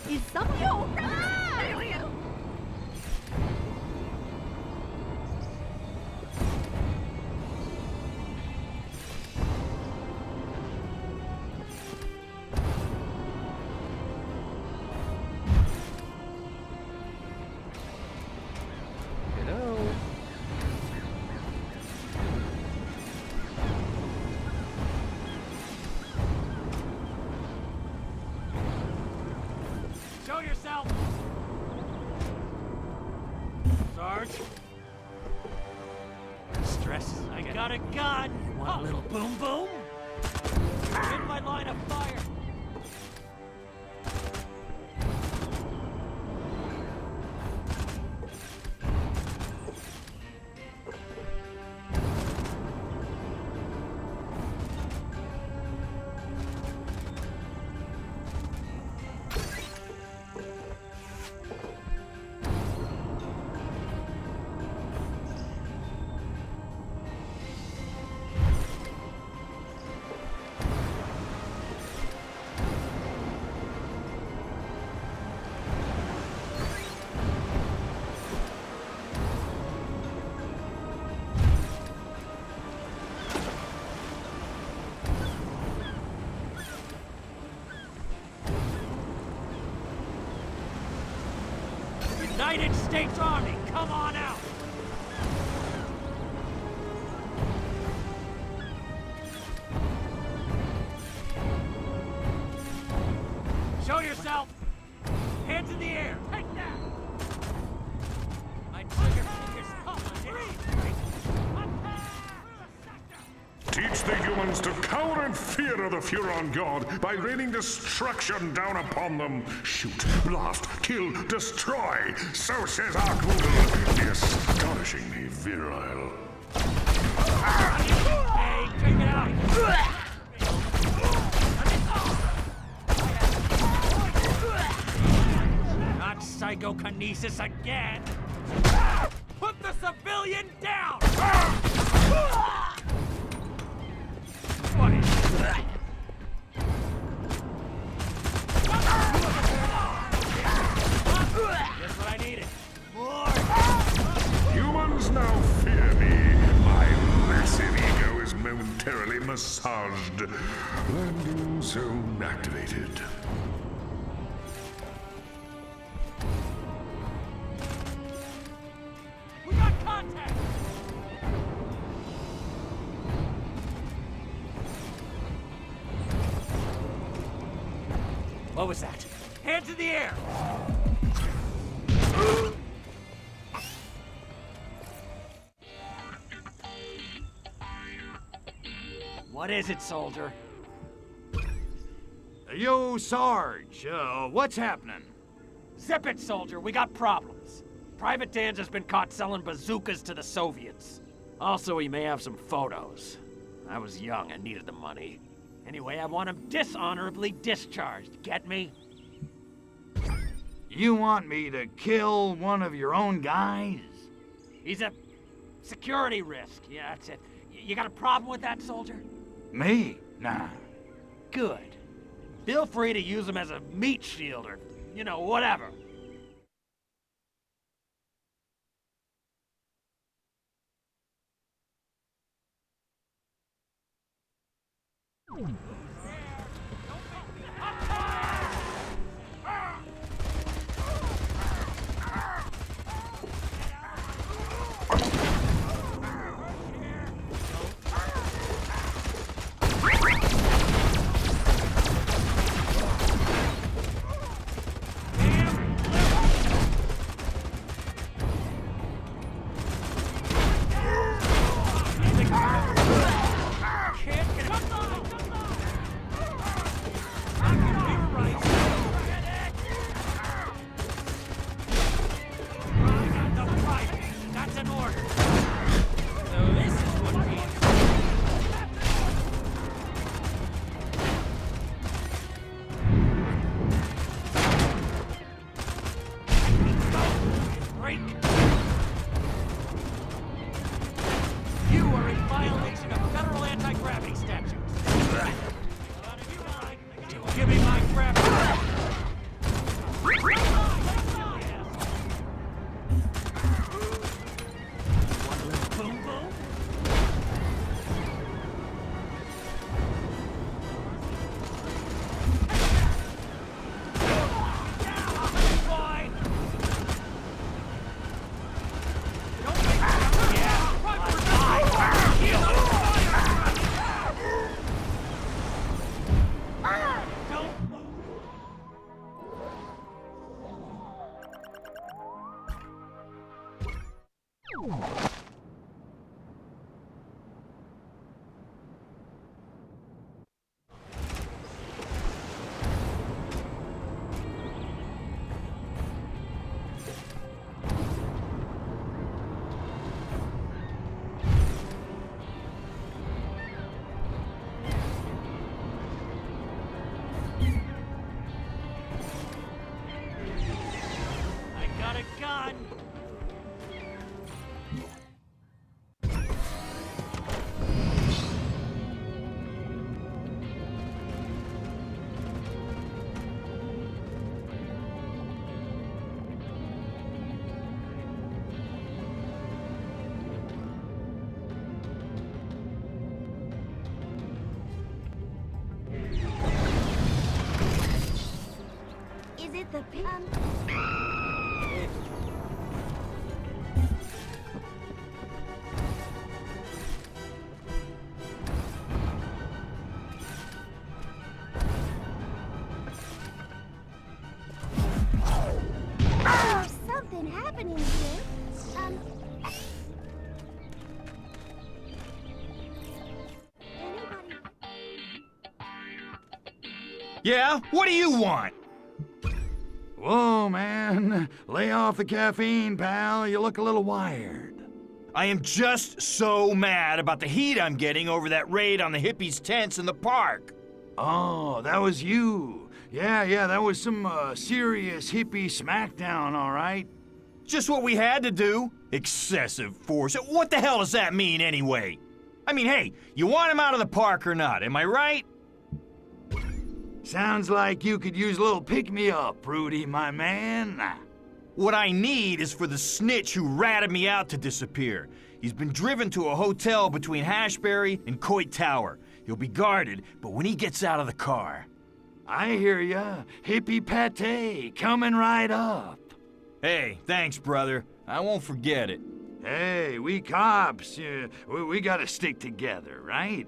Is something wrong? Show yourself! Sarge? Stress. I got a gun! You want a little boom boom? You're in my line of fire! United States Army, come on out! Show yourself! Hands in the air! Take that! My trigger fingers up Teach the humans to cower in fear of the Furon God by raining destruction down upon them. Shoot, blast, kill, destroy. So says Archboodle, the astonishingly virile. Hey, take it out! Not psychokinesis again! Put the civilian down! What is that? Just what I needed. Humans now fear me. My massive ego is momentarily massaged ground. Landing zone activated. We got contact! What was that? Hands in the air! What is it, soldier? Yo, Sarge, what's happening? Zip it, soldier. We got problems. Private Dan's has been caught selling bazookas to the Soviets. Also, he may have some photos. I was young and needed the money. Anyway, I want him dishonorably discharged. Get me? You want me to kill one of your own guys? He's a security risk. Yeah, that's it. You got a problem with that, soldier? Me? Nah. Good. Feel free to use him as a meat shield or, you know, whatever. The There's something happening here. Anybody? Yeah? What do you want? Whoa, man. Lay off the caffeine, pal. You look a little wired. I am just so mad about the heat I'm getting over that raid on the hippies' tents in the park. Oh, that was you. Yeah, that was some serious hippie smackdown, all right? Just what we had to do. Excessive force. What the hell does that mean, anyway? I mean, hey, you want him out of the park or not, am I right? Sounds like you could use a little pick-me-up, Rudy, my man. What I need is for the snitch who ratted me out to disappear. He's been driven to a hotel between Hashberry and Coit Tower. He'll be guarded, but when he gets out of the car... I hear ya. Hippie pate, coming right up. Hey, thanks, brother. I won't forget it. Hey, we cops, we gotta stick together, right?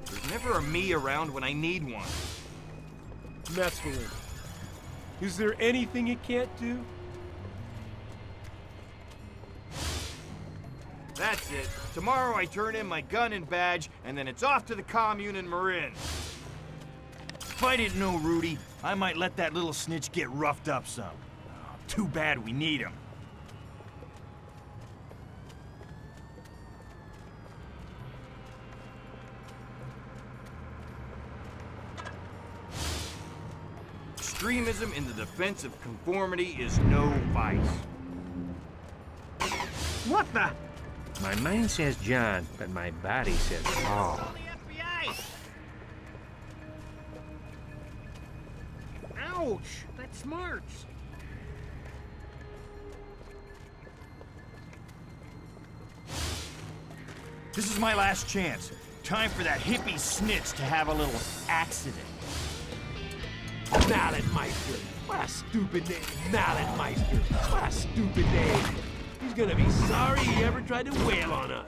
There's never a me around when I need one. Mess with him. Is there anything he can't do? That's it. Tomorrow I turn in my gun and badge, and then it's off to the commune in Marin. If I didn't know Rudy, I might let that little snitch get roughed up some. Oh, too bad we need him. Extremism in the defense of conformity is no vice. What the? My mind says John, but my body says Paul. Ouch! That smarts. This is my last chance. Time for that hippie snitch to have a little accident. Malletmeister. What a stupid name. Malletmeister. What a stupid name. He's gonna be sorry he ever tried to wail on us.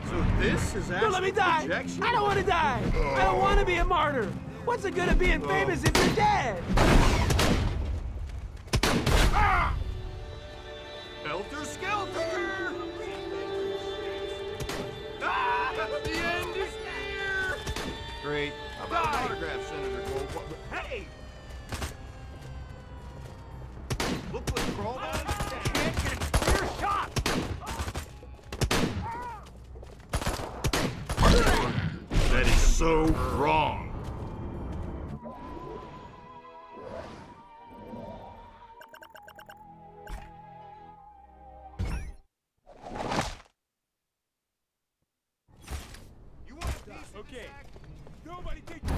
So this is actually Don't let me die! projection? I don't want to die! I don't want to be a martyr! What's the good of being famous if you're dead? Ah! Helter Skelter! Ah! The end is near! Great. How about an autograph, Senator Gold? Hey! Look what crawled out of the tank. Can't get a clear shot! That is so wrong. Okay. Nobody take this.